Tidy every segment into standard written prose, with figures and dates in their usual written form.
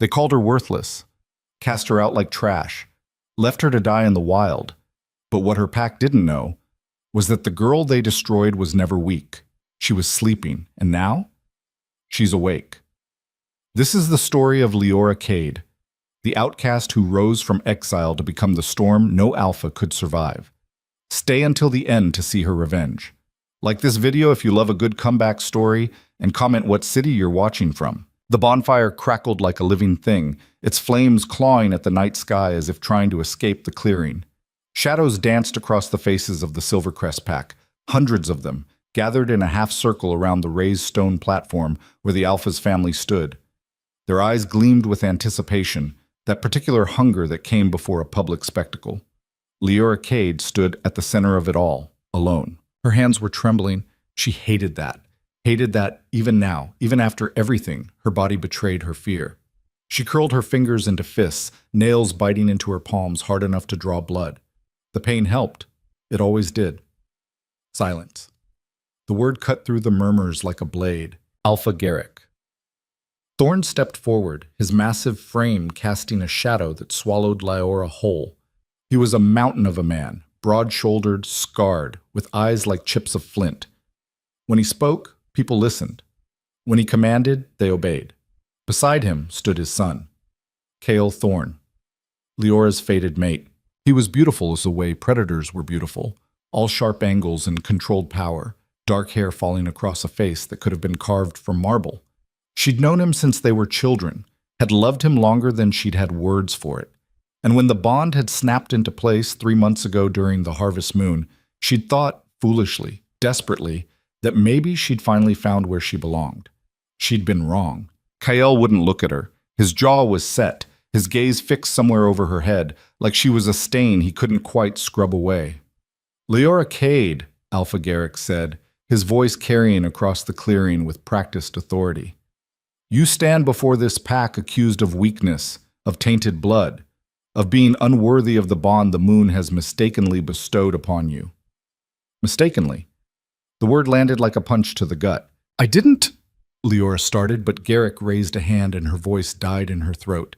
They called her worthless, cast her out like trash, left her to die in the wild. But what her pack didn't know was that the girl they destroyed was never weak. She was sleeping, and now she's awake. This is the story of Leora Cade, the outcast who rose from exile to become the storm no alpha could survive. Stay until the end to see her revenge. Like this video if you love a good comeback story, and comment what city you're watching from. The bonfire crackled like a living thing, its flames clawing at the night sky as if trying to escape the clearing. Shadows danced across the faces of the Silvercrest pack, hundreds of them, gathered in a half circle around the raised stone platform where the Alpha's family stood. Their eyes gleamed with anticipation, that particular hunger that came before a public spectacle. Leora Cade stood at the center of it all, alone. Her hands were trembling. She hated that even now, even after everything, her body betrayed her fear. She curled her fingers into fists, nails biting into her palms hard enough to draw blood. The pain helped. It always did. Silence. The word cut through the murmurs like a blade. Alpha Garrick. Thorn stepped forward, his massive frame casting a shadow that swallowed Leora whole. He was a mountain of a man, broad-shouldered, scarred, with eyes like chips of flint. When he spoke, people listened. When he commanded, they obeyed. Beside him stood his son, Cale Thorn, Leora's fated mate. He was beautiful as the way predators were beautiful, all sharp angles and controlled power, dark hair falling across a face that could have been carved from marble. She'd known him since they were children, had loved him longer than she'd had words for it. And when the bond had snapped into place 3 months ago during the harvest moon, she'd thought, foolishly, desperately, that maybe she'd finally found where she belonged. She'd been wrong. Kyle wouldn't look at her. His jaw was set, his gaze fixed somewhere over her head, like she was a stain he couldn't quite scrub away. Leora Cade, Alpha Garrick said, his voice carrying across the clearing with practiced authority. You stand before this pack accused of weakness, of tainted blood, of being unworthy of the bond the moon has mistakenly bestowed upon you. Mistakenly. The word landed like a punch to the gut. I didn't, Leora started, but Garrick raised a hand and her voice died in her throat.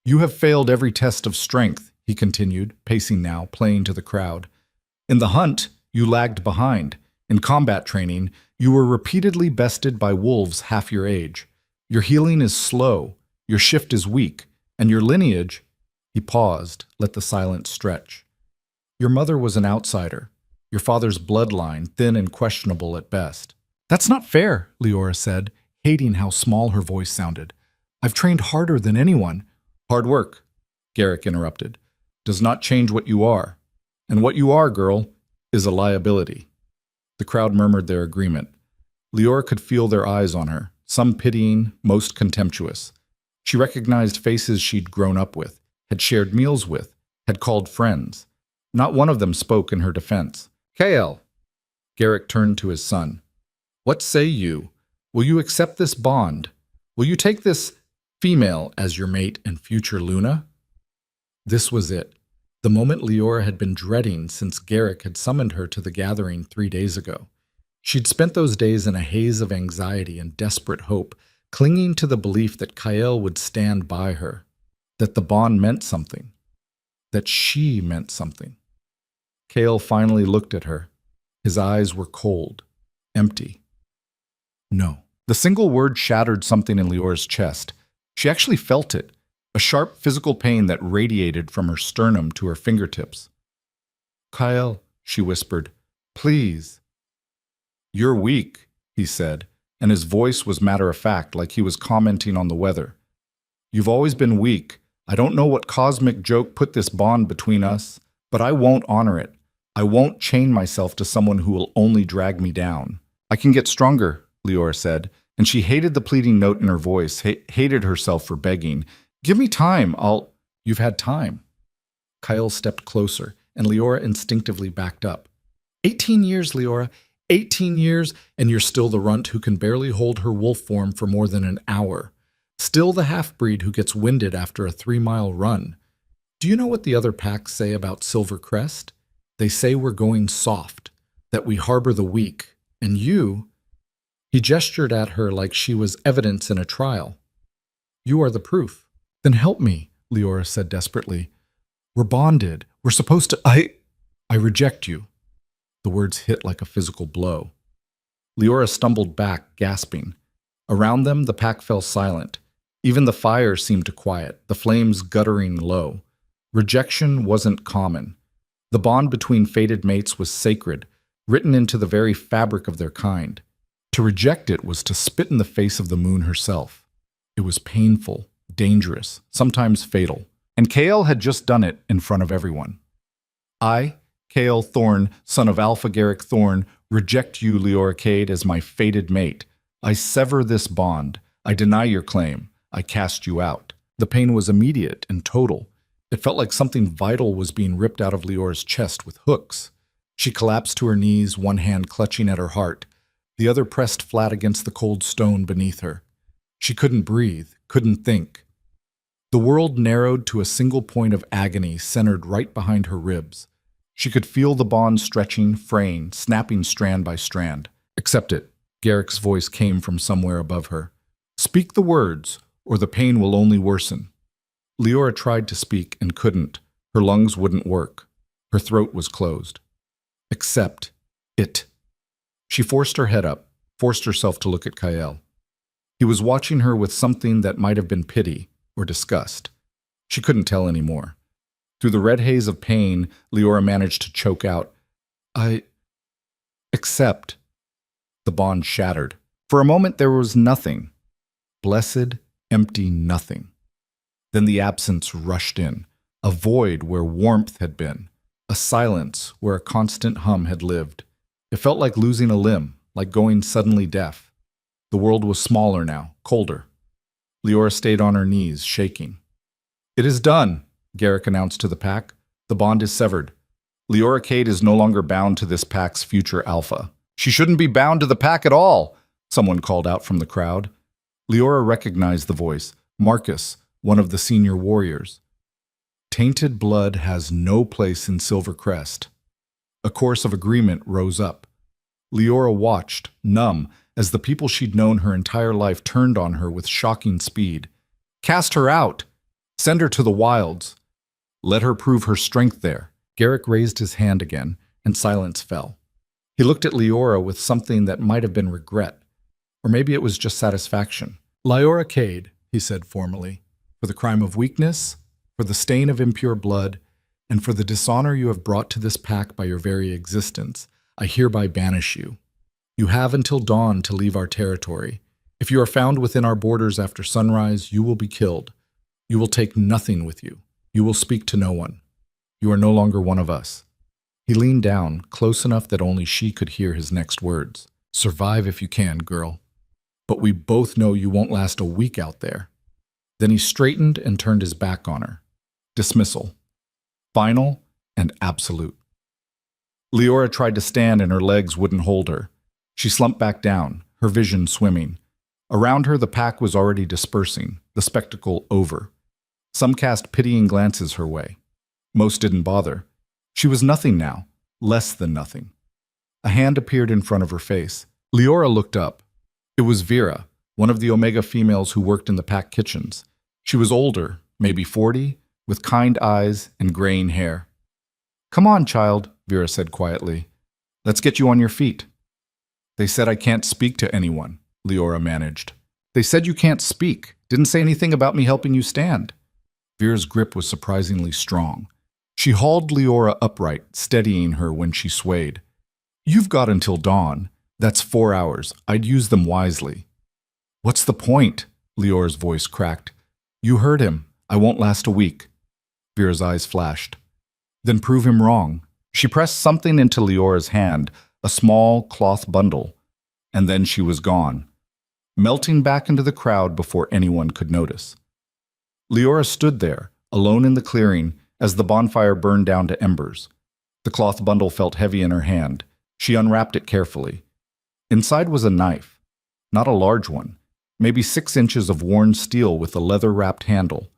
You have failed every test of strength, he continued, pacing now, playing to the crowd. In the hunt, you lagged behind. In combat training, you were repeatedly bested by wolves half your age. Your healing is slow, your shift is weak, and your lineage— He paused, let the silence stretch. Your mother was an outsider. Your father's bloodline, thin and questionable at best. That's not fair, Leora said, hating how small her voice sounded. I've trained harder than anyone. Hard work, Garrick interrupted, does not change what you are. And what you are, girl, is a liability. The crowd murmured their agreement. Leora could feel their eyes on her, some pitying, most contemptuous. She recognized faces she'd grown up with, had shared meals with, had called friends. Not one of them spoke in her defense. Kale! Garrick turned to his son. What say you? Will you accept this bond? Will you take this female as your mate and future Luna? This was it. The moment Leora had been dreading since Garrick had summoned her to the gathering 3 days ago. She'd spent those days in a haze of anxiety and desperate hope, clinging to the belief that Kyle would stand by her, that the bond meant something, that she meant something. Cale finally looked at her. His eyes were cold, empty. No. The single word shattered something in Leora's chest. She actually felt it, a sharp physical pain that radiated from her sternum to her fingertips. Kyle, she whispered, please. You're weak, he said, and his voice was matter-of-fact, like he was commenting on the weather. You've always been weak. I don't know what cosmic joke put this bond between us, but I won't honor it. I won't chain myself to someone who will only drag me down. I can get stronger, Leora said, and she hated the pleading note in her voice, hated herself for begging. Give me time, You've had time. Kyle stepped closer, and Leora instinctively backed up. 18 years, Leora. 18 years, and you're still the runt who can barely hold her wolf form for more than an hour. Still the half-breed who gets winded after a 3-mile run. Do you know what the other packs say about Silvercrest? They say we're going soft, that we harbor the weak, and you— He gestured at her like she was evidence in a trial. You are the proof. Then help me, Leora said desperately. We're bonded. We're supposed to— I reject you. The words hit like a physical blow. Leora stumbled back, gasping. Around them, the pack fell silent. Even the fire seemed to quiet, the flames guttering low. Rejection wasn't common. The bond between fated mates was sacred, written into the very fabric of their kind. To reject it was to spit in the face of the moon herself. It was painful, dangerous, sometimes fatal. And Kael had just done it in front of everyone. I, Kael Thorn, son of Alpha Garrick Thorn, reject you, Leora Cade, as my fated mate. I sever this bond. I deny your claim. I cast you out. The pain was immediate and total. It felt like something vital was being ripped out of Leora's chest with hooks. She collapsed to her knees, one hand clutching at her heart, the other pressed flat against the cold stone beneath her. She couldn't breathe, couldn't think. The world narrowed to a single point of agony centered right behind her ribs. She could feel the bond stretching, fraying, snapping strand by strand. Accept it. Garrick's voice came from somewhere above her. Speak the words, or the pain will only worsen. Leora tried to speak and couldn't. Her lungs wouldn't work. Her throat was closed. Accept it. She forced her head up, forced herself to look at Kael. He was watching her with something that might have been pity or disgust. She couldn't tell anymore. Through the red haze of pain, Leora managed to choke out, I accept. The bond shattered. For a moment there was nothing. Blessed, empty nothing. Then the absence rushed in, a void where warmth had been, a silence where a constant hum had lived. It felt like losing a limb, like going suddenly deaf. The world was smaller now, colder. Leora stayed on her knees, shaking. It is done, Garrick announced to the pack. The bond is severed. Leora Cade is no longer bound to this pack's future alpha. She shouldn't be bound to the pack at all, someone called out from the crowd. Leora recognized the voice, Marcus, one of the senior warriors. Tainted blood has no place in Silvercrest. A chorus of agreement rose up. Leora watched, numb, as the people she'd known her entire life turned on her with shocking speed. Cast her out! Send her to the wilds! Let her prove her strength there. Garrick raised his hand again, and silence fell. He looked at Leora with something that might have been regret, or maybe it was just satisfaction. Leora Cade, he said formally, for the crime of weakness, for the stain of impure blood, and for the dishonor you have brought to this pack by your very existence, I hereby banish you. You have until dawn to leave our territory. If you are found within our borders after sunrise, you will be killed. You will take nothing with you. You will speak to no one. You are no longer one of us. He leaned down, close enough that only she could hear his next words. Survive if you can, girl. But we both know you won't last a week out there. Then he straightened and turned his back on her. Dismissal. Final and absolute. Leora tried to stand and her legs wouldn't hold her. She slumped back down, her vision swimming. Around her the pack was already dispersing, the spectacle over. Some cast pitying glances her way. Most didn't bother. She was nothing now, less than nothing. A hand appeared in front of her face. Leora looked up. It was Vera, one of the Omega females who worked in the pack kitchens. She was older, maybe 40, with kind eyes and graying hair. Come on, child, Vera said quietly. Let's get you on your feet. They said I can't speak to anyone, Leora managed. They said you can't speak. Didn't say anything about me helping you stand. Vera's grip was surprisingly strong. She hauled Leora upright, steadying her when she swayed. You've got until dawn. That's 4 hours. I'd use them wisely. What's the point? Leora's voice cracked. You heard him. I won't last a week. Vera's eyes flashed. Then prove him wrong. She pressed something into Leora's hand, a small cloth bundle, and then she was gone, melting back into the crowd before anyone could notice. Leora stood there, alone in the clearing, as the bonfire burned down to embers. The cloth bundle felt heavy in her hand. She unwrapped it carefully. Inside was a knife, not a large one, maybe 6 inches of worn steel with a leather-wrapped handle,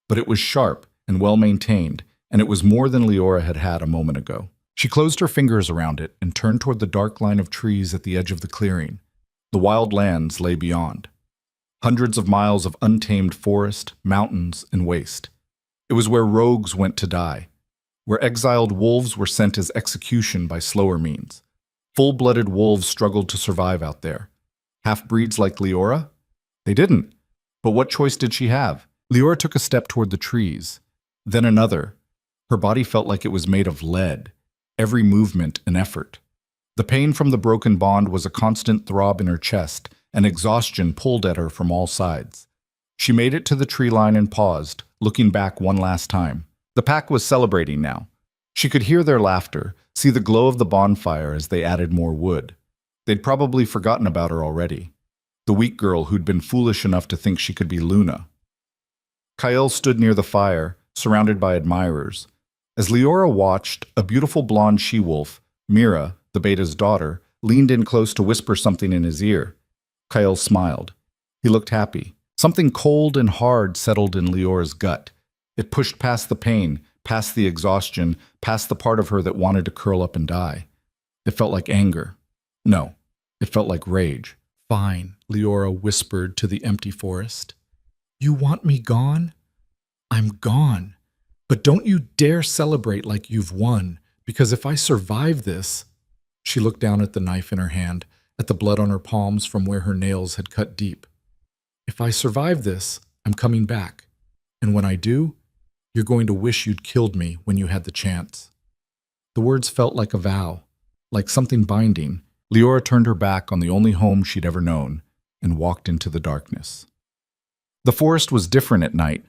but it was sharp and well-maintained, and it was more than Leora had had a moment ago. She closed her fingers around it and turned toward the dark line of trees at the edge of the clearing. The wild lands lay beyond. Hundreds of miles of untamed forest, mountains, and waste. It was where rogues went to die, where exiled wolves were sent as execution by slower means. Full-blooded wolves struggled to survive out there. Half-breeds like Leora? They didn't. But what choice did she have? Leora took a step toward the trees, then another. Her body felt like it was made of lead, every movement an effort. The pain from the broken bond was a constant throb in her chest, and exhaustion pulled at her from all sides. She made it to the tree line and paused, looking back one last time. The pack was celebrating now. She could hear their laughter, see the glow of the bonfire as they added more wood. They'd probably forgotten about her already. The weak girl who'd been foolish enough to think she could be Luna. Kyle stood near the fire, surrounded by admirers. As Leora watched, a beautiful blonde she-wolf, Mira, the beta's daughter, leaned in close to whisper something in his ear. Kyle smiled. He looked happy. Something cold and hard settled in Leora's gut. It pushed past the pain, past the exhaustion, past the part of her that wanted to curl up and die. It felt like anger. No, it felt like rage. "Fine," Leora whispered to the empty forest. "You want me gone? I'm gone. But don't you dare celebrate like you've won, because if I survive this—" She looked down at the knife in her hand, at the blood on her palms from where her nails had cut deep. "If I survive this, I'm coming back. And when I do, you're going to wish you'd killed me when you had the chance." The words felt like a vow, like something binding. Leora turned her back on the only home she'd ever known and walked into the darkness. The forest was different at night.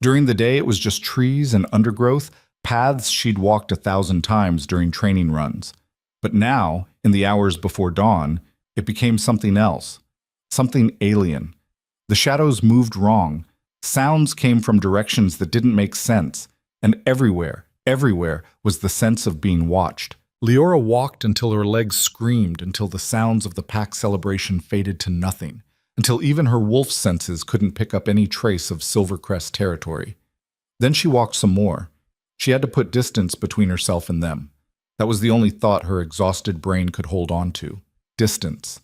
During the day, it was just trees and undergrowth, paths she'd walked 1,000 times during training runs. But now, in the hours before dawn, it became something else, something alien. The shadows moved wrong. Sounds came from directions that didn't make sense, and everywhere was the sense of being watched. Leora walked until her legs screamed, until the sounds of the pack celebration faded to nothing, until even her wolf senses couldn't pick up any trace of Silvercrest territory. Then she walked some more. She had to put distance between herself and them. That was the only thought her exhausted brain could hold on to. Distance,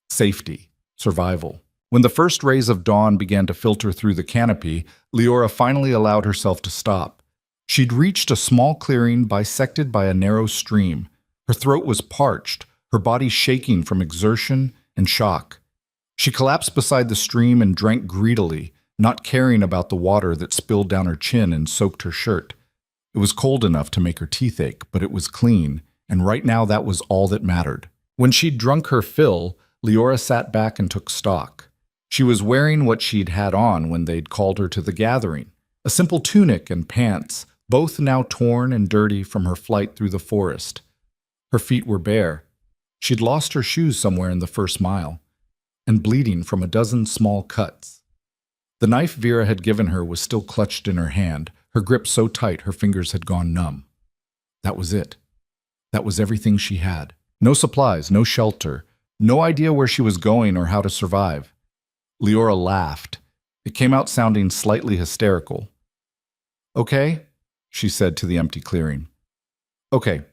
safety, survival. When the first rays of dawn began to filter through the canopy, Leora finally allowed herself to stop. She'd reached a small clearing bisected by a narrow stream. Her throat was parched, her body shaking from exertion and shock. She collapsed beside the stream and drank greedily, not caring about the water that spilled down her chin and soaked her shirt. It was cold enough to make her teeth ache, but it was clean, and right now that was all that mattered. When she'd drunk her fill, Leora sat back and took stock. She was wearing what she'd had on when they'd called her to the gathering, a simple tunic and pants, both now torn and dirty from her flight through the forest. Her feet were bare. She'd lost her shoes somewhere in the first mile, and bleeding from a dozen small cuts. The knife Vera had given her was still clutched in her hand, her grip so tight her fingers had gone numb. That was it. That was everything she had. No supplies, no shelter, no idea where she was going or how to survive. Leora laughed. It came out sounding slightly hysterical. "Okay," she said to the empty clearing. "Okay,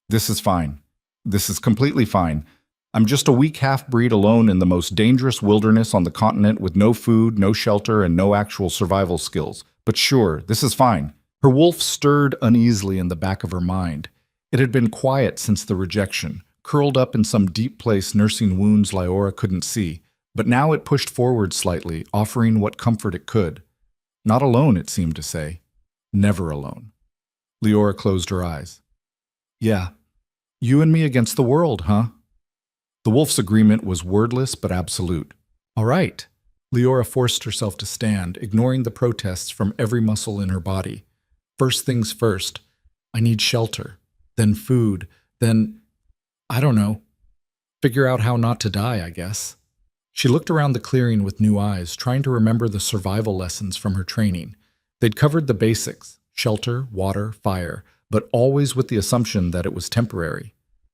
this is fine. This is completely fine. I'm just a weak half-breed alone in the most dangerous wilderness on the continent with no food, no shelter, and no actual survival skills. But sure, this is fine." Her wolf stirred uneasily in the back of her mind. It had been quiet since the rejection, curled up in some deep place nursing wounds Leora couldn't see. But now it pushed forward slightly, offering what comfort it could. Not alone, it seemed to say. Never alone. Leora closed her eyes. "Yeah, you and me against the world, huh?" The wolf's agreement was wordless but absolute. "All right." Leora forced herself to stand, ignoring the protests from every muscle in her body. "First things first. I need shelter. Then food. Then, I don't know. Figure out how not to die, I guess." She looked around the clearing with new eyes, trying to remember the survival lessons from her training. They'd covered the basics: shelter, water, fire, but always with the assumption that it was temporary.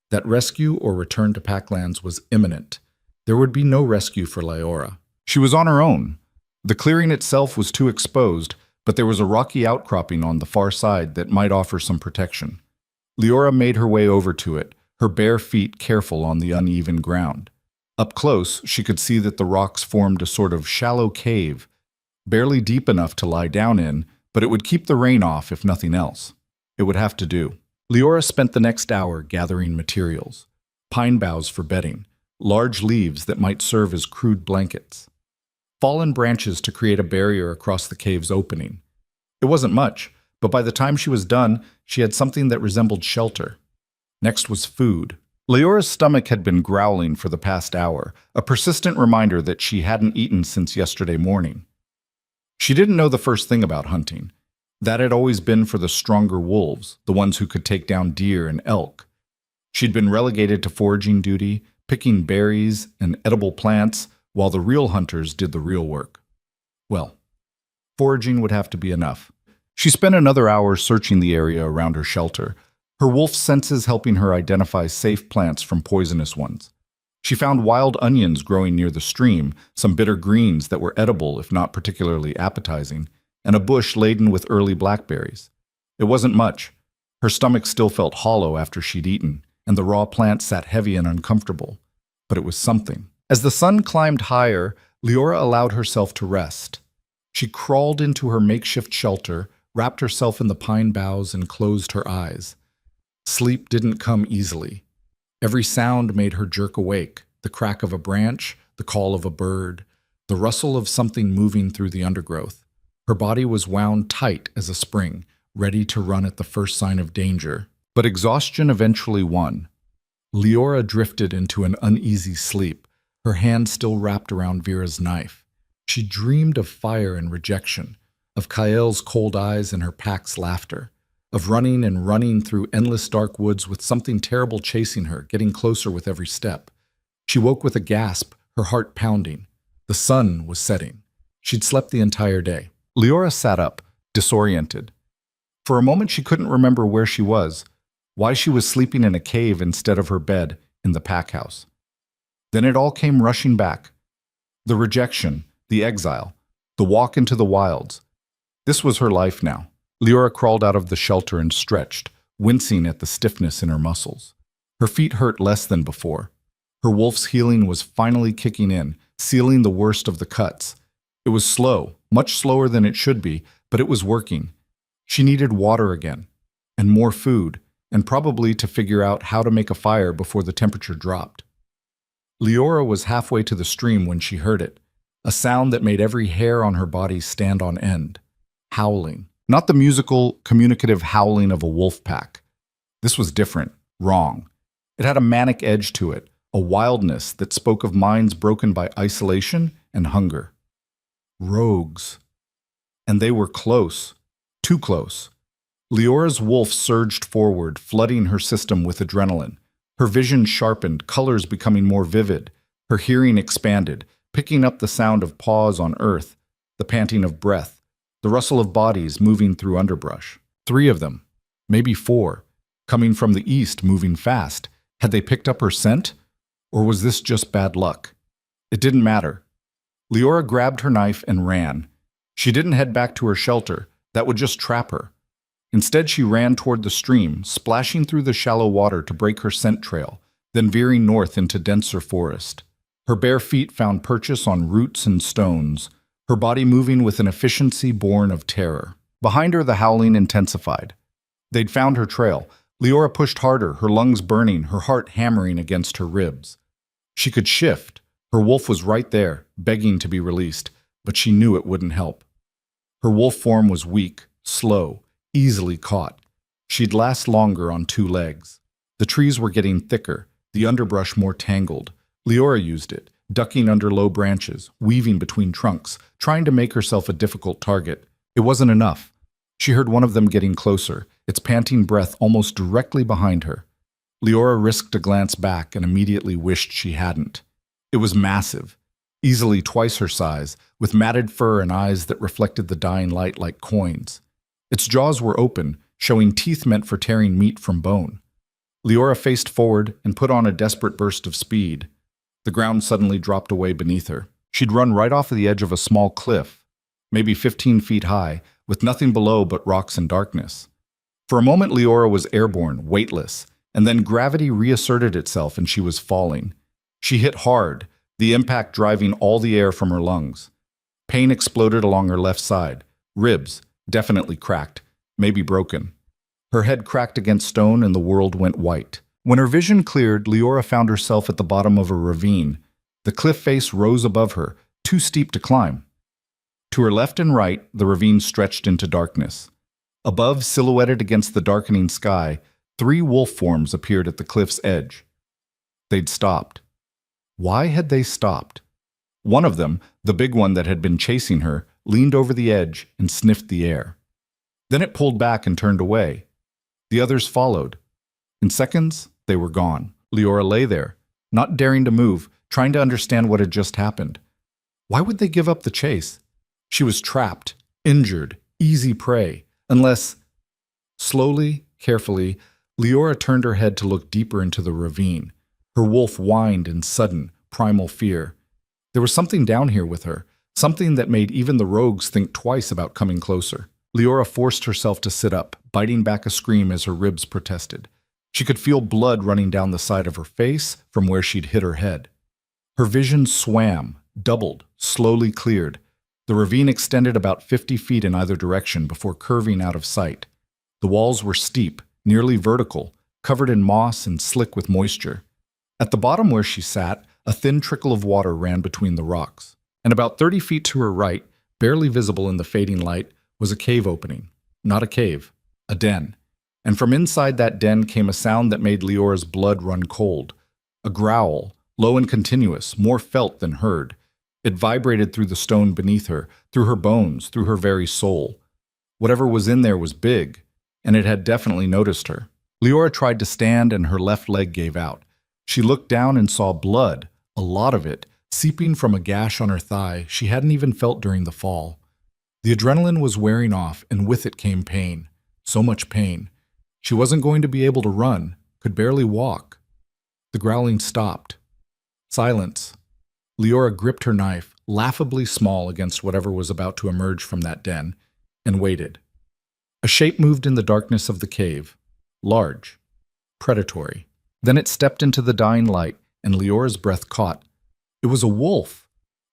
That rescue or return to Packlands was imminent. There would be no rescue for Leora. She was on her own. The clearing itself was too exposed, but there was a rocky outcropping on the far side that might offer some protection. Leora made her way over to it, her bare feet careful on the uneven ground. Up close, she could see that the rocks formed a sort of shallow cave, barely deep enough to lie down in, but it would keep the rain off if nothing else. It would have to do. Leora spent the next hour gathering materials: pine boughs for bedding, large leaves that might serve as crude blankets, fallen branches to create a barrier across the cave's opening. It wasn't much, but by the time she was done, she had something that resembled shelter. Next was food. Leora's stomach had been growling for the past hour, a persistent reminder that she hadn't eaten since yesterday morning. She didn't know the first thing about hunting. That had always been for the stronger wolves, the ones who could take down deer and elk. She'd been relegated to foraging duty, picking berries and edible plants, while the real hunters did the real work. Well, foraging would have to be enough. She spent another hour searching the area around her shelter, her wolf senses helping her identify safe plants from poisonous ones. She found wild onions growing near the stream, some bitter greens that were edible if not particularly appetizing, and a bush laden with early blackberries. It wasn't much. Her stomach still felt hollow after she'd eaten, and the raw plant sat heavy and uncomfortable. But it was something. As the sun climbed higher, Leora allowed herself to rest. She crawled into her makeshift shelter, wrapped herself in the pine boughs, and closed her eyes. Sleep didn't come easily. Every sound made her jerk awake: the crack of a branch, the call of a bird, the rustle of something moving through the undergrowth. Her body was wound tight as a spring, ready to run at the first sign of danger. But exhaustion eventually won. Leora drifted into an uneasy sleep, her hand still wrapped around Vera's knife. She dreamed of fire and rejection, of Kael's cold eyes and her pack's laughter, of running and running through endless dark woods with something terrible chasing her, getting closer with every step. She woke with a gasp, her heart pounding. The sun was setting. She'd slept the entire day. Leora sat up, disoriented. For a moment she couldn't remember where she was, why she was sleeping in a cave instead of her bed in the pack house. Then it all came rushing back. The rejection, the exile, the walk into the wilds. This was her life now. Leora crawled out of the shelter and stretched, wincing at the stiffness in her muscles. Her feet hurt less than before. Her wolf's healing was finally kicking in, sealing the worst of the cuts. It was slow, much slower than it should be, but it was working. She needed water again, and more food, and probably to figure out how to make a fire before the temperature dropped. Leora was halfway to the stream when she heard it, a sound that made every hair on her body stand on end. Howling. Not the musical, communicative howling of a wolf pack. This was different, wrong. It had a manic edge to it, a wildness that spoke of minds broken by isolation and hunger. Rogues. And they were close, too close. Leora's wolf surged forward, flooding her system with adrenaline. Her vision sharpened, colors becoming more vivid. Her hearing expanded, picking up the sound of paws on earth, the panting of breath, the rustle of bodies moving through underbrush. 3 of them, maybe 4, coming from the east, moving fast. Had they picked up her scent? Or was this just bad luck? It didn't matter. Leora grabbed her knife and ran. She didn't head back to her shelter. That would just trap her. Instead, she ran toward the stream, splashing through the shallow water to break her scent trail, then veering north into denser forest. Her bare feet found purchase on roots and stones, her body moving with an efficiency born of terror. Behind her, the howling intensified. They'd found her trail. Leora pushed harder, her lungs burning, her heart hammering against her ribs. She could shift. Her wolf was right there, begging to be released, but she knew it wouldn't help. Her wolf form was weak, slow, easily caught. She'd last longer on 2 legs. The trees were getting thicker, the underbrush more tangled. Leora used it, ducking under low branches, weaving between trunks, trying to make herself a difficult target. It wasn't enough. She heard one of them getting closer, its panting breath almost directly behind her. Leora risked a glance back and immediately wished she hadn't. It was massive, easily twice her size, with matted fur and eyes that reflected the dying light like coins. Its jaws were open, showing teeth meant for tearing meat from bone. Leora faced forward and put on a desperate burst of speed. The ground suddenly dropped away beneath her. She'd run right off the edge of a small cliff, maybe 15 feet high, with nothing below but rocks and darkness. For a moment, Leora was airborne, weightless, and then gravity reasserted itself and she was falling. She hit hard, the impact driving all the air from her lungs. Pain exploded along her left side. Ribs, definitely cracked, maybe broken. Her head cracked against stone and the world went white. When her vision cleared, Leora found herself at the bottom of a ravine. The cliff face rose above her, too steep to climb. To her left and right, the ravine stretched into darkness. Above, silhouetted against the darkening sky, 3 wolf forms appeared at the cliff's edge. They'd stopped. Why had they stopped? One of them, the big one that had been chasing her, leaned over the edge and sniffed the air. Then it pulled back and turned away. The others followed. In seconds, they were gone. Leora lay there, not daring to move, trying to understand what had just happened. Why would they give up the chase? She was trapped, injured, easy prey, unless... Slowly, carefully, Leora turned her head to look deeper into the ravine. Her wolf whined in sudden, primal fear. There was something down here with her, something that made even the rogues think twice about coming closer. Leora forced herself to sit up, biting back a scream as her ribs protested. She could feel blood running down the side of her face from where she'd hit her head. Her vision swam, doubled, slowly cleared. The ravine extended about 50 feet in either direction before curving out of sight. The walls were steep, nearly vertical, covered in moss and slick with moisture. At the bottom where she sat, a thin trickle of water ran between the rocks. And about 30 feet to her right, barely visible in the fading light, was a cave opening. Not a cave, a den. And from inside that den came a sound that made Leora's blood run cold. A growl, low and continuous, more felt than heard. It vibrated through the stone beneath her, through her bones, through her very soul. Whatever was in there was big, and it had definitely noticed her. Leora tried to stand and her left leg gave out. She looked down and saw blood, a lot of it, seeping from a gash on her thigh she hadn't even felt during the fall. The adrenaline was wearing off, and with it came pain. So much pain. She wasn't going to be able to run, could barely walk. The growling stopped. Silence. Leora gripped her knife, laughably small against whatever was about to emerge from that den, and waited. A shape moved in the darkness of the cave. Large. Predatory. Then it stepped into the dying light, and Leora's breath caught. It was a wolf,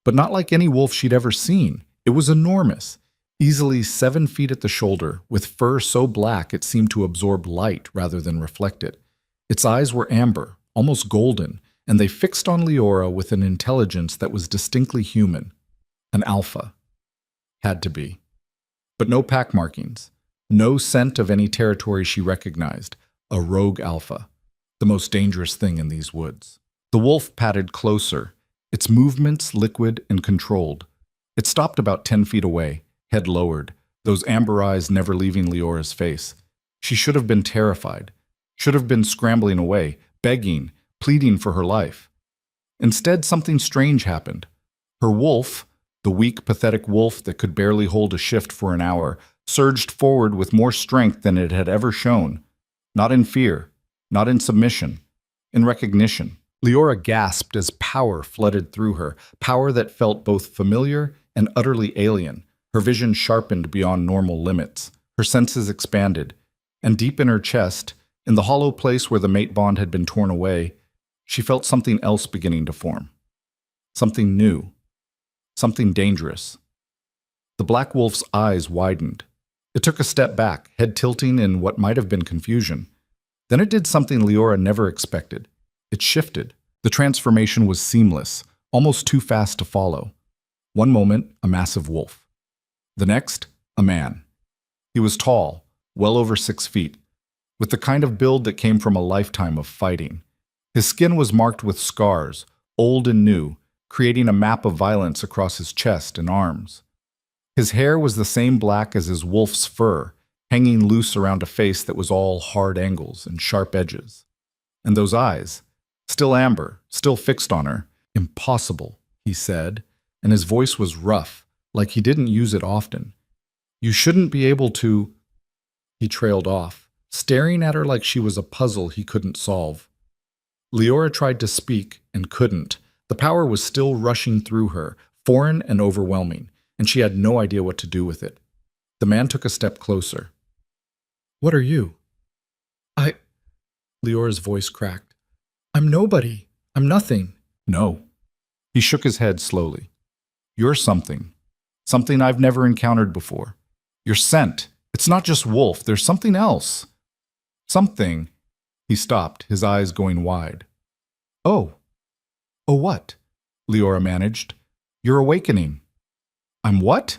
but not like any wolf she'd ever seen. It was enormous, easily 7 feet at the shoulder, with fur so black it seemed to absorb light rather than reflect it. Its eyes were amber, almost golden, and they fixed on Leora with an intelligence that was distinctly human. An alpha. Had to be. But no pack markings. No scent of any territory she recognized. A rogue alpha. The most dangerous thing in these woods. The wolf padded closer, its movements liquid and controlled. It stopped about 10 feet away, head lowered, those amber eyes never leaving Leora's face. She should have been terrified, should have been scrambling away, begging, pleading for her life. Instead, something strange happened. Her wolf, the weak, pathetic wolf that could barely hold a shift for an hour, surged forward with more strength than it had ever shown. Not in fear, not in submission, in recognition. Leora gasped as power flooded through her, power that felt both familiar and utterly alien. Her vision sharpened beyond normal limits. Her senses expanded. And deep in her chest, in the hollow place where the mate bond had been torn away, she felt something else beginning to form. Something new. Something dangerous. The black wolf's eyes widened. It took a step back, head tilting in what might have been confusion. Then it did something Leora never expected. It shifted. The transformation was seamless, almost too fast to follow. One moment, a massive wolf. The next, a man. He was tall, well over 6 feet, with the kind of build that came from a lifetime of fighting. His skin was marked with scars, old and new, creating a map of violence across his chest and arms. His hair was the same black as his wolf's fur, hanging loose around a face that was all hard angles and sharp edges. And those eyes, still amber, still fixed on her. Impossible, he said, and his voice was rough, like he didn't use it often. You shouldn't be able to... He trailed off, staring at her like she was a puzzle he couldn't solve. Leora tried to speak and couldn't. The power was still rushing through her, foreign and overwhelming, and she had no idea what to do with it. The man took a step closer. "What are you?" Leora's voice cracked. "I'm nobody. I'm nothing." "No." He shook his head slowly. You're something. Something I've never encountered before. You're scent. It's not just wolf, there's something else. Something. He stopped, his eyes going wide. Oh. Oh, what? Leora managed. You're awakening. I'm what?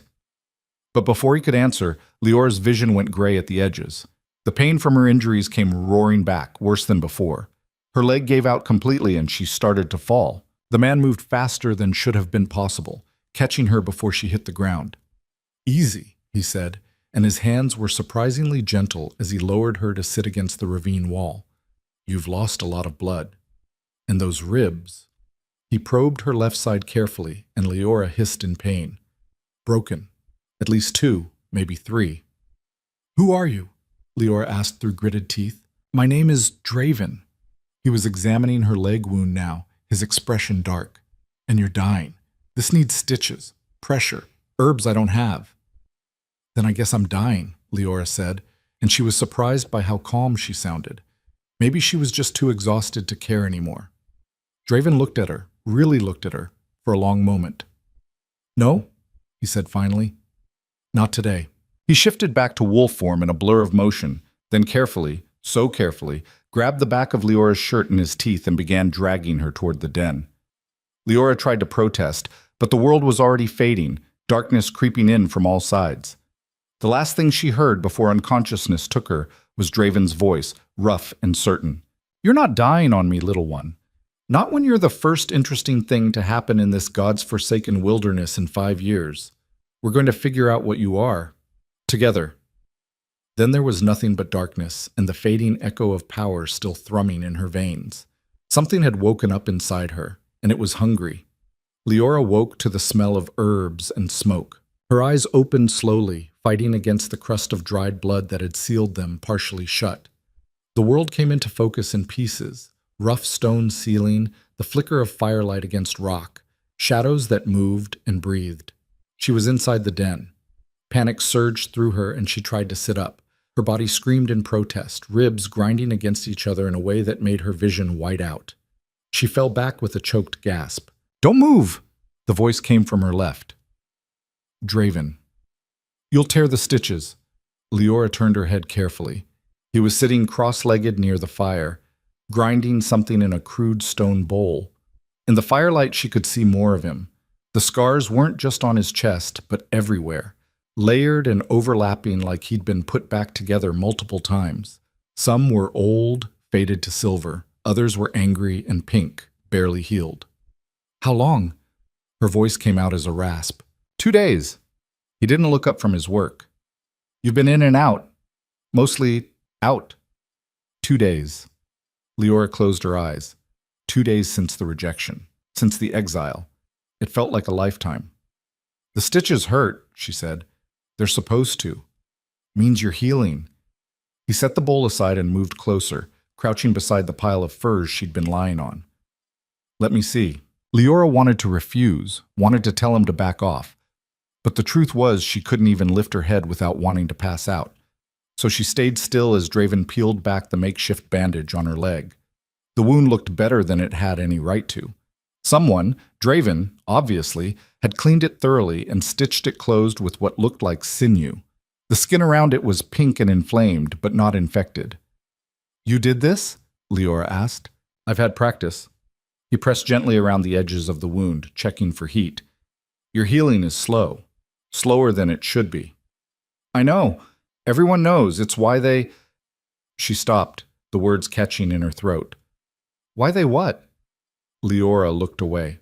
But before he could answer, Leora's vision went gray at the edges. The pain from her injuries came roaring back, worse than before. Her leg gave out completely and she started to fall. The man moved faster than should have been possible, catching her before she hit the ground. Easy, he said, and his hands were surprisingly gentle as he lowered her to sit against the ravine wall. You've lost a lot of blood. And those ribs. He probed her left side carefully, and Leora hissed in pain. Broken. At least 2, maybe 3. Who are you? Leora asked through gritted teeth. My name is Draven. He was examining her leg wound now, his expression dark. And you're dying. This needs stitches, pressure, herbs I don't have. Then I guess I'm dying, Leora said, and she was surprised by how calm she sounded. Maybe she was just too exhausted to care anymore. Draven looked at her, really looked at her, for a long moment. No, he said finally. Not today. He shifted back to wolf form in a blur of motion, then carefully, so carefully, grabbed the back of Leora's shirt in his teeth and began dragging her toward the den. Leora tried to protest, but the world was already fading, darkness creeping in from all sides. The last thing she heard before unconsciousness took her was Draven's voice, rough and certain. You're not dying on me, little one. Not when you're the first interesting thing to happen in this God's forsaken wilderness in 5 years. We're going to figure out what you are. Together. Then there was nothing but darkness and the fading echo of power still thrumming in her veins. Something had woken up inside her, and it was hungry. Leora woke to the smell of herbs and smoke. Her eyes opened slowly, fighting against the crust of dried blood that had sealed them partially shut. The world came into focus in pieces. Rough stone ceiling, the flicker of firelight against rock, shadows that moved and breathed. She was inside the den. Panic surged through her and she tried to sit up. Her body screamed in protest, ribs grinding against each other in a way that made her vision white out. She fell back with a choked gasp. Don't move! The voice came from her left. Draven. You'll tear the stitches. Leora turned her head carefully. He was sitting cross-legged near the fire, grinding something in a crude stone bowl. In the firelight she could see more of him. The scars weren't just on his chest, but everywhere, layered and overlapping like he'd been put back together multiple times. Some were old, faded to silver. Others were angry and pink, barely healed. How long? Her voice came out as a rasp. 2 days. He didn't look up from his work. You've been in and out. Mostly out. 2 days. Leora closed her eyes. 2 days since the rejection, since the exile. It felt like a lifetime. The stitches hurt, she said. They're supposed to. Means you're healing. He set the bowl aside and moved closer, crouching beside the pile of furs she'd been lying on. Let me see. Leora wanted to refuse, wanted to tell him to back off. But the truth was she couldn't even lift her head without wanting to pass out. So she stayed still as Draven peeled back the makeshift bandage on her leg. The wound looked better than it had any right to. Someone, Draven, obviously, had cleaned it thoroughly and stitched it closed with what looked like sinew. The skin around it was pink and inflamed, but not infected. You did this? Leora asked. I've had practice. He pressed gently around the edges of the wound, checking for heat. Your healing is slow. Slower than it should be. I know. Everyone knows. It's why they... She stopped, the words catching in her throat. Why they what? Leora looked away.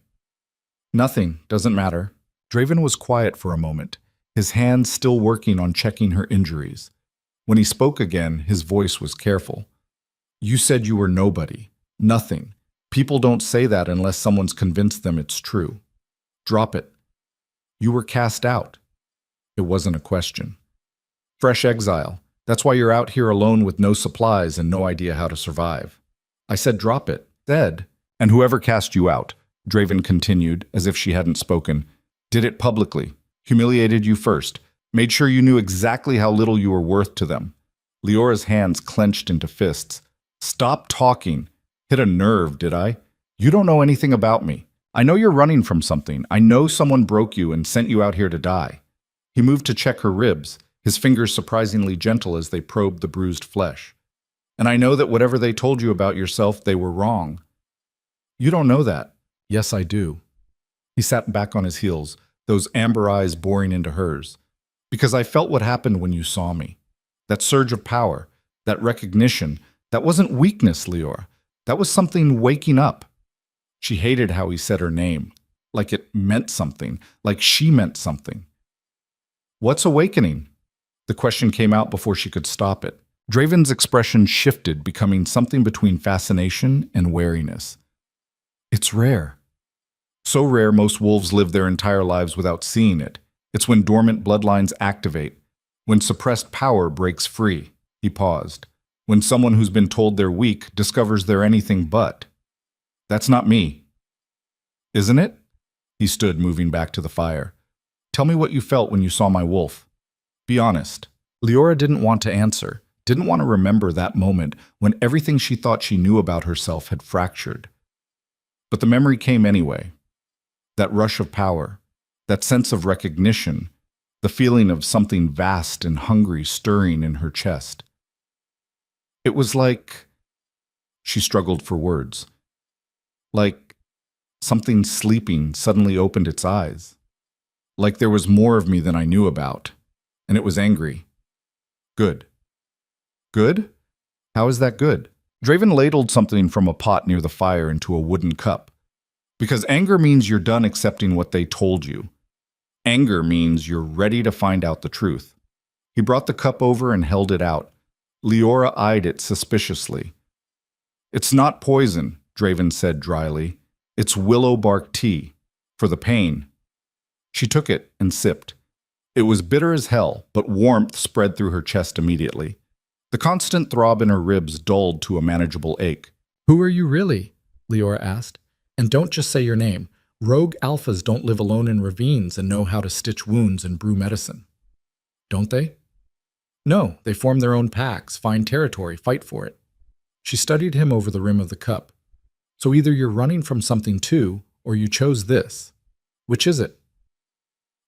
Nothing. Doesn't matter. Draven was quiet for a moment, his hands still working on checking her injuries. When he spoke again, his voice was careful. You said you were nobody. Nothing. People don't say that unless someone's convinced them it's true. Drop it. You were cast out. It wasn't a question. Fresh exile. That's why you're out here alone with no supplies and no idea how to survive. I said drop it. Said. And whoever cast you out, Draven continued, as if she hadn't spoken, did it publicly, humiliated you first, made sure you knew exactly how little you were worth to them. Leora's hands clenched into fists. Stop talking. Hit a nerve, did I? You don't know anything about me. I know you're running from something. I know someone broke you and sent you out here to die. He moved to check her ribs, his fingers surprisingly gentle as they probed the bruised flesh. And I know that whatever they told you about yourself, they were wrong. You don't know that. Yes, I do. He sat back on his heels, those amber eyes boring into hers. Because I felt what happened when you saw me. That surge of power, that recognition, that wasn't weakness, Leora. That was something waking up. She hated how he said her name, like it meant something, like she meant something. What's awakening? The question came out before she could stop it. Draven's expression shifted, becoming something between fascination and wariness. It's rare. So rare most wolves live their entire lives without seeing it. It's when dormant bloodlines activate, when suppressed power breaks free. He paused. When someone who's been told they're weak discovers they're anything but. That's not me. Isn't it? He stood, moving back to the fire. Tell me what you felt when you saw my wolf. Be honest. Leora didn't want to answer, didn't want to remember that moment when everything she thought she knew about herself had fractured. But the memory came anyway. That rush of power, that sense of recognition, the feeling of something vast and hungry stirring in her chest. It was like... She struggled for words. Like something sleeping suddenly opened its eyes. Like there was more of me than I knew about, and it was angry. Good. Good? How is that good? Draven ladled something from a pot near the fire into a wooden cup. Because anger means you're done accepting what they told you. Anger means you're ready to find out the truth. He brought the cup over and held it out. Leora eyed it suspiciously. It's not poison, Draven said dryly. It's willow bark tea. For the pain. She took it and sipped. It was bitter as hell, but warmth spread through her chest immediately. The constant throb in her ribs dulled to a manageable ache. Who are you really? Leora asked. And don't just say your name. Rogue alphas don't live alone in ravines and know how to stitch wounds and brew medicine. Don't they? No, they form their own packs, find territory, fight for it. She studied him over the rim of the cup. So either you're running from something too, or you chose this. Which is it?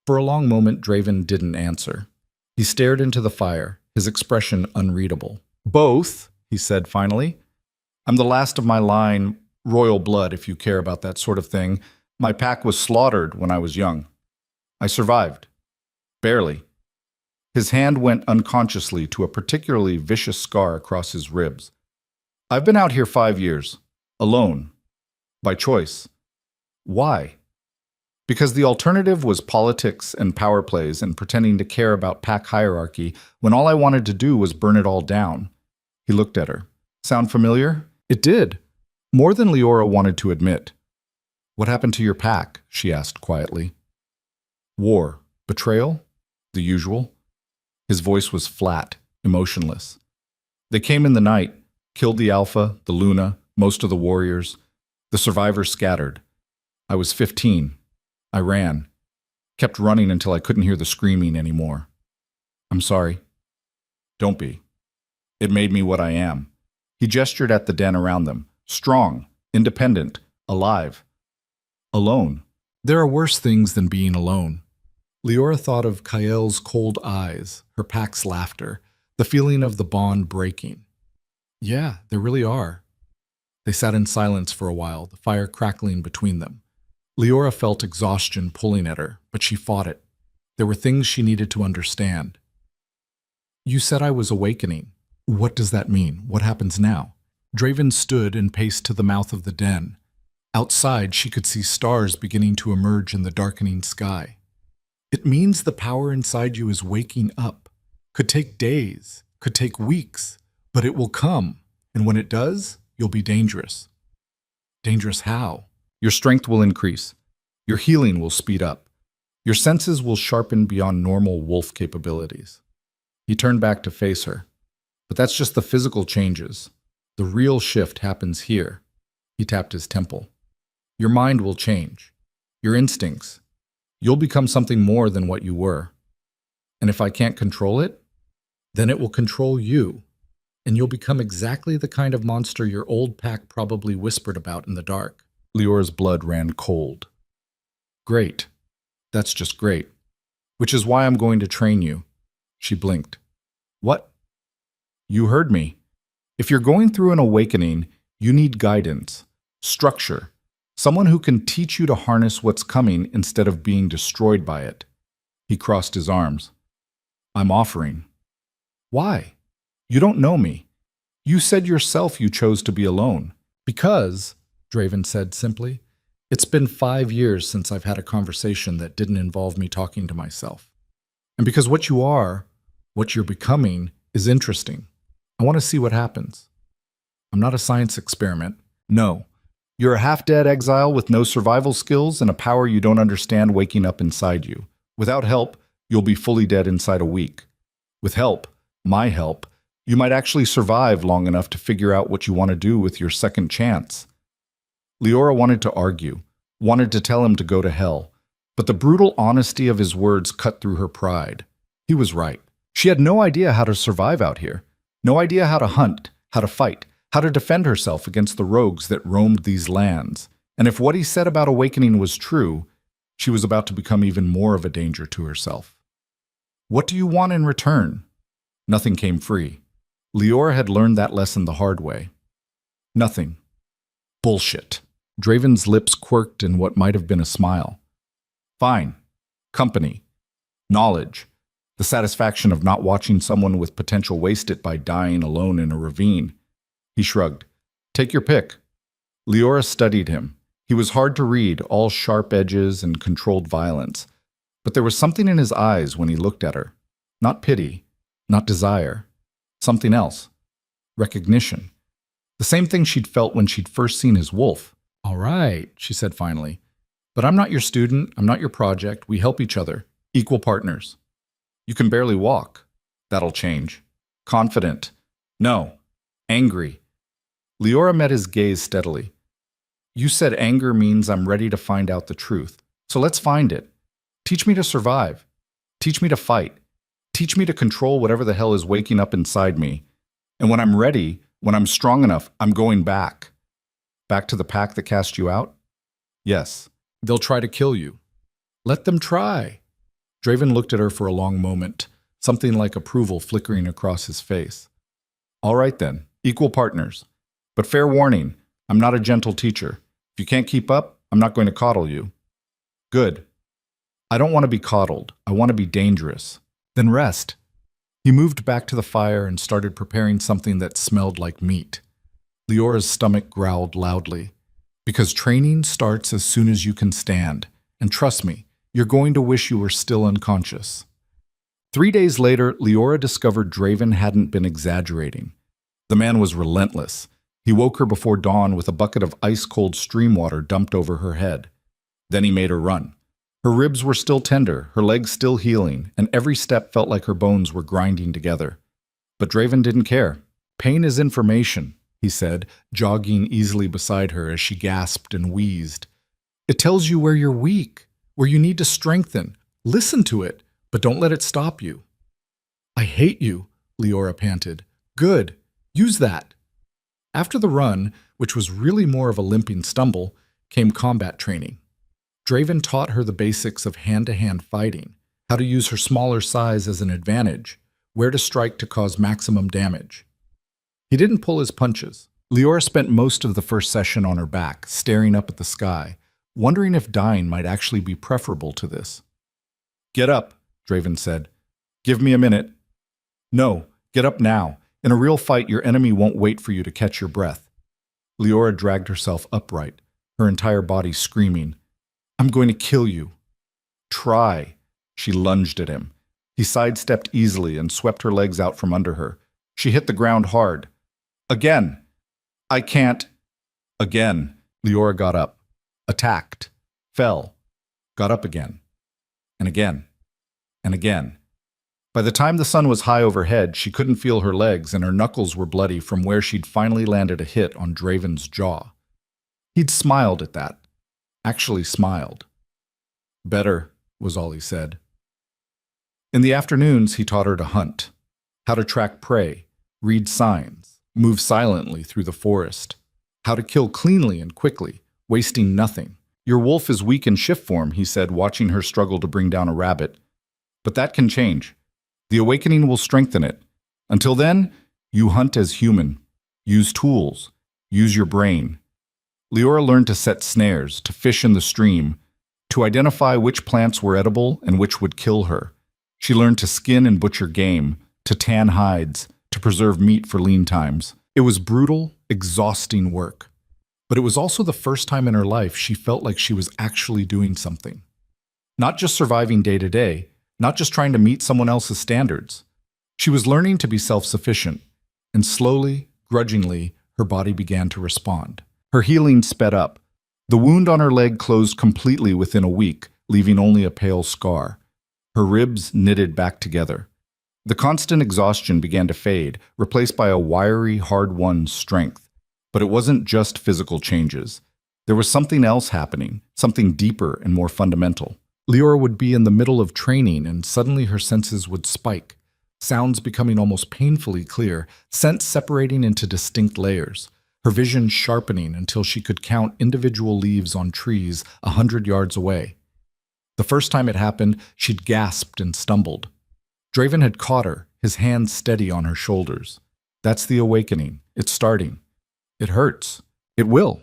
For a long moment, Draven didn't answer. He stared into the fire, his expression unreadable. Both, he said finally. I'm the last of my line, royal blood if you care about that sort of thing. My pack was slaughtered when I was young. I survived. Barely. His hand went unconsciously to a particularly vicious scar across his ribs. I've been out here 5 years. Alone. By choice. Why? Because the alternative was politics and power plays and pretending to care about pack hierarchy when all I wanted to do was burn it all down. He looked at her. Sound familiar? It did. More than Leora wanted to admit. What happened to your pack? She asked quietly. War. Betrayal? The usual. His voice was flat, emotionless. They came in the night, killed the Alpha, the Luna, most of the warriors. The survivors scattered. I was 15. I ran. Kept running until I couldn't hear the screaming anymore. I'm sorry. Don't be. It made me what I am. He gestured at the den around them. Strong, independent, alive. Alone. There are worse things than being alone. Leora thought of Kael's cold eyes, her pack's laughter, the feeling of the bond breaking. Yeah, there really are. They sat in silence for a while, the fire crackling between them. Leora felt exhaustion pulling at her, but she fought it. There were things she needed to understand. You said I was awakening. What does that mean? What happens now? Draven stood and paced to the mouth of the den. Outside, she could see stars beginning to emerge in the darkening sky. It means the power inside you is waking up. Could take days, could take weeks, but it will come. And when it does, you'll be dangerous. Dangerous how? Your strength will increase. Your healing will speed up. Your senses will sharpen beyond normal wolf capabilities. He turned back to face her. But that's just the physical changes. The real shift happens here. He tapped his temple. Your mind will change. Your instincts. You'll become something more than what you were. And if I can't control it, then it will control you. And you'll become exactly the kind of monster your old pack probably whispered about in the dark. Leora's blood ran cold. Great. That's just great. Which is why I'm going to train you. She blinked. What? You heard me. If you're going through an awakening, you need guidance, structure, someone who can teach you to harness what's coming instead of being destroyed by it. He crossed his arms. I'm offering. Why? You don't know me. You said yourself you chose to be alone. Because, Draven said simply, it's been 5 years since I've had a conversation that didn't involve me talking to myself. And because what you are, what you're becoming, is interesting. I want to see what happens. I'm not a science experiment. No. You're a half-dead exile with no survival skills and a power you don't understand waking up inside you. Without help, you'll be fully dead inside a week. With help, my help, you might actually survive long enough to figure out what you want to do with your second chance. Leora wanted to argue, wanted to tell him to go to hell, but the brutal honesty of his words cut through her pride. He was right. She had no idea how to survive out here, no idea how to hunt, how to fight, how to defend herself against the rogues that roamed these lands. And if what he said about awakening was true, she was about to become even more of a danger to herself. What do you want in return? Nothing came free. Leora had learned that lesson the hard way. Nothing. Bullshit. Draven's lips quirked in what might have been a smile. Fine. Company. Knowledge. The satisfaction of not watching someone with potential waste it by dying alone in a ravine. He shrugged. Take your pick. Leora studied him. He was hard to read, all sharp edges and controlled violence. But there was something in his eyes when he looked at her. Not pity, not desire. Something else. Recognition. The same thing she'd felt when she'd first seen his wolf. All right, she said finally. But I'm not your student, I'm not your project. We help each other. Equal partners. You can barely walk. That'll change. Confident. No. Angry. Leora met his gaze steadily. You said anger means I'm ready to find out the truth. So let's find it. Teach me to survive. Teach me to fight. Teach me to control whatever the hell is waking up inside me. And when I'm ready, when I'm strong enough, I'm going back. Back to the pack that cast you out? Yes. They'll try to kill you. Let them try. Draven looked at her for a long moment, something like approval flickering across his face. All right then, equal partners. But fair warning, I'm not a gentle teacher. If you can't keep up, I'm not going to coddle you. Good. I don't want to be coddled. I want to be dangerous. Then rest. He moved back to the fire and started preparing something that smelled like meat. Leora's stomach growled loudly. Because training starts as soon as you can stand. And trust me, you're going to wish you were still unconscious. 3 days later, Leora discovered Draven hadn't been exaggerating. The man was relentless. He woke her before dawn with a bucket of ice-cold stream water dumped over her head. Then he made her run. Her ribs were still tender, her legs still healing, and every step felt like her bones were grinding together. But Draven didn't care. Pain is information, he said, jogging easily beside her as she gasped and wheezed. It tells you where you're weak, where you need to strengthen. Listen to it, but don't let it stop you. I hate you, Leora panted. Good. Use that. After the run, which was really more of a limping stumble, came combat training. Draven taught her the basics of hand-to-hand fighting, how to use her smaller size as an advantage, where to strike to cause maximum damage. He didn't pull his punches. Leora spent most of the first session on her back, staring up at the sky, wondering if dying might actually be preferable to this. Get up, Draven said. Give me a minute. No, get up now. In a real fight, your enemy won't wait for you to catch your breath. Leora dragged herself upright, her entire body screaming, I'm going to kill you. Try. She lunged at him. He sidestepped easily and swept her legs out from under her. She hit the ground hard. Again. I can't. Again. Leora got up. Attacked. Fell. Got up again. And again. And again. By the time the sun was high overhead, she couldn't feel her legs and her knuckles were bloody from where she'd finally landed a hit on Draven's jaw. He'd smiled at that. Actually smiled. Better, was all he said. In the afternoons, he taught her to hunt, how to track prey, read signs, move silently through the forest, how to kill cleanly and quickly, wasting nothing. Your wolf is weak in shift form, he said, watching her struggle to bring down a rabbit. But that can change. The awakening will strengthen it. Until then, you hunt as human. Use tools. Use your brain. Leora learned to set snares, to fish in the stream, to identify which plants were edible and which would kill her. She learned to skin and butcher game, to tan hides, to preserve meat for lean times. It was brutal, exhausting work. But it was also the first time in her life she felt like she was actually doing something. Not just surviving day to day, not just trying to meet someone else's standards. She was learning to be self-sufficient, and slowly, grudgingly, her body began to respond. Her healing sped up. The wound on her leg closed completely within a week, leaving only a pale scar. Her ribs knitted back together. The constant exhaustion began to fade, replaced by a wiry, hard-won strength. But it wasn't just physical changes. There was something else happening, something deeper and more fundamental. Leora would be in the middle of training and suddenly her senses would spike, sounds becoming almost painfully clear, scents separating into distinct layers, her vision sharpening until she could count individual leaves on trees 100 yards away. The first time it happened, she'd gasped and stumbled. Draven had caught her, his hands steady on her shoulders. That's the awakening. It's starting. It hurts. It will.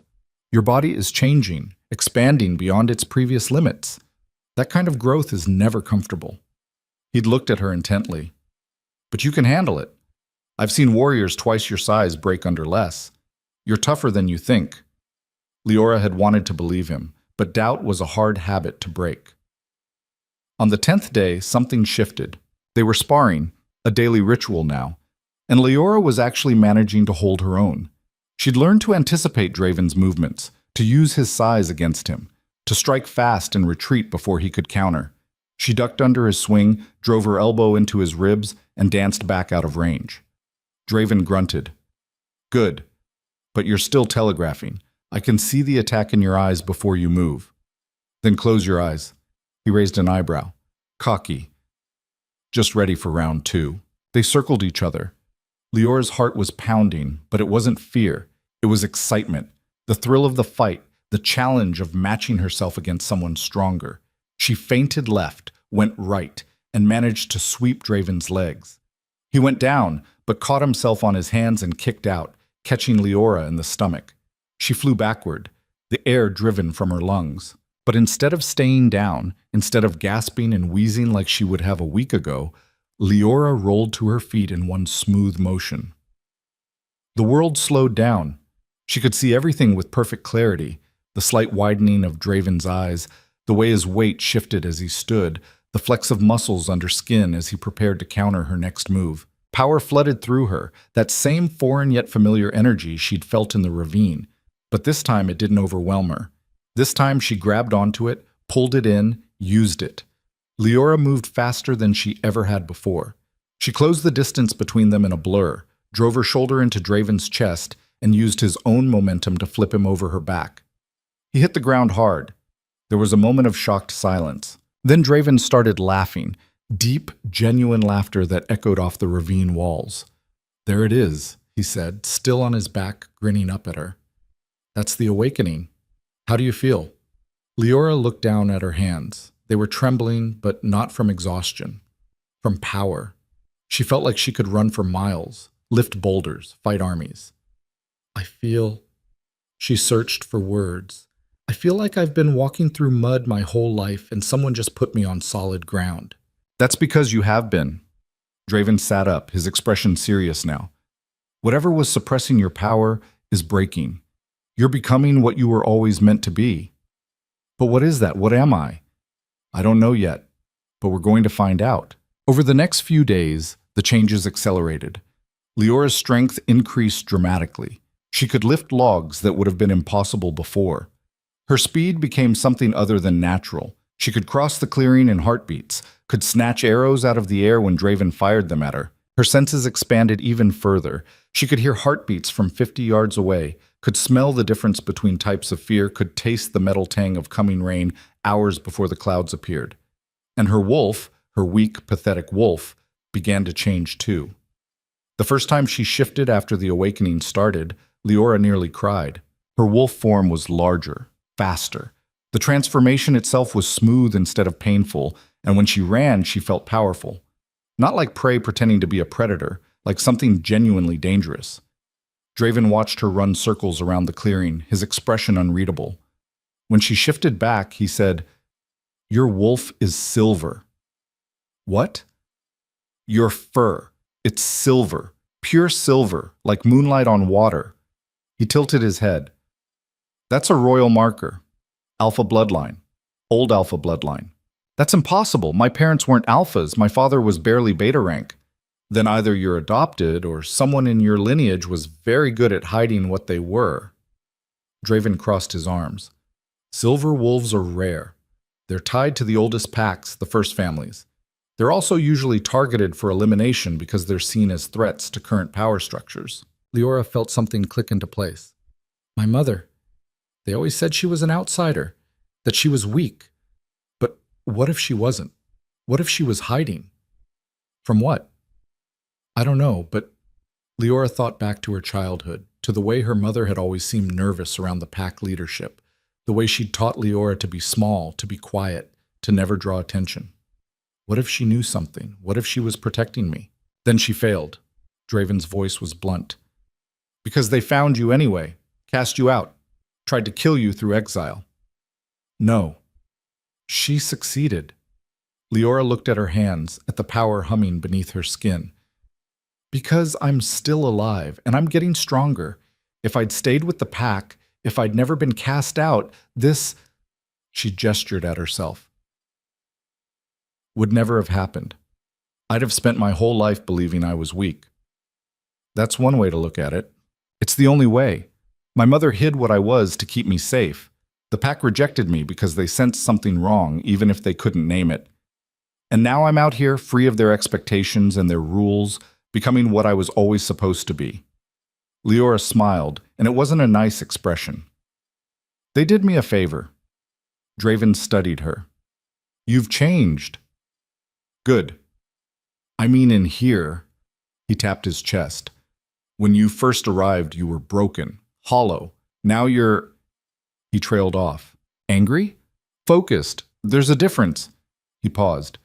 Your body is changing, expanding beyond its previous limits. That kind of growth is never comfortable. He'd looked at her intently. But you can handle it. I've seen warriors twice your size break under less. You're tougher than you think. Leora had wanted to believe him, but doubt was a hard habit to break. On the 10th day, something shifted. They were sparring, a daily ritual now, and Leora was actually managing to hold her own. She'd learned to anticipate Draven's movements, to use his size against him, to strike fast and retreat before he could counter. She ducked under his swing, drove her elbow into his ribs, and danced back out of range. Draven grunted. Good, but you're still telegraphing. I can see the attack in your eyes before you move. Then close your eyes. He raised an eyebrow. Cocky. Just ready for round 2. They circled each other. Leora's heart was pounding, but it wasn't fear. It was excitement. The thrill of the fight, the challenge of matching herself against someone stronger. She feinted left, went right, and managed to sweep Draven's legs. He went down, but caught himself on his hands and kicked out, catching Leora in the stomach. She flew backward, the air driven from her lungs. But instead of staying down, instead of gasping and wheezing like she would have a week ago, Leora rolled to her feet in one smooth motion. The world slowed down. She could see everything with perfect clarity, the slight widening of Draven's eyes, the way his weight shifted as he stood, the flex of muscles under skin as he prepared to counter her next move. Power flooded through her, that same foreign yet familiar energy she'd felt in the ravine. But this time it didn't overwhelm her. This time she grabbed onto it, pulled it in, used it. Leora moved faster than she ever had before. She closed the distance between them in a blur, drove her shoulder into Draven's chest, and used his own momentum to flip him over her back. He hit the ground hard. There was a moment of shocked silence. Then Draven started laughing, deep, genuine laughter that echoed off the ravine walls. There it is, he said, still on his back, grinning up at her. That's the awakening. How do you feel? Leora looked down at her hands. They were trembling, but not from exhaustion, from power. She felt like she could run for miles, lift boulders, fight armies. I feel... She searched for words. I feel like I've been walking through mud my whole life and someone just put me on solid ground. That's because you have been. Draven sat up, his expression serious now. Whatever was suppressing your power is breaking. You're becoming what you were always meant to be. But what is that? What am I? I don't know yet, but we're going to find out. Over the next few days, the changes accelerated. Leora's strength increased dramatically. She could lift logs that would have been impossible before. Her speed became something other than natural. She could cross the clearing in heartbeats, could snatch arrows out of the air when Draven fired them at her. Her senses expanded even further. She could hear heartbeats from 50 yards away, could smell the difference between types of fear, could taste the metal tang of coming rain hours before the clouds appeared. And her wolf, her weak, pathetic wolf, began to change too. The first time she shifted after the awakening started, Leora nearly cried. Her wolf form was larger, faster. The transformation itself was smooth instead of painful, and when she ran, she felt powerful. Not like prey pretending to be a predator, like something genuinely dangerous. Draven watched her run circles around the clearing, his expression unreadable. When she shifted back, he said, "Your wolf is silver." "What?" "Your fur. It's silver. Pure silver, like moonlight on water." He tilted his head. "That's a royal marker. Alpha bloodline. Old alpha bloodline." "That's impossible. My parents weren't alphas. My father was barely beta rank." "Then either you're adopted or someone in your lineage was very good at hiding what they were." Draven crossed his arms. "Silver wolves are rare. They're tied to the oldest packs, the first families. They're also usually targeted for elimination because they're seen as threats to current power structures." Leora felt something click into place. "My mother. They always said she was an outsider, that she was weak. But what if she wasn't? What if she was hiding? From what? I don't know, but..." Leora thought back to her childhood, to the way her mother had always seemed nervous around the pack leadership, the way she'd taught Leora to be small, to be quiet, to never draw attention. What if she knew something? What if she was protecting me? Then she failed. Draven's voice was blunt. "Because they found you anyway, cast you out, tried to kill you through exile." "No. She succeeded." Leora looked at her hands, at the power humming beneath her skin. "Because I'm still alive, and I'm getting stronger. If I'd stayed with the pack, if I'd never been cast out, this..." She gestured at herself. "Would never have happened. I'd have spent my whole life believing I was weak." "That's one way to look at it. It's the only way. My mother hid what I was to keep me safe. The pack rejected me because they sensed something wrong, even if they couldn't name it. And now I'm out here, free of their expectations and their rules, becoming what I was always supposed to be." Leora smiled, and it wasn't a nice expression. "They did me a favor." Draven studied her. "You've changed." "Good. I mean in here." He tapped his chest. "When you first arrived, you were broken, hollow. Now you're..." He trailed off. "Angry? Focused. There's a difference." He paused.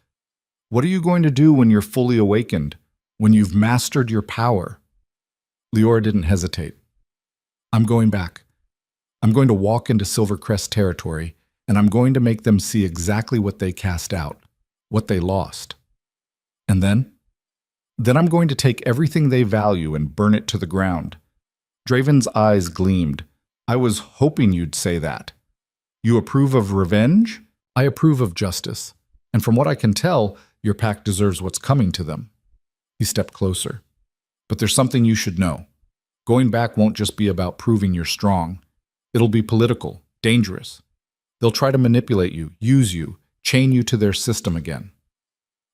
"What are you going to do when you're fully awakened? When you've mastered your power?" Leora didn't hesitate. "I'm going back. I'm going to walk into Silvercrest territory, and I'm going to make them see exactly what they cast out, what they lost. And then? Then I'm going to take everything they value and burn it to the ground." Draven's eyes gleamed. "I was hoping you'd say that. You approve of revenge?" "I approve of justice. And from what I can tell, your pack deserves what's coming to them." He stepped closer. "But there's something you should know. Going back won't just be about proving you're strong. It'll be political, dangerous. They'll try to manipulate you, use you, chain you to their system again.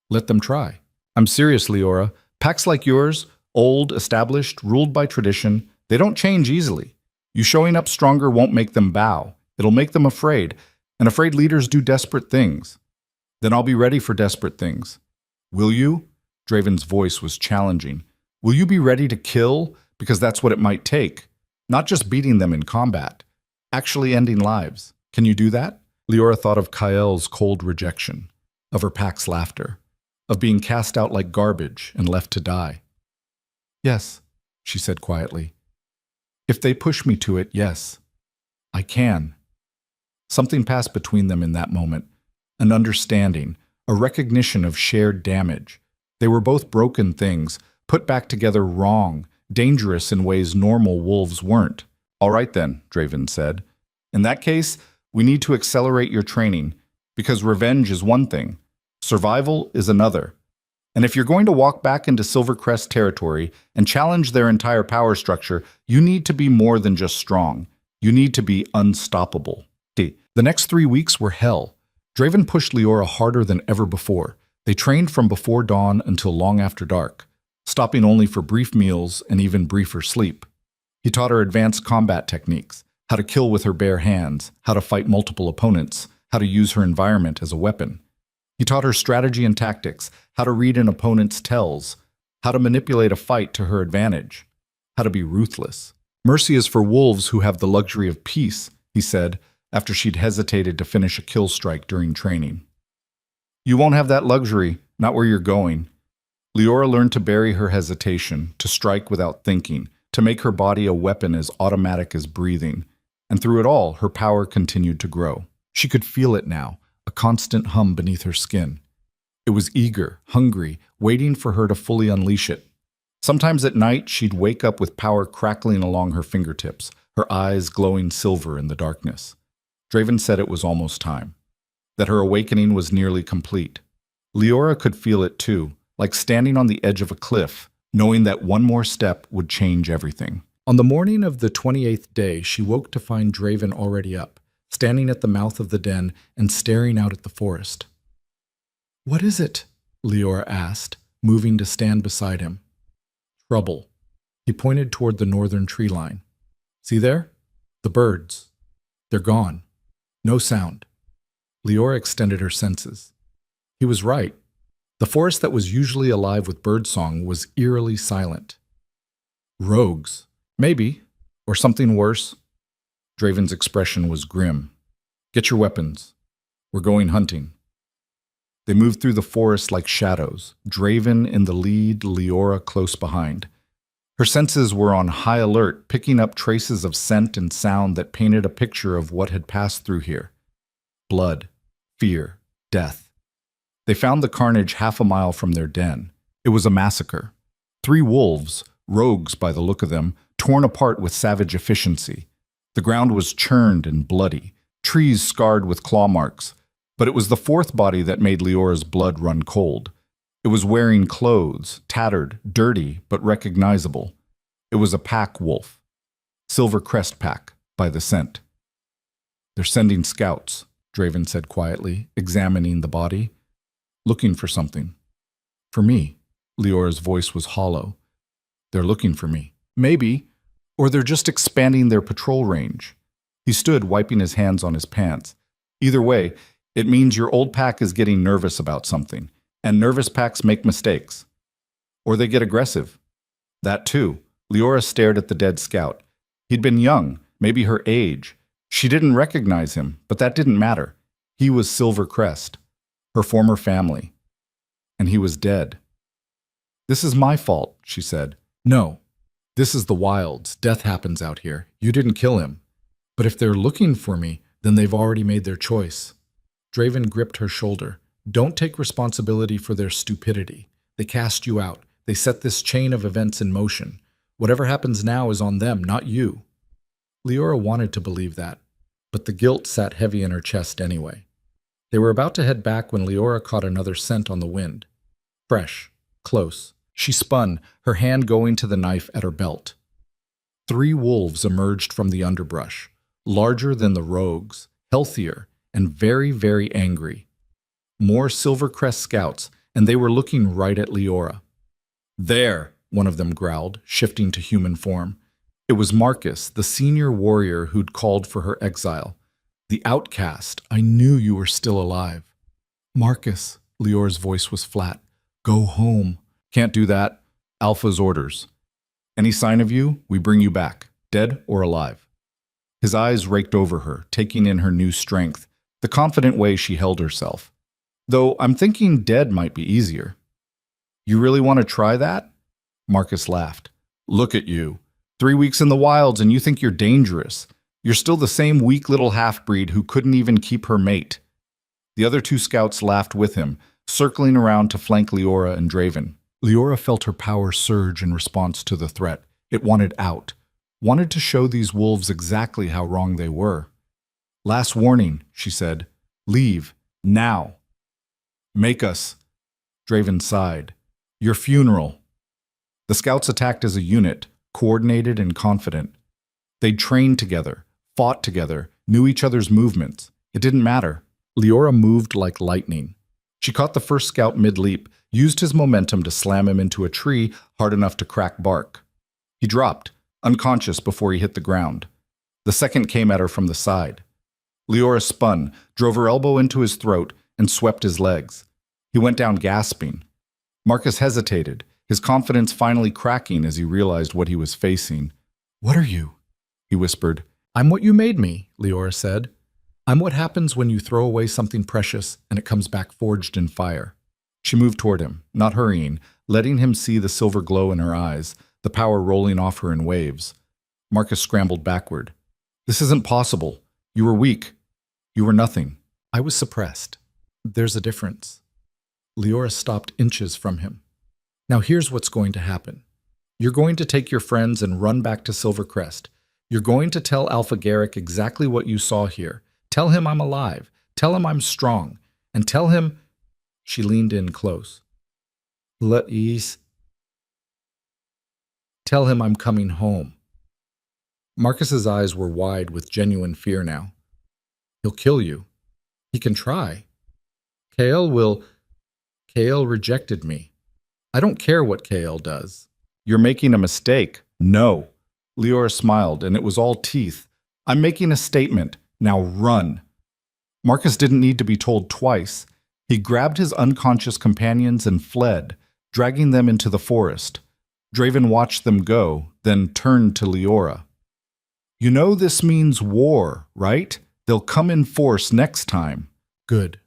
Let them try. I'm serious, Leora. Packs like yours, old, established, ruled by tradition, they don't change easily. You showing up stronger won't make them bow. It'll make them afraid, and afraid leaders do desperate things. Then I'll be ready for desperate things. Will you?" Draven's voice was challenging. "Will you be ready to kill? Because that's what it might take. Not just beating them in combat. Actually ending lives. Can you do that?" Leora thought of Kael's cold rejection, of her pack's laughter, of being cast out like garbage and left to die. "Yes," she said quietly. "If they push me to it, yes. I can." Something passed between them in that moment, an understanding, a recognition of shared damage. They were both broken things, put back together wrong, dangerous in ways normal wolves weren't. "All right then," Draven said. "In that case, we need to accelerate your training, because revenge is one thing, survival is another. And if you're going to walk back into Silvercrest territory and challenge their entire power structure, you need to be more than just strong. You need to be unstoppable." The next 3 weeks were hell. Draven pushed Leora harder than ever before. They trained from before dawn until long after dark, stopping only for brief meals and even briefer sleep. He taught her advanced combat techniques, how to kill with her bare hands, how to fight multiple opponents, how to use her environment as a weapon. He taught her strategy and tactics, how to read an opponent's tells, how to manipulate a fight to her advantage, how to be ruthless. "Mercy is for wolves who have the luxury of peace," he said, after she'd hesitated to finish a kill strike during training. You won't have that luxury, not where you're going. Leora learned to bury her hesitation, to strike without thinking, to make her body a weapon as automatic as breathing. And through it all, her power continued to grow. She could feel it now, a constant hum beneath her skin. It was eager, hungry, waiting for her to fully unleash it. Sometimes at night, she'd wake up with power crackling along her fingertips, her eyes glowing silver in the darkness. Draven said it was almost time, that her awakening was nearly complete. Leora could feel it too, like standing on the edge of a cliff, knowing that one more step would change everything. On the morning of the 28th day, she woke to find Draven already up, standing at the mouth of the den and staring out at the forest. "What is it?" Leora asked, moving to stand beside him. "Trouble." He pointed toward the northern tree line. "See there? The birds. They're gone. No sound." Leora extended her senses. He was right. The forest that was usually alive with birdsong was eerily silent. Rogues. Maybe. Or something worse. Draven's expression was grim. "Get your weapons. We're going hunting." They moved through the forest like shadows, Draven in the lead, Leora close behind. Her senses were on high alert, picking up traces of scent and sound that painted a picture of what had passed through here. Blood, fear, death. They found the carnage half a mile from their den. It was a massacre. 3 wolves, rogues by the look of them, torn apart with savage efficiency. The ground was churned and bloody, trees scarred with claw marks. But it was the 4th body that made Leora's blood run cold. It was wearing clothes, tattered, dirty, but recognizable. It was a pack wolf. Silver Crest pack, by the scent. "They're sending scouts," Draven said quietly, examining the body. "Looking for something." "For me." Leora's voice was hollow. "They're looking for me. Maybe. Or they're just expanding their patrol range." He stood, wiping his hands on his pants. "Either way, it means your old pack is getting nervous about something, and nervous packs make mistakes. Or they get aggressive. That too." Leora stared at the dead scout. He'd been young, maybe her age. She didn't recognize him, but that didn't matter. He was Silver Crest, her former family. And he was dead. "This is my fault," she said. "No. This is the wilds. Death happens out here. You didn't kill him. But if they're looking for me, then they've already made their choice." Draven gripped her shoulder. "Don't take responsibility for their stupidity. They cast you out. They set this chain of events in motion. Whatever happens now is on them, not you." Leora wanted to believe that, but the guilt sat heavy in her chest anyway. They were about to head back when Leora caught another scent on the wind. Fresh, close. She spun, her hand going to the knife at her belt. 3 wolves emerged from the underbrush, larger than the rogues, healthier, and very, very angry. More Silver Crest scouts, and they were looking right at Leora. "There," one of them growled, shifting to human form. It was Marcus, the senior warrior who'd called for her exile. "The outcast, I knew you were still alive." "Marcus," Leora's voice was flat. "Go home." "Can't do that. Alpha's orders. Any sign of you, we bring you back, dead or alive." His eyes raked over her, taking in her new strength, the confident way she held herself. "Though I'm thinking dead might be easier." "You really want to try that?" Marcus laughed. "Look at you. 3 weeks in the wilds and you think you're dangerous. You're still the same weak little half-breed who couldn't even keep her mate." The other 2 scouts laughed with him, circling around to flank Leora and Draven. Leora felt her power surge in response to the threat. It wanted out, wanted to show these wolves exactly how wrong they were. "Last warning," she said. "Leave. Now." "Make us." Draven sighed. "Your funeral." The scouts attacked as a unit, coordinated and confident. They'd trained together, fought together, knew each other's movements. It didn't matter. Leora moved like lightning. She caught the first scout mid-leap, used his momentum to slam him into a tree hard enough to crack bark. He dropped, unconscious before he hit the ground. The second came at her from the side. Leora spun, drove her elbow into his throat, and swept his legs. He went down gasping. Marcus hesitated, his confidence finally cracking as he realized what he was facing. "What are you?" he whispered. "I'm what you made me," Leora said. I'm what happens when you throw away something precious and it comes back forged in fire. She moved toward him, not hurrying, letting him see the silver glow in her eyes, the power rolling off her in waves. Marcus scrambled backward. This isn't possible. You were weak. You were nothing. I was suppressed. There's a difference. Leora stopped inches from him. Now here's what's going to happen. You're going to take your friends and run back to Silvercrest. You're going to tell Alpha Garrick exactly what you saw here. Tell him I'm alive. Tell him I'm strong. And tell him... She leaned in close. Let ease. Tell him I'm coming home. Marcus's eyes were wide with genuine fear now. He'll kill you. He can try. Kael rejected me. I don't care what Kael does. You're making a mistake. No. Leora smiled, and it was all teeth. I'm making a statement. Now run. Marcus didn't need to be told twice. He grabbed his unconscious companions and fled, dragging them into the forest. Draven watched them go, then turned to Leora. You know this means war, right? They'll come in force next time. Good.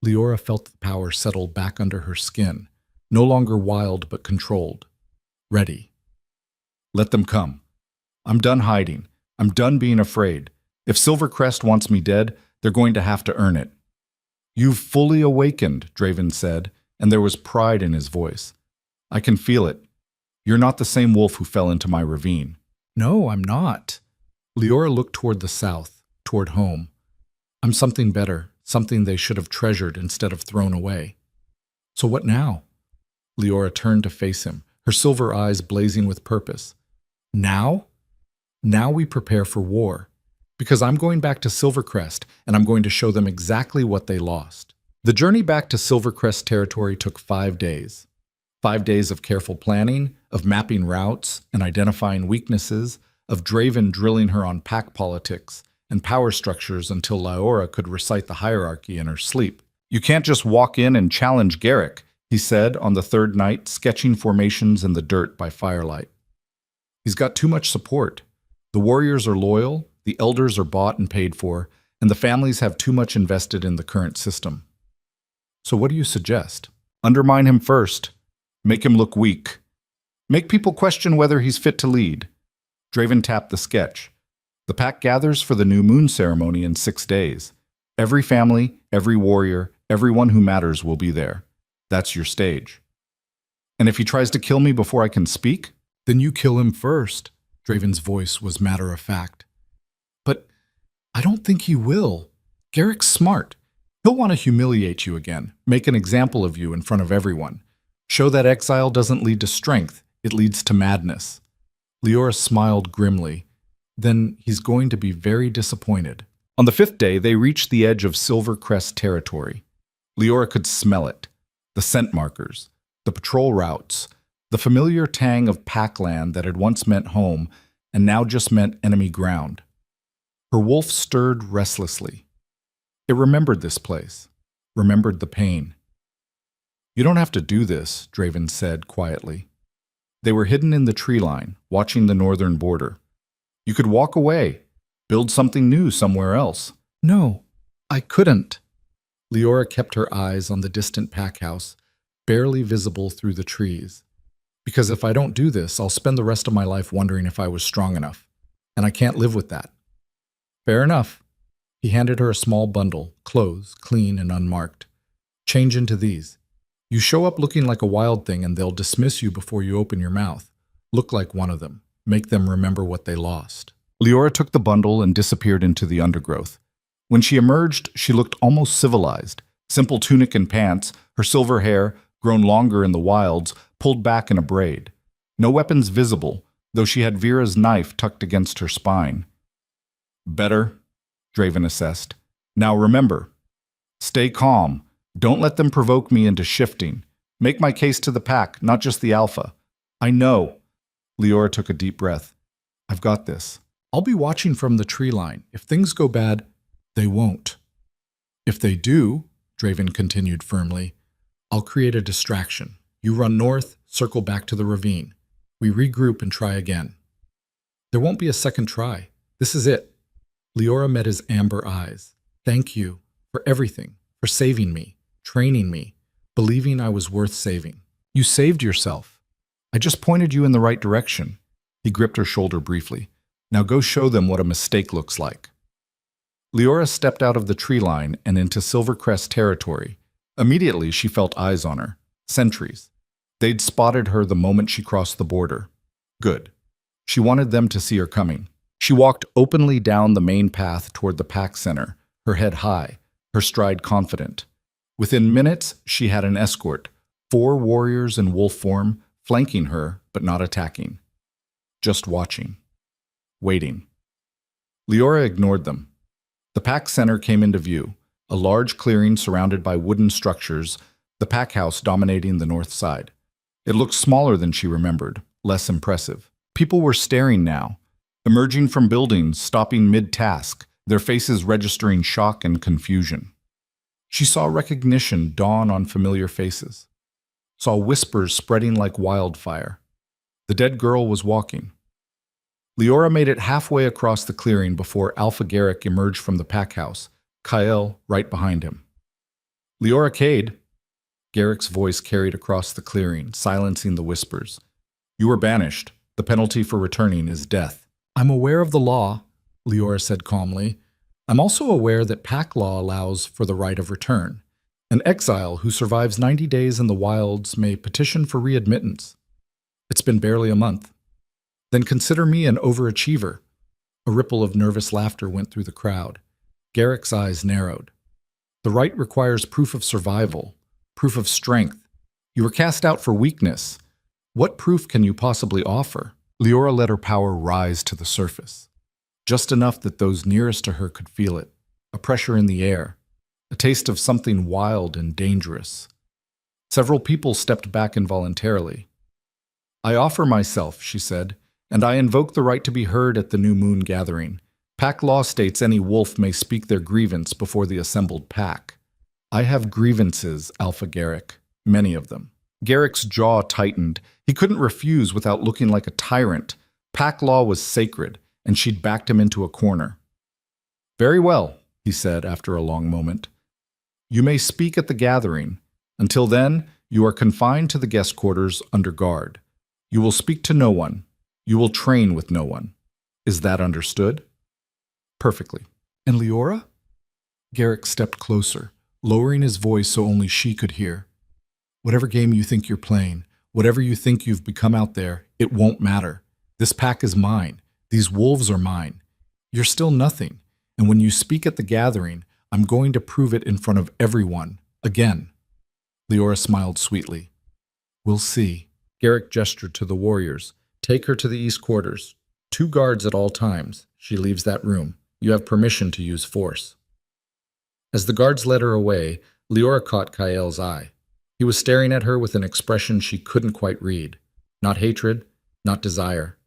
Leora felt the power settle back under her skin, no longer wild but controlled. Ready. Let them come. I'm done hiding. I'm done being afraid. If Silvercrest wants me dead, they're going to have to earn it. You've fully awakened, Draven said, and there was pride in his voice. I can feel it. You're not the same wolf who fell into my ravine. No, I'm not. Leora looked toward the south, toward home. I'm something better, something they should have treasured instead of thrown away. So what now? Leora turned to face him, her silver eyes blazing with purpose. Now? Now we prepare for war. Because I'm going back to Silvercrest, and I'm going to show them exactly what they lost. The journey back to Silvercrest territory took 5 days. 5 days of careful planning, of mapping routes and identifying weaknesses, of Draven drilling her on pack politics and power structures until Leora could recite the hierarchy in her sleep. You can't just walk in and challenge Garrick, he said on the third night, sketching formations in the dirt by firelight. He's got too much support. The warriors are loyal, the elders are bought and paid for, and the families have too much invested in the current system. So what do you suggest? Undermine him first. Make him look weak. Make people question whether he's fit to lead. Draven tapped the sketch. The pack gathers for the new moon ceremony in 6 days. Every family, every warrior, everyone who matters will be there. That's your stage. And if he tries to kill me before I can speak? Then you kill him first. Draven's voice was matter-of-fact. But I don't think he will. Garrick's smart. He'll want to humiliate you again, make an example of you in front of everyone. Show that exile doesn't lead to strength, it leads to madness. Leora smiled grimly. Then he's going to be very disappointed. On the 5th day, they reached the edge of Silvercrest territory. Leora could smell it. The scent markers, the patrol routes, the familiar tang of packland that had once meant home and now just meant enemy ground. Her wolf stirred restlessly. It remembered this place, remembered the pain. You don't have to do this, Draven said quietly. They were hidden in the tree line, watching the northern border. You could walk away, build something new somewhere else. No, I couldn't. Leora kept her eyes on the distant pack house, barely visible through the trees. Because if I don't do this, I'll spend the rest of my life wondering if I was strong enough. And I can't live with that. Fair enough. He handed her a small bundle, clothes, clean and unmarked. Change into these. You show up looking like a wild thing and they'll dismiss you before you open your mouth. Look like one of them. Make them remember what they lost. Leora took the bundle and disappeared into the undergrowth. When she emerged, she looked almost civilized. Simple tunic and pants, her silver hair, grown longer in the wilds, pulled back in a braid. No weapons visible, though she had Vera's knife tucked against her spine. Better, Draven assessed. Now remember, stay calm. Don't let them provoke me into shifting. Make my case to the pack, not just the alpha. I know. Leora took a deep breath. I've got this. I'll be watching from the tree line. If things go bad, they won't. If they do, Draven continued firmly, I'll create a distraction. You run north, circle back to the ravine. We regroup and try again. There won't be a second try. This is it. Leora met his amber eyes. Thank you for everything, for saving me, training me, believing I was worth saving. You saved yourself. I just pointed you in the right direction. He gripped her shoulder briefly. Now go show them what a mistake looks like. Leora stepped out of the tree line and into Silvercrest territory. Immediately, she felt eyes on her. Sentries. They'd spotted her the moment she crossed the border. Good. She wanted them to see her coming. She walked openly down the main path toward the pack center, her head high, her stride confident. Within minutes, she had an escort, 4 warriors in wolf form, flanking her but not attacking. Just watching. Waiting. Leora ignored them. The pack center came into view, a large clearing surrounded by wooden structures, the pack house dominating the north side. It looked smaller than she remembered, less impressive. People were staring now, emerging from buildings, stopping mid-task, their faces registering shock and confusion. She saw recognition dawn on familiar faces, saw whispers spreading like wildfire. The dead girl was walking. Leora made it halfway across the clearing before Alpha Garrick emerged from the pack house, Kyle right behind him. Leora Cade, Garrick's voice carried across the clearing, silencing the whispers. You were banished. The penalty for returning is death. I'm aware of the law, Leora said calmly. I'm also aware that pack law allows for the right of return. An exile who survives 90 days in the wilds may petition for readmittance. It's been barely a month. Then consider me an overachiever. A ripple of nervous laughter went through the crowd. Garrick's eyes narrowed. The right requires proof of survival, proof of strength. You were cast out for weakness. What proof can you possibly offer? Leora let her power rise to the surface. Just enough that those nearest to her could feel it. A pressure in the air. A taste of something wild and dangerous. Several people stepped back involuntarily. I offer myself, she said, and I invoke the right to be heard at the new moon gathering. Pack law states any wolf may speak their grievance before the assembled pack. I have grievances, Alpha Garrick, many of them. Garrick's jaw tightened. He couldn't refuse without looking like a tyrant. Pack law was sacred, and she'd backed him into a corner. Very well, he said after a long moment. You may speak at the gathering. Until then, you are confined to the guest quarters under guard. You will speak to no one. You will train with no one. Is that understood? Perfectly. And Leora? Garrick stepped closer, lowering his voice so only she could hear. Whatever game you think you're playing, whatever you think you've become out there, it won't matter. This pack is mine. These wolves are mine. You're still nothing. And when you speak at the gathering, I'm going to prove it in front of everyone. Again. Leora smiled sweetly. We'll see. Garrick gestured to the warriors. Take her to the east quarters. 2 guards at all times. She leaves that room. You have permission to use force. As the guards led her away, Leora caught Kyle's eye. He was staring at her with an expression she couldn't quite read. Not hatred, not desire.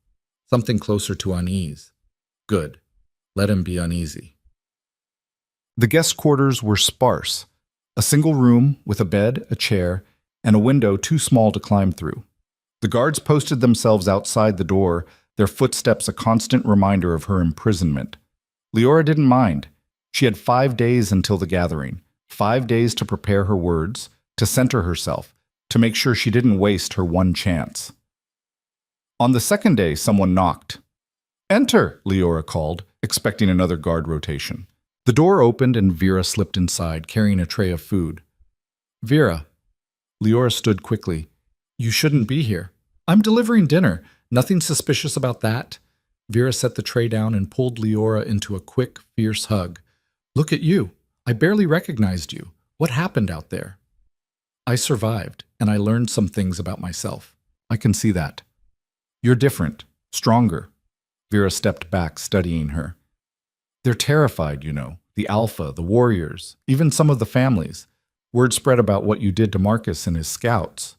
Something closer to unease. Good. Let him be uneasy. The guest quarters were sparse. A single room with a bed, a chair, and a window too small to climb through. The guards posted themselves outside the door, their footsteps a constant reminder of her imprisonment. Leora didn't mind. She had 5 days until the gathering, 5 days to prepare her words, to center herself, to make sure she didn't waste her one chance. On the second day, someone knocked. Enter, Leora called, expecting another guard rotation. The door opened and Vera slipped inside, carrying a tray of food. Vera. Leora stood quickly. You shouldn't be here. I'm delivering dinner. Nothing suspicious about that. Vera set the tray down and pulled Leora into a quick, fierce hug. Look at you. I barely recognized you. What happened out there? I survived, and I learned some things about myself. I can see that. You're different, stronger. Vera stepped back, studying her. They're terrified, you know. The Alpha, the warriors, even some of the families. Word spread about what you did to Marcus and his scouts.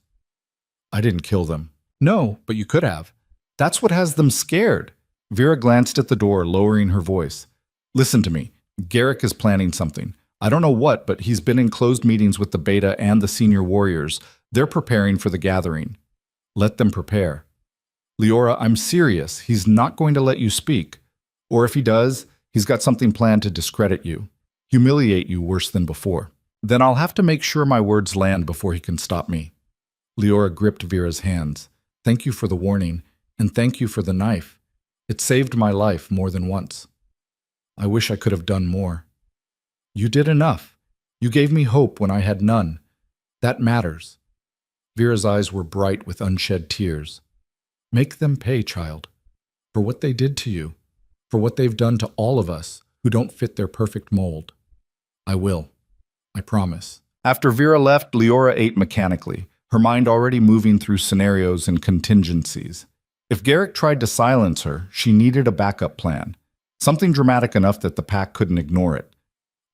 I didn't kill them. No, but you could have. That's what has them scared. Vera glanced at the door, lowering her voice. Listen to me. Garrick is planning something. I don't know what, but he's been in closed meetings with the Beta and the senior warriors. They're preparing for the gathering. Let them prepare. Leora, I'm serious. He's not going to let you speak. Or if he does, he's got something planned to discredit you. humiliate you worse than before. Then I'll have to make sure my words land before he can stop me. Leora gripped Vera's hands. Thank you for the warning, and thank you for the knife. It saved my life more than once. I wish I could have done more. You did enough. You gave me hope when I had none. That matters. Vera's eyes were bright with unshed tears. Make them pay, child, for what they did to you, for what they've done to all of us who don't fit their perfect mold. I will. I promise. After Vera left, Leora ate mechanically, her mind already moving through scenarios and contingencies. If Garrick tried to silence her, she needed a backup plan, something dramatic enough that the pack couldn't ignore it.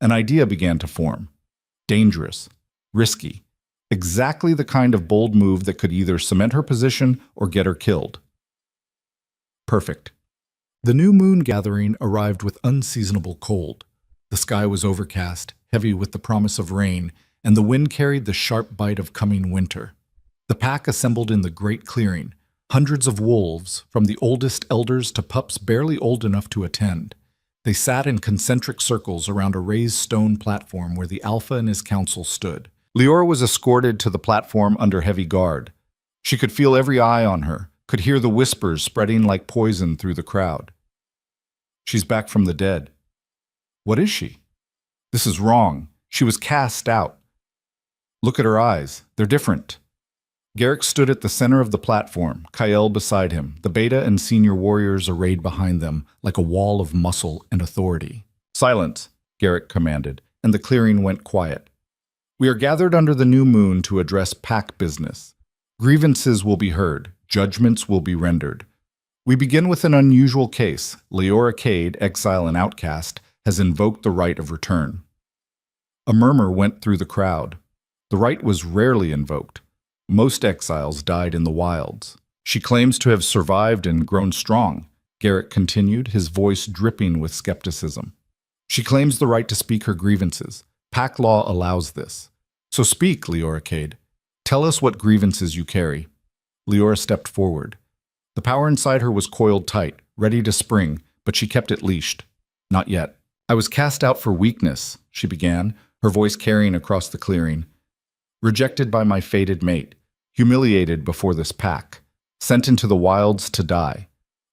An idea began to form. Dangerous, risky, exactly the kind of bold move that could either cement her position or get her killed. Perfect. The new moon gathering arrived with unseasonable cold. The sky was overcast, heavy with the promise of rain, and the wind carried the sharp bite of coming winter. The pack assembled in the great clearing, hundreds of wolves, from the oldest elders to pups barely old enough to attend. They sat in concentric circles around a raised stone platform where the Alpha and his council stood. Leora was escorted to the platform under heavy guard. She could feel every eye on her, could hear the whispers spreading like poison through the crowd. She's back from the dead. What is she? This is wrong. She was cast out. Look at her eyes. They're different. Garrick stood at the center of the platform, Kyle beside him, the beta and senior warriors arrayed behind them like a wall of muscle and authority. Silence, Garrick commanded, and the clearing went quiet. We are gathered under the new moon to address pack business. Grievances will be heard. Judgments will be rendered. We begin with an unusual case. Leora Cade, exile and outcast, has invoked the right of return. A murmur went through the crowd. The right was rarely invoked. Most exiles died in the wilds. She claims to have survived and grown strong, Garrick continued, his voice dripping with skepticism. She claims the right to speak her grievances. Pack law allows this. So speak, Leora Cade. Tell us what grievances you carry. Leora stepped forward. The power inside her was coiled tight, ready to spring, but she kept it leashed. Not yet. I was cast out for weakness, she began, her voice carrying across the clearing. Rejected by my fated mate, humiliated before this pack, sent into the wilds to die.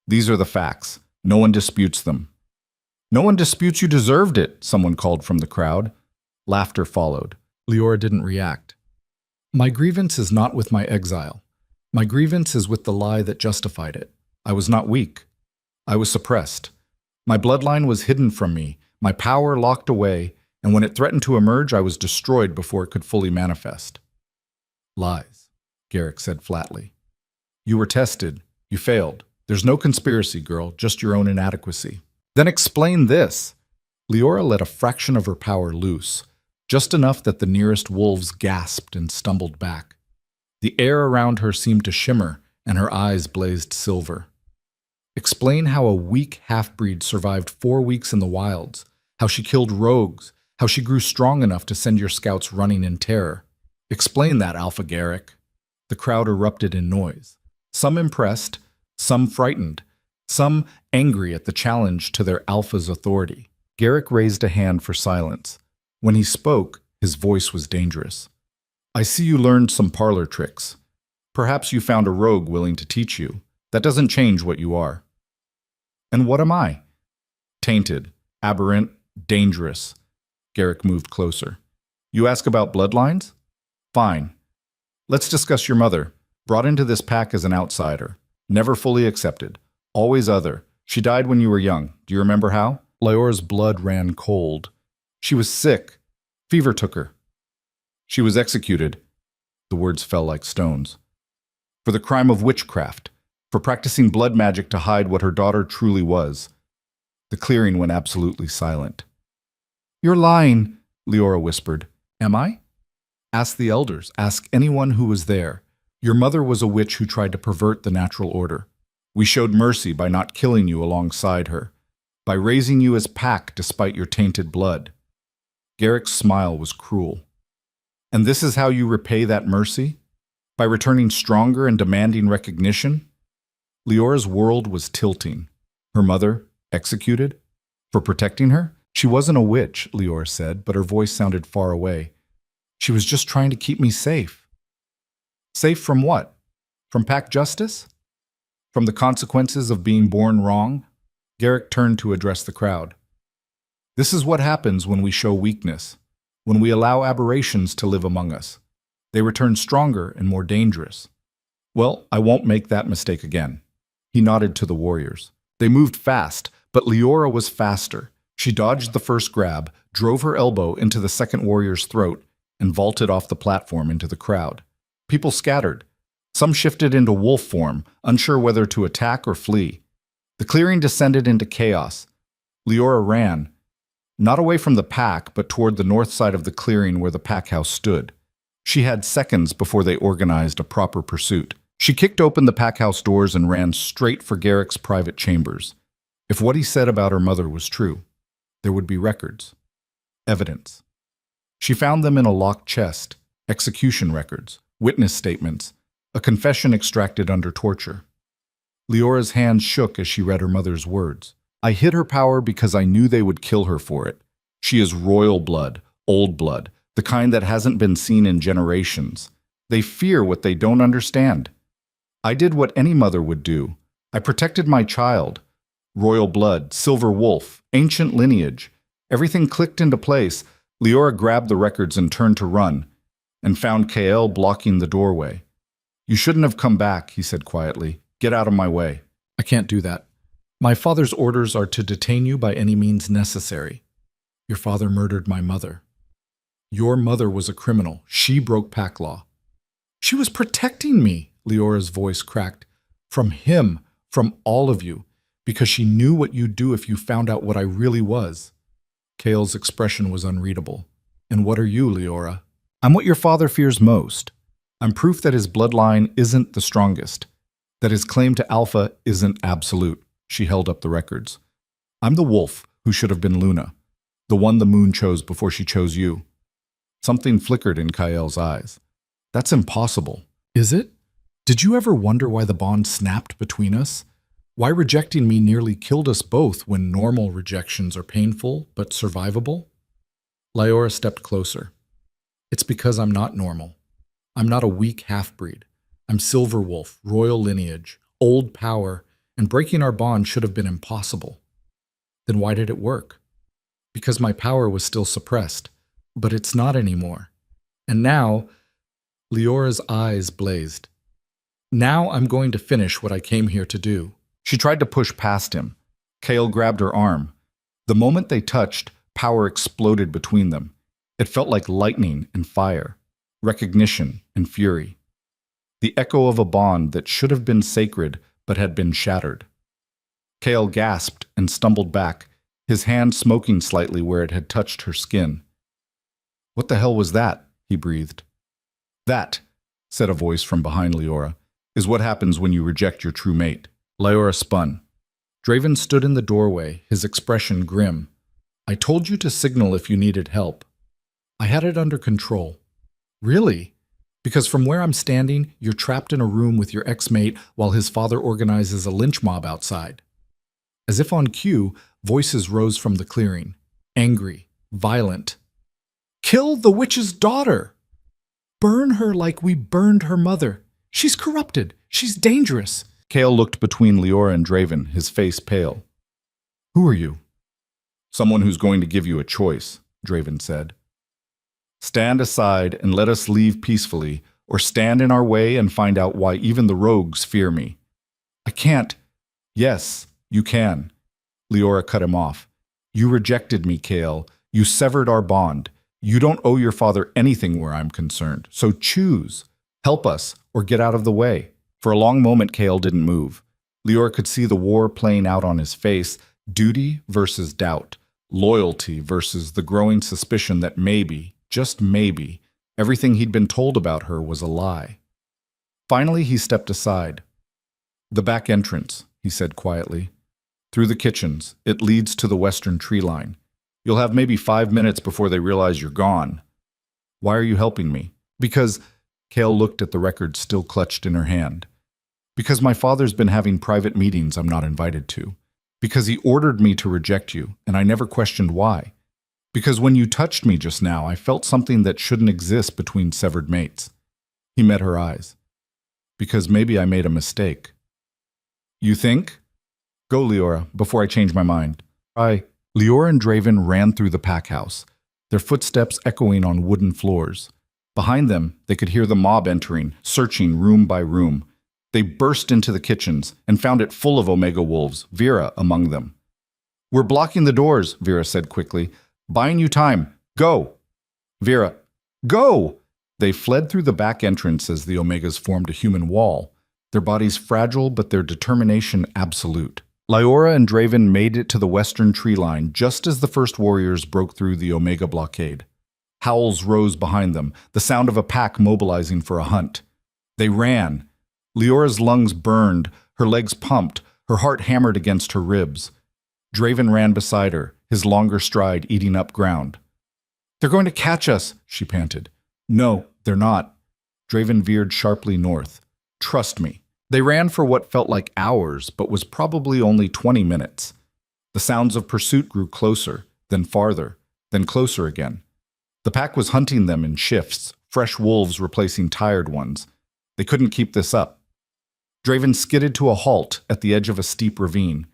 These are the facts. No one disputes them. No one disputes you deserved it, someone called from the crowd. Laughter followed. Leora didn't react. My grievance is not with my exile. My grievance is with the lie that justified it. I was not weak. I was suppressed. My bloodline was hidden from me, my power locked away, and when it threatened to emerge, I was destroyed before it could fully manifest. Lies, Garrick said flatly. You were tested. You failed. There's no conspiracy, girl, just your own inadequacy. Then explain this. Leora let a fraction of her power loose, just enough that the nearest wolves gasped and stumbled back. The air around her seemed to shimmer, and her eyes blazed silver. Explain how a weak half-breed survived 4 weeks in the wilds, how she killed rogues, how she grew strong enough to send your scouts running in terror. Explain that, Alpha Garrick. The crowd erupted in noise. Some impressed, some frightened, some angry at the challenge to their Alpha's authority. Garrick raised a hand for silence. When he spoke, his voice was dangerous. I see you learned some parlor tricks. Perhaps you found a rogue willing to teach you. That doesn't change what you are. And what am I? Tainted, aberrant, dangerous. Garrick moved closer. You ask about bloodlines? Fine. Let's discuss your mother. Brought into this pack as an outsider. Never fully accepted. Always other. She died when you were young. Do you remember how? Leora's blood ran cold. She was sick. Fever took her. She was executed. The words fell like stones. For the crime of witchcraft. For practicing blood magic to hide what her daughter truly was. The clearing went absolutely silent. You're lying, Leora whispered. Am I? Ask the elders. Ask anyone who was there. Your mother was a witch who tried to pervert the natural order. We showed mercy by not killing you alongside her, by raising you as pack despite your tainted blood. Garrick's smile was cruel. And this is how you repay that mercy? By returning stronger and demanding recognition? Leora's world was tilting. Her mother, executed? For protecting her? She wasn't a witch, Leora said, but her voice sounded far away. She was just trying to keep me safe. Safe from what? From pack justice? From the consequences of being born wrong? Garrick turned to address the crowd. This is what happens when we show weakness, when we allow aberrations to live among us. They return stronger and more dangerous. Well, I won't make that mistake again. He nodded to the warriors. They moved fast, but Leora was faster. She dodged the first grab, drove her elbow into the second warrior's throat, and vaulted off the platform into the crowd. People scattered. Some shifted into wolf form, unsure whether to attack or flee. The clearing descended into chaos. Leora ran, not away from the pack, but toward the north side of the clearing where the pack house stood. She had seconds before they organized a proper pursuit. She kicked open the pack house doors and ran straight for Garrick's private chambers. If what he said about her mother was true, there would be records, evidence. She found them in a locked chest, execution records, witness statements, a confession extracted under torture. Leora's hands shook as she read her mother's words. I hid her power because I knew they would kill her for it. She is royal blood, old blood, the kind that hasn't been seen in generations. They fear what they don't understand. I did what any mother would do. I protected my child. Royal blood, silver wolf, ancient lineage. Everything clicked into place. Leora grabbed the records and turned to run, and found Kael blocking the doorway. You shouldn't have come back, he said quietly. Get out of my way. I can't do that. My father's orders are to detain you by any means necessary. Your father murdered my mother. Your mother was a criminal. She broke pack law. She was protecting me, Leora's voice cracked. From him, from all of you, because she knew what you'd do if you found out what I really was. Kael's expression was unreadable. And what are you, Leora? I'm what your father fears most. I'm proof that his bloodline isn't the strongest, that his claim to alpha isn't absolute. She held up the records. I'm the wolf who should have been Luna, the one the moon chose before she chose you. Something flickered in Kael's eyes. That's impossible. Is it? Did you ever wonder why the bond snapped between us? Why rejecting me nearly killed us both when normal rejections are painful but survivable? Leora stepped closer. It's because I'm not normal. I'm not a weak half-breed. I'm silver wolf, royal lineage, old power, and breaking our bond should have been impossible. Then why did it work? Because my power was still suppressed, but it's not anymore. And now, Leora's eyes blazed. Now I'm going to finish what I came here to do. She tried to push past him. Kael grabbed her arm. The moment they touched, power exploded between them. It felt like lightning and fire, recognition and fury. The echo of a bond that should have been sacred but had been shattered. Kael gasped and stumbled back, his hand smoking slightly where it had touched her skin. What the hell was that? He breathed. That, said a voice from behind Leora, is what happens when you reject your true mate. Leora spun. Draven stood in the doorway, his expression grim. I told you to signal if you needed help. I had it under control. Really? Because from where I'm standing, you're trapped in a room with your ex-mate while his father organizes a lynch mob outside. As if on cue, voices rose from the clearing. Angry, violent. Kill the witch's daughter! Burn her like we burned her mother. She's corrupted. She's dangerous. Kael looked between Leora and Draven, his face pale. Who are you? Someone who's going to give you a choice, Draven said. Stand aside and let us leave peacefully, or stand in our way and find out why even the rogues fear me. I can't. Yes, you can. Leora cut him off. You rejected me, Kael. You severed our bond. You don't owe your father anything where I'm concerned. So choose. Help us, or get out of the way. For a long moment, Kael didn't move. Leora could see the war playing out on his face, duty versus doubt, loyalty versus the growing suspicion that maybe, just maybe, everything he'd been told about her was a lie. Finally, he stepped aside. The back entrance, he said quietly. Through the kitchens, it leads to the western tree line. You'll have maybe 5 minutes before they realize you're gone. Why are you helping me? Because, Kael looked at the record still clutched in her hand. Because my father's been having private meetings I'm not invited to. Because he ordered me to reject you, and I never questioned why. Because when you touched me just now, I felt something that shouldn't exist between severed mates. He met her eyes. Because maybe I made a mistake. You think? Go, Leora, before I change my mind. Leora and Draven ran through the pack house, their footsteps echoing on wooden floors. Behind them, they could hear the mob entering, searching room by room. They burst into the kitchens and found it full of Omega wolves, Vera among them. We're blocking the doors, Vera said quickly. Buying you time. Go! Vera, go! They fled through the back entrance as the Omegas formed a human wall, their bodies fragile but their determination absolute. Leora and Draven made it to the western tree line just as the first warriors broke through the Omega blockade. Howls rose behind them, the sound of a pack mobilizing for a hunt. They ran. Leora's lungs burned, her legs pumped, her heart hammered against her ribs. Draven ran beside her, his longer stride eating up ground. They're going to catch us, she panted. No, they're not. Draven veered sharply north. Trust me. They ran for what felt like hours, but was probably only 20 minutes. The sounds of pursuit grew closer, then farther, then closer again. The pack was hunting them in shifts, fresh wolves replacing tired ones. They couldn't keep this up. Draven skidded to a halt at the edge of a steep ravine.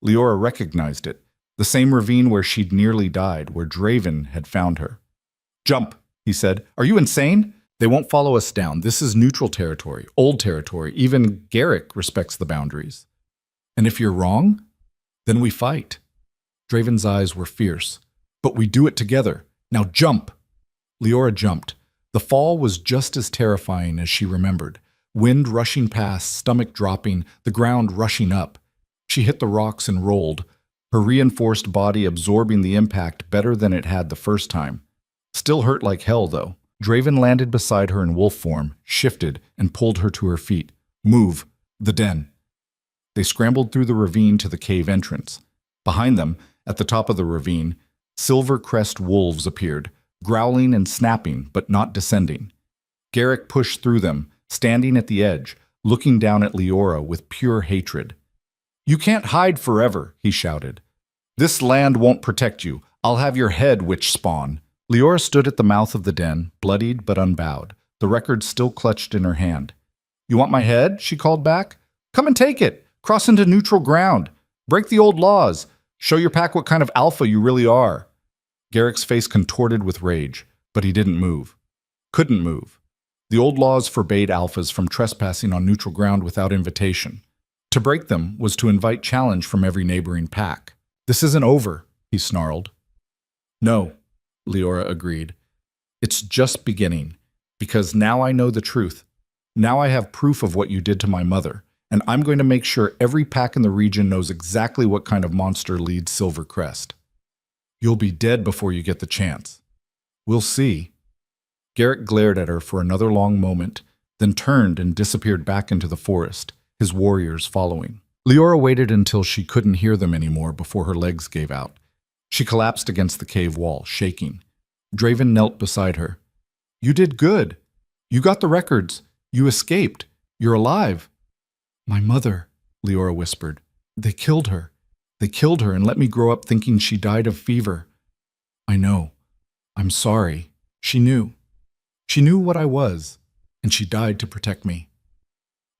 Leora recognized it, the same ravine where she'd nearly died, where Draven had found her. Jump, he said. Are you insane? They won't follow us down. This is neutral territory, old territory. Even Garrick respects the boundaries. And if you're wrong, then we fight. Draven's eyes were fierce. But we do it together. Now jump! Leora jumped. The fall was just as terrifying as she remembered. Wind rushing past, stomach dropping, the ground rushing up. She hit the rocks and rolled, her reinforced body absorbing the impact better than it had the first time. Still hurt like hell, though. Draven landed beside her in wolf form, shifted, and pulled her to her feet. Move! The den! They scrambled through the ravine to the cave entrance. Behind them, at the top of the ravine, silver crest wolves appeared, growling and snapping, but not descending. Garrick pushed through them, standing at the edge, looking down at Leora with pure hatred. You can't hide forever, he shouted. This land won't protect you. I'll have your head, witch spawn. Leora stood at the mouth of the den, bloodied but unbowed, the record still clutched in her hand. You want my head? She called back. Come and take it. Cross into neutral ground. Break the old laws. Show your pack what kind of alpha you really are. Garrick's face contorted with rage, but he didn't move. Couldn't move. The old laws forbade alphas from trespassing on neutral ground without invitation. To break them was to invite challenge from every neighboring pack. This isn't over, he snarled. No, Leora agreed. It's just beginning, because now I know the truth. Now I have proof of what you did to my mother, and I'm going to make sure every pack in the region knows exactly what kind of monster leads Silver Crest. You'll be dead before you get the chance. We'll see. Garrick glared at her for another long moment, then turned and disappeared back into the forest, his warriors following. Leora waited until she couldn't hear them anymore before her legs gave out. She collapsed against the cave wall, shaking. Draven knelt beside her. You did good. You got the records. You escaped. You're alive. My mother, Leora whispered. They killed her. They killed her and let me grow up thinking she died of fever. I know. I'm sorry. She knew. She knew what I was, and she died to protect me.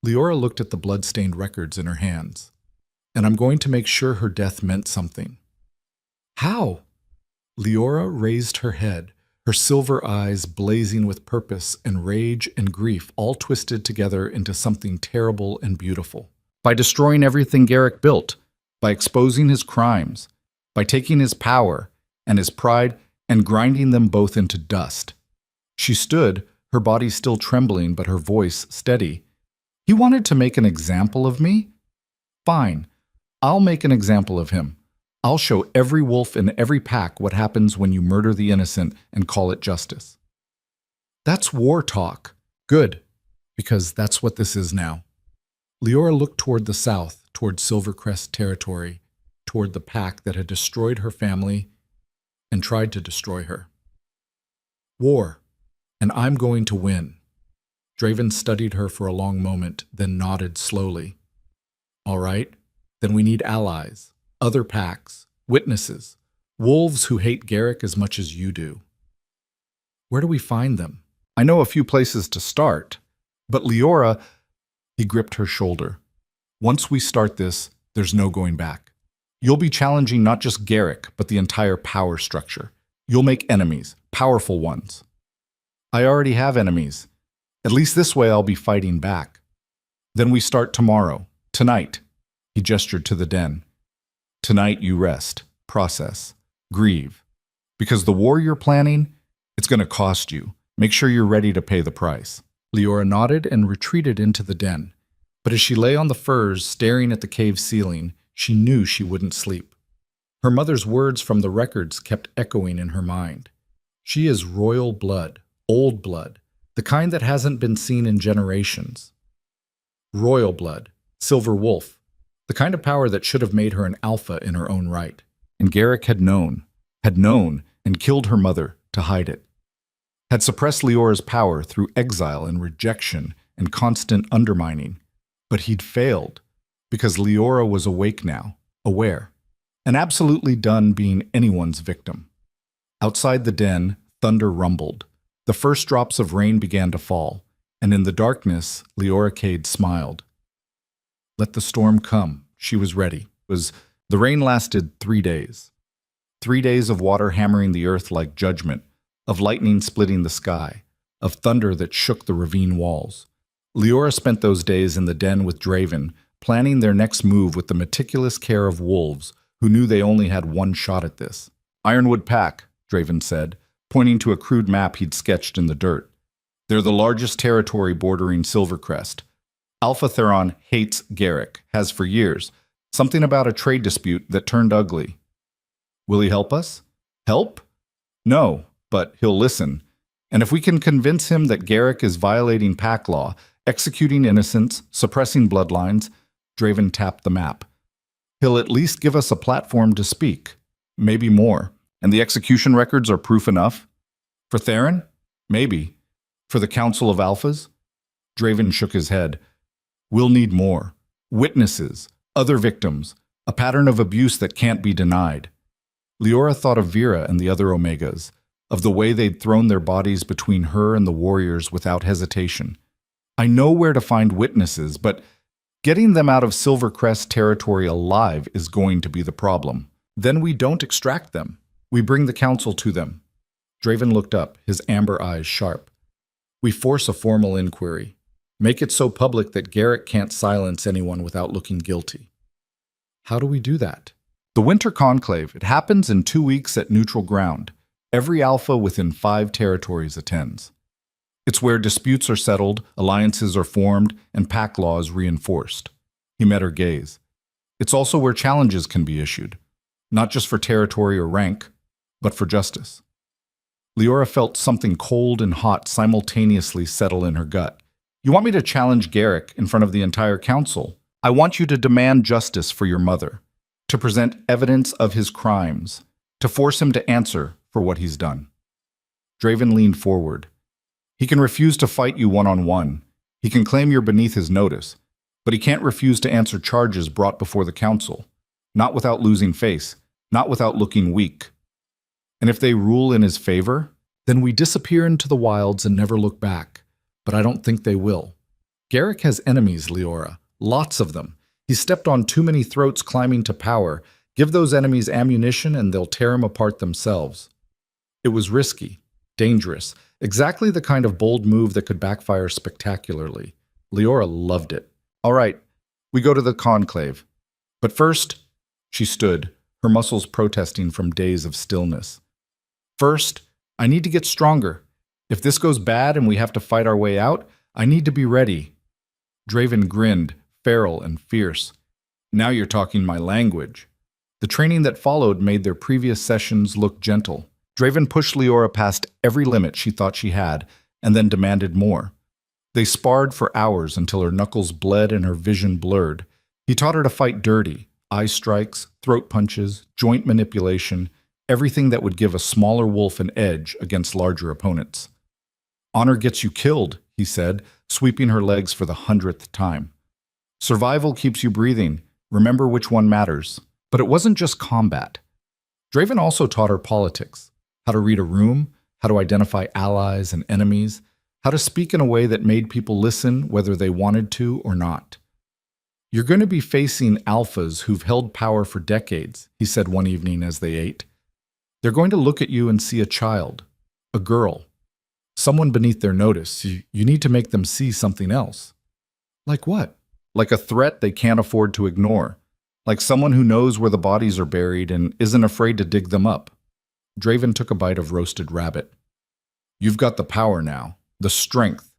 Leora looked at the blood-stained records in her hands. And I'm going to make sure her death meant something. How? Leora raised her head, her silver eyes blazing with purpose and rage and grief all twisted together into something terrible and beautiful. By destroying everything Garrick built, by exposing his crimes, by taking his power and his pride and grinding them both into dust. She stood, her body still trembling but her voice steady. He wanted to make an example of me? Fine, I'll make an example of him. I'll show every wolf in every pack what happens when you murder the innocent and call it justice. That's war talk. Good, because that's what this is now. Leora looked toward the south, toward Silvercrest territory, toward the pack that had destroyed her family and tried to destroy her. War, and I'm going to win. Draven studied her for a long moment, then nodded slowly. All right, then we need allies. other packs, witnesses, wolves who hate Garrick as much as you do. Where do we find them? I know a few places to start, but Leora, he gripped her shoulder. Once we start this, there's no going back. You'll be challenging not just Garrick, but the entire power structure. You'll make enemies, powerful ones. I already have enemies. At least this way I'll be fighting back. Then we start tomorrow, tonight. He gestured to the den. Tonight you rest, process, grieve. Because the war you're planning, it's going to cost you. Make sure you're ready to pay the price. Leora nodded and retreated into the den. But as she lay on the furs, staring at the cave ceiling, she knew she wouldn't sleep. Her mother's words from the records kept echoing in her mind. She is royal blood, old blood, the kind that hasn't been seen in generations. Royal blood, silver wolf, the kind of power that should have made her an alpha in her own right. And Garrick had known and killed her mother to hide it. Had suppressed Leora's power through exile and rejection and constant undermining. But he'd failed, because Leora was awake now, aware, and absolutely done being anyone's victim. Outside the den, thunder rumbled. The first drops of rain began to fall, and in the darkness, Leora Cade smiled. Let the storm come. She was ready. The rain lasted 3 days. 3 days of water hammering the earth like judgment, of lightning splitting the sky, of thunder that shook the ravine walls. Leora spent those days in the den with Draven, planning their next move with the meticulous care of wolves who knew they only had one shot at this. Ironwood Pack, Draven said, pointing to a crude map he'd sketched in the dirt. They're the largest territory bordering Silvercrest. Alpha Theron hates Garrick, has for years. Something about a trade dispute that turned ugly. Will he help us? Help? No, but he'll listen. And if we can convince him that Garrick is violating pack law, executing innocents, suppressing bloodlines, Draven tapped the map. He'll at least give us a platform to speak. Maybe more. And the execution records are proof enough? For Theron? Maybe. For the Council of Alphas? Draven shook his head. We'll need more. Witnesses, other victims, a pattern of abuse that can't be denied. Leora thought of Vera and the other Omegas, of the way they'd thrown their bodies between her and the warriors without hesitation. I know where to find witnesses, but getting them out of Silvercrest territory alive is going to be the problem. Then we don't extract them. We bring the council to them. Draven looked up, his amber eyes sharp. We force a formal inquiry. Make it so public that Garrick can't silence anyone without looking guilty. How do we do that? The Winter Conclave. It happens in 2 weeks at neutral ground. Every alpha within 5 territories attends. It's where disputes are settled, alliances are formed, and pack law is reinforced. He met her gaze. It's also where challenges can be issued, not just for territory or rank, but for justice. Leora felt something cold and hot simultaneously settle in her gut. You want me to challenge Garrick in front of the entire council? I want you to demand justice for your mother, to present evidence of his crimes, to force him to answer for what he's done. Draven leaned forward. He can refuse to fight you one-on-one. He can claim you're beneath his notice, but he can't refuse to answer charges brought before the council, not without losing face, not without looking weak. And if they rule in his favor, then we disappear into the wilds and never look back. But I don't think they will. Garrick has enemies, Leora. Lots of them. He's stepped on too many throats climbing to power. Give those enemies ammunition and they'll tear him apart themselves. It was risky, dangerous, exactly the kind of bold move that could backfire spectacularly. Leora loved it. All right, we go to the conclave. But first, she stood, her muscles protesting from days of stillness. First, I need to get stronger. If this goes bad and we have to fight our way out, I need to be ready. Draven grinned, feral and fierce. Now you're talking my language. The training that followed made their previous sessions look gentle. Draven pushed Leora past every limit she thought she had, and then demanded more. They sparred for hours until her knuckles bled and her vision blurred. He taught her to fight dirty, eye strikes, throat punches, joint manipulation, everything that would give a smaller wolf an edge against larger opponents. Honor gets you killed, he said, sweeping her legs for the 100th time. Survival keeps you breathing. Remember which one matters. But it wasn't just combat. Draven also taught her politics, how to read a room, how to identify allies and enemies, how to speak in a way that made people listen whether they wanted to or not. "You're going to be facing alphas who've held power for decades," he said one evening as they ate. "They're going to look at you and see a child, a girl, someone beneath their notice. You need to make them see something else." "Like what?" "Like a threat they can't afford to ignore. Like someone who knows where the bodies are buried and isn't afraid to dig them up." Draven took a bite of roasted rabbit. "You've got the power now, the strength.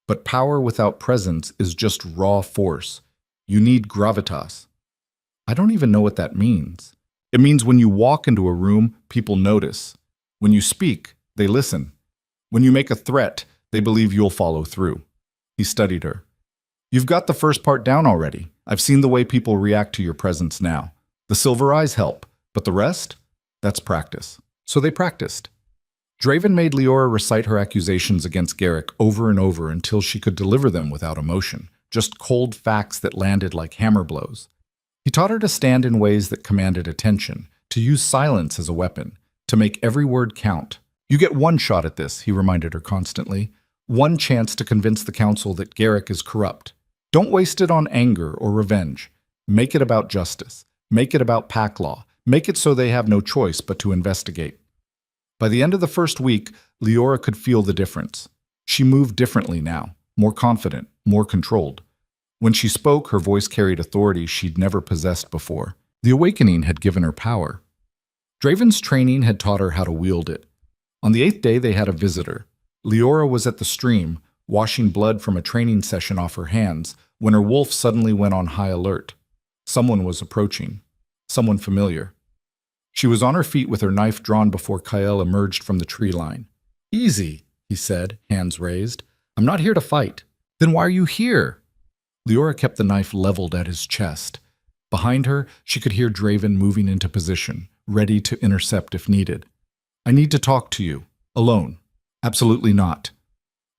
But power without presence is just raw force. You need gravitas." "I don't even know what that means." "It means when you walk into a room, people notice. When you speak, they listen. When you make a threat, they believe you'll follow through." He studied her. "You've got the first part down already. I've seen the way people react to your presence now. The silver eyes help, but the rest? That's practice." So they practiced. Draven made Leora recite her accusations against Garrick over and over until she could deliver them without emotion, just cold facts that landed like hammer blows. He taught her to stand in ways that commanded attention, to use silence as a weapon, to make every word count. "You get one shot at this," he reminded her constantly. "One chance to convince the council that Garrick is corrupt. Don't waste it on anger or revenge. Make it about justice. Make it about pack law. Make it so they have no choice but to investigate." By the end of the first week, Leora could feel the difference. She moved differently now, more confident, more controlled. When she spoke, her voice carried authority she'd never possessed before. The awakening had given her power. Draven's training had taught her how to wield it. On the 8th day, they had a visitor. Leora was at the stream, washing blood from a training session off her hands, when her wolf suddenly went on high alert. Someone was approaching. Someone familiar. She was on her feet with her knife drawn before Kael emerged from the tree line. "Easy," he said, hands raised. "I'm not here to fight." "Then why are you here?" Leora kept the knife leveled at his chest. Behind her, she could hear Draven moving into position, ready to intercept if needed. "I need to talk to you. Alone." "Absolutely not."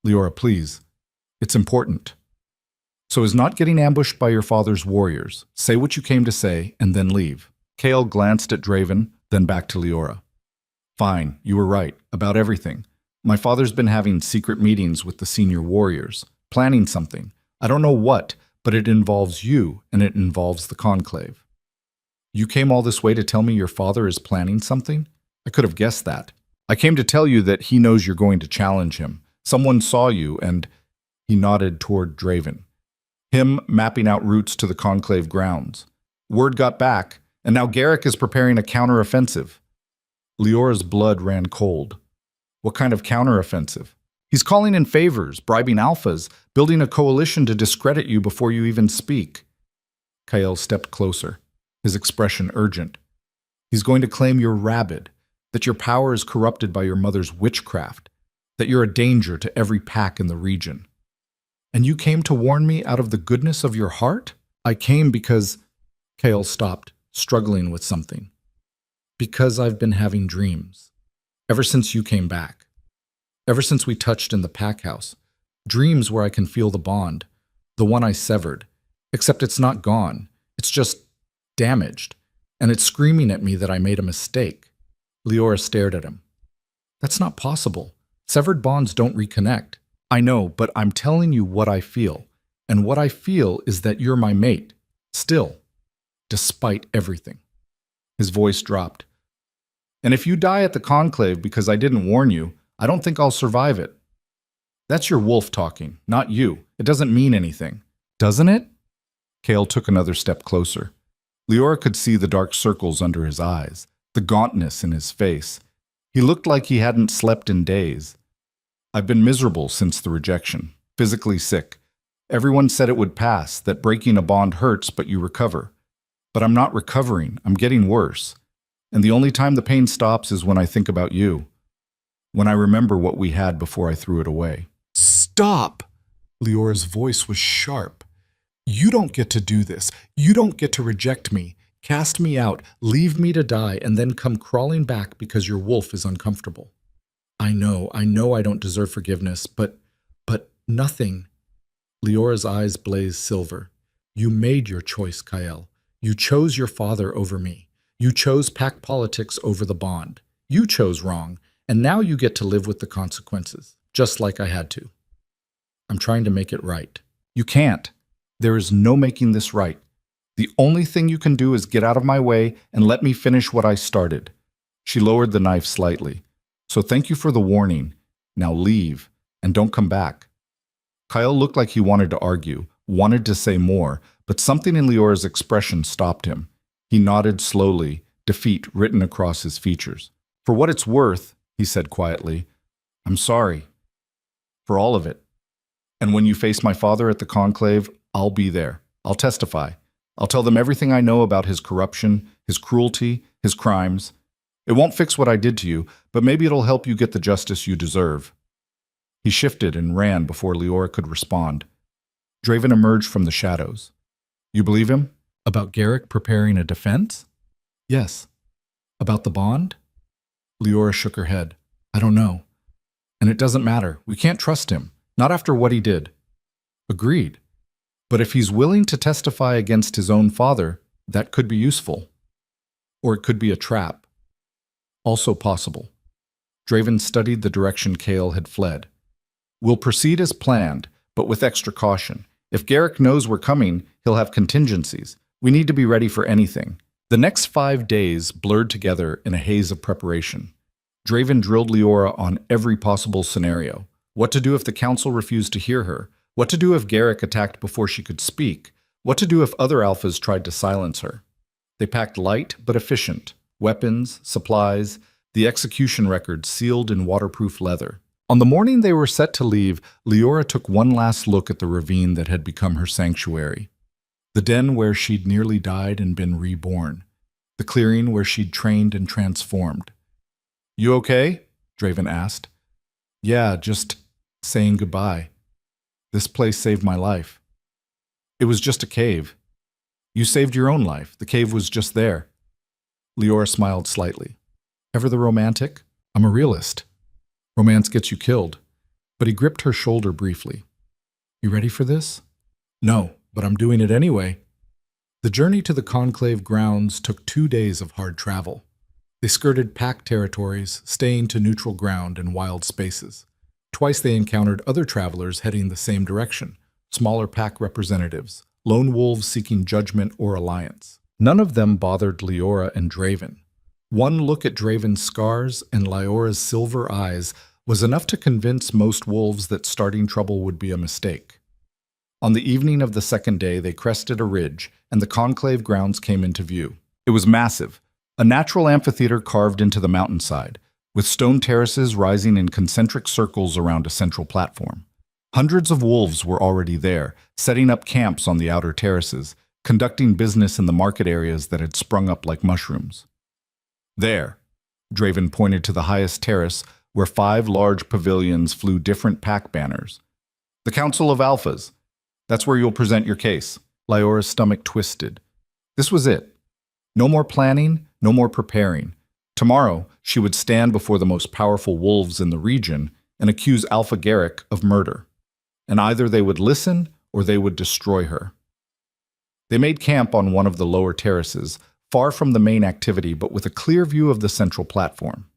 "Leora, please. It's important." "So as not getting ambushed by your father's warriors. Say what you came to say, and then leave." Kael glanced at Draven, then back to Leora. "Fine, you were right, about everything. My father's been having secret meetings with the senior warriors, planning something. I don't know what, but it involves you, and it involves the conclave." "You came all this way to tell me your father is planning something? I could have guessed that. I came to tell you that he knows you're going to challenge him. Someone saw you, and..." He nodded toward Draven. "Him mapping out routes to the conclave grounds. Word got back, and now Garrick is preparing a counteroffensive." Leora's blood ran cold. "What kind of counteroffensive?" "He's calling in favors, bribing alphas, building a coalition to discredit you before you even speak." Kael stepped closer, his expression urgent. "He's going to claim you're rabid, that your power is corrupted by your mother's witchcraft, that you're a danger to every pack in the region." "And you came to warn me out of the goodness of your heart?" "I came because..." Kael stopped, struggling with something. "Because I've been having dreams. Ever since you came back. Ever since we touched in the pack house. Dreams where I can feel the bond, the one I severed. Except it's not gone. It's just damaged. And it's screaming at me that I made a mistake." Leora stared at him. "That's not possible. Severed bonds don't reconnect." "I know, but I'm telling you what I feel. And what I feel is that you're my mate. Still. Despite everything." His voice dropped. "And if you die at the conclave because I didn't warn you, I don't think I'll survive it." "That's your wolf talking, not you. It doesn't mean anything." "Doesn't it?" Kael took another step closer. Leora could see the dark circles under his eyes, the gauntness in his face. He looked like he hadn't slept in days. "I've been miserable since the rejection, physically sick. Everyone said it would pass, that breaking a bond hurts, but you recover. But I'm not recovering, I'm getting worse. And the only time the pain stops is when I think about you. When I remember what we had before I threw it away." "Stop!" Leora's voice was sharp. "You don't get to do this. You don't get to reject me, cast me out, leave me to die, and then come crawling back because your wolf is uncomfortable. I know I don't deserve forgiveness, but nothing." Leora's eyes blazed silver. "You made your choice, Kael. You chose your father over me. You chose pack politics over the bond. You chose wrong, and now you get to live with the consequences, just like I had to. I'm trying to make it right. You can't. There is no making this right. The only thing you can do is get out of my way and let me finish what I started. She lowered the knife slightly. So thank you for the warning. Now leave, and don't come back. Kyle looked like he wanted to argue, wanted to say more, but something in Leora's expression stopped him. He nodded slowly, defeat written across his features. For what it's worth, he said quietly, I'm sorry. For all of it. And when you face my father at the conclave, I'll be there. I'll testify. I'll tell them everything I know about his corruption, his cruelty, his crimes. It won't fix what I did to you, but maybe it'll help you get the justice you deserve. He shifted and ran before Leora could respond. Draven emerged from the shadows. You believe him? About Garrick preparing a defense? Yes. About the bond? Leora shook her head. I don't know. And it doesn't matter. We can't trust him. Not after what he did. Agreed. But if he's willing to testify against his own father, that could be useful. Or it could be a trap. Also possible. Draven studied the direction Cale had fled. We'll proceed as planned, but with extra caution. If Garrick knows we're coming, he'll have contingencies. We need to be ready for anything. The next 5 days blurred together in a haze of preparation. Draven drilled Leora on every possible scenario. What to do if the council refused to hear her? What to do if Garrick attacked before she could speak? What to do if other alphas tried to silence her? They packed light but efficient. Weapons, supplies, the execution record sealed in waterproof leather. On the morning they were set to leave, Leora took one last look at the ravine that had become her sanctuary. The den where she'd nearly died and been reborn. The clearing where she'd trained and transformed. You okay? Draven asked. Yeah, just saying goodbye. This place saved my life. It was just a cave. You saved your own life. The cave was just there. Leora smiled slightly. Ever the romantic? I'm a realist. Romance gets you killed. But he gripped her shoulder briefly. You ready for this? No, but I'm doing it anyway. The journey to the conclave grounds took 2 days of hard travel. They skirted pack territories, staying to neutral ground and wild spaces. Twice they encountered other travelers heading the same direction, smaller pack representatives, lone wolves seeking judgment or alliance. None of them bothered Leora and Draven. One look at Draven's scars and Leora's silver eyes was enough to convince most wolves that starting trouble would be a mistake. On the evening of the second day, they crested a ridge, and the conclave grounds came into view. It was massive, a natural amphitheater carved into the mountainside, with stone terraces rising in concentric circles around a central platform. Hundreds of wolves were already there, setting up camps on the outer terraces, conducting business in the market areas that had sprung up like mushrooms. There, Draven pointed to the highest terrace where 5 large pavilions flew different pack banners. The Council of Alphas. That's where you'll present your case. Leora's stomach twisted. This was it. No more planning, no more preparing. Tomorrow, she would stand before the most powerful wolves in the region and accuse Alpha Garrick of murder. And either they would listen or they would destroy her. They made camp on one of the lower terraces, far from the main activity but with a clear view of the central platform.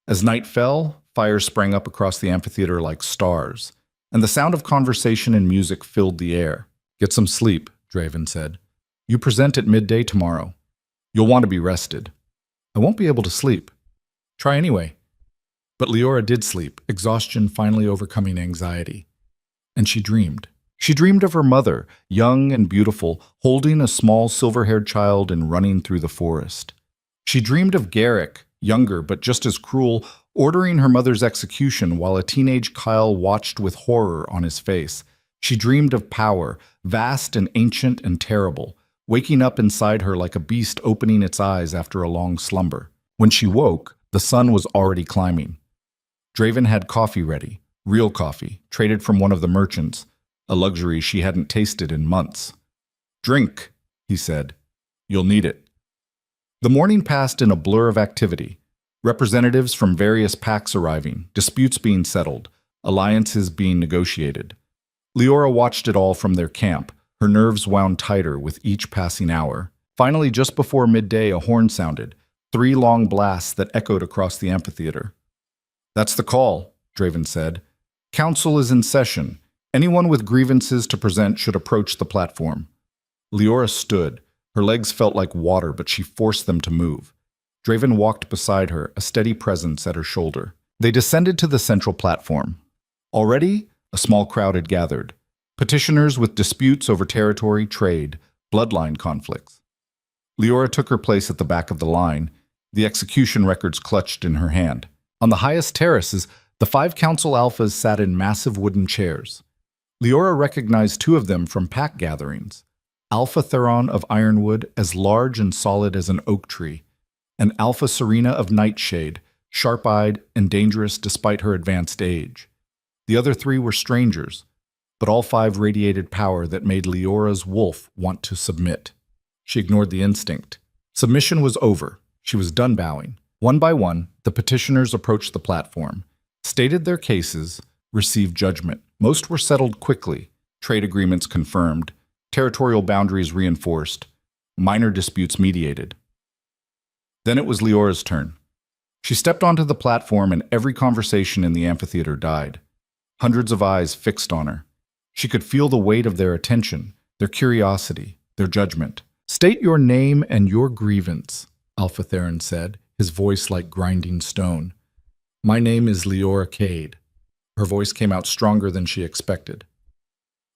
As night fell, fires sprang up across the amphitheater like stars, and the sound of conversation and music filled the air. Get some sleep, Draven said. You present at midday tomorrow. You'll want to be rested. I won't be able to sleep. Try anyway. But Leora did sleep, exhaustion finally overcoming anxiety. And she dreamed. She dreamed of her mother, young and beautiful, holding a small silver-haired child and running through the forest. She dreamed of Garrick, younger but just as cruel, ordering her mother's execution while a teenage Kyle watched with horror on his face. She dreamed of power, vast and ancient and terrible, waking up inside her like a beast opening its eyes after a long slumber. When she woke, the sun was already climbing. Draven had coffee ready, real coffee, traded from one of the merchants, a luxury she hadn't tasted in months. Drink, he said. You'll need it. The morning passed in a blur of activity. Representatives from various packs arriving, disputes being settled, alliances being negotiated. Leora watched it all from their camp, her nerves wound tighter with each passing hour. Finally, just before midday, a horn sounded, 3 long blasts that echoed across the amphitheater. "That's the call," Draven said. "Council is in session. Anyone with grievances to present should approach the platform." Leora stood. Her legs felt like water, but she forced them to move. Draven walked beside her, a steady presence at her shoulder. They descended to the central platform. Already, a small crowd had gathered. Petitioners with disputes over territory, trade, bloodline conflicts. Leora took her place at the back of the line, the execution records clutched in her hand. On the highest terraces, the 5 council alphas sat in massive wooden chairs. Leora recognized 2 of them from pack gatherings. Alpha Theron of Ironwood, as large and solid as an oak tree, and Alpha Serena of Nightshade, sharp-eyed and dangerous despite her advanced age. The other 3 were strangers, but all 5 radiated power that made Leora's wolf want to submit. She ignored the instinct. Submission was over. She was done bowing. One by one, the petitioners approached the platform, stated their cases, received judgment. Most were settled quickly, trade agreements confirmed, territorial boundaries reinforced, minor disputes mediated. Then it was Leora's turn. She stepped onto the platform and every conversation in the amphitheater died. Hundreds of eyes fixed on her. She could feel the weight of their attention, their curiosity, their judgment. "State your name and your grievance," Alpha Theron said, his voice like grinding stone. "My name is Leora Cade." Her voice came out stronger than she expected.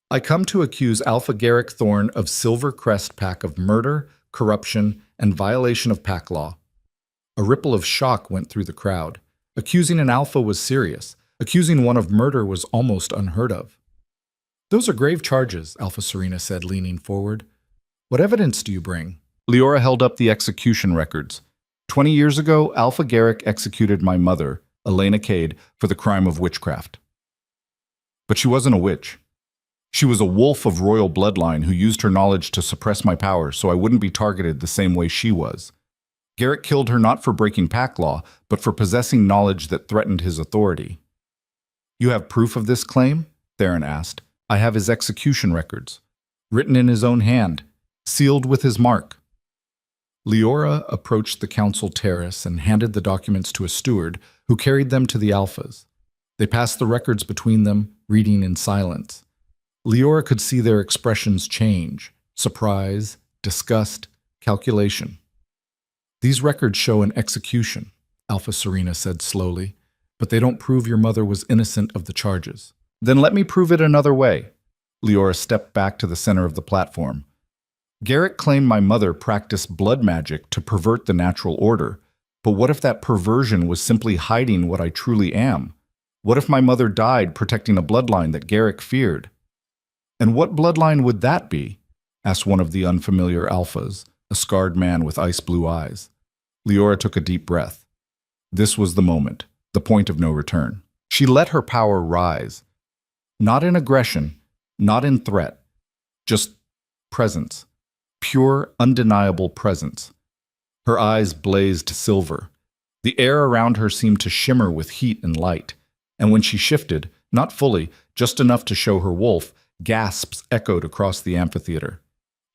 "I come to accuse Alpha Garrick Thorne of Silver Crest Pack of murder, corruption, and violation of pack law." A ripple of shock went through the crowd. Accusing an alpha was serious. Accusing one of murder was almost unheard of. "Those are grave charges," Alpha Serena said, leaning forward. "What evidence do you bring?" Leora held up the execution records. 20 years ago, Alpha Garrick executed my mother, Elena Cade, for the crime of witchcraft. But she wasn't a witch. She was a wolf of royal bloodline who used her knowledge to suppress my power so I wouldn't be targeted the same way she was. Garrick killed her not for breaking pack law, but for possessing knowledge that threatened his authority. "You have proof of this claim?" Theron asked. "I have his execution records, written in his own hand, sealed with his mark." Leora approached the council terrace and handed the documents to a steward who carried them to the alphas. They passed the records between them, reading in silence. Leora could see their expressions change: surprise, disgust, calculation. "These records show an execution," Alpha Serena said slowly, "but they don't prove your mother was innocent of the charges." "Then let me prove it another way." Leora stepped back to the center of the platform. "Garrick claimed my mother practiced blood magic to pervert the natural order, but what if that perversion was simply hiding what I truly am? What if my mother died protecting a bloodline that Garrick feared?" "And what bloodline would that be?" asked one of the unfamiliar alphas, a scarred man with ice-blue eyes. Leora took a deep breath. This was the moment, the point of no return. She let her power rise. Not in aggression, not in threat, just presence. Pure, undeniable presence. Her eyes blazed silver. The air around her seemed to shimmer with heat and light, and when she shifted, not fully, just enough to show her wolf, gasps echoed across the amphitheater.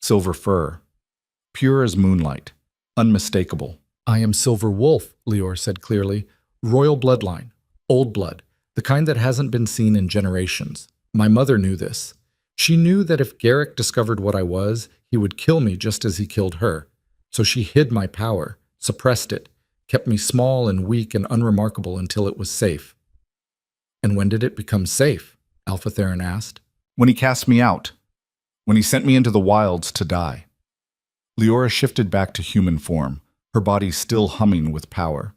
Silver fur. Pure as moonlight. Unmistakable. "I am Silver Wolf," Leora said clearly. "Royal bloodline. Old blood. The kind that hasn't been seen in generations. My mother knew this. She knew that if Garrick discovered what I was, he would kill me just as he killed her. So she hid my power, suppressed it, kept me small and weak and unremarkable until it was safe." "And when did it become safe?" Alpha Theron asked. "When he cast me out. When he sent me into the wilds to die." Leora shifted back to human form, her body still humming with power.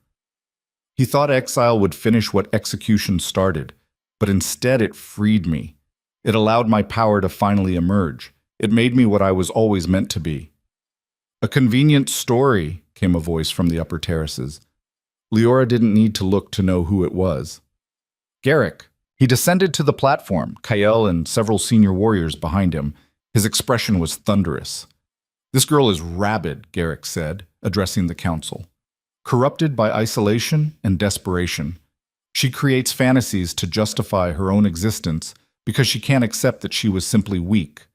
"He thought exile would finish what execution started, but instead it freed me. It allowed my power to finally emerge. It made me what I was always meant to be." "A convenient story," came a voice from the upper terraces. Leora didn't need to look to know who it was. "Garrick." He descended to the platform, Kael and several senior warriors behind him. His expression was thunderous. "This girl is rabid," Garrick said, addressing the council. "Corrupted by isolation and desperation. She creates fantasies to justify her own existence because she can't accept that she was simply weak.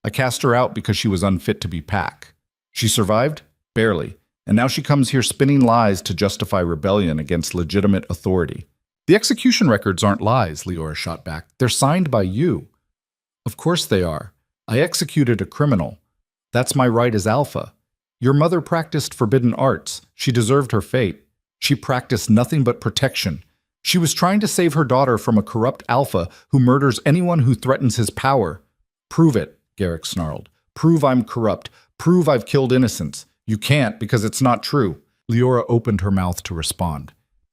I cast her out because she was unfit to be pack. She survived? Barely. And now she comes here spinning lies to justify rebellion against legitimate authority. The execution records aren't lies, Leora shot back. They're signed by you. Of course they are. I executed a criminal. That's my right as Alpha. Your mother practiced forbidden arts. She deserved her fate. She practiced nothing but protection. She was trying to save her daughter from a corrupt Alpha who murders anyone who threatens his power. Prove it, Garrick snarled. Prove I'm corrupt. Prove I've killed innocents. You can't because it's not true. Leora opened her mouth to respond,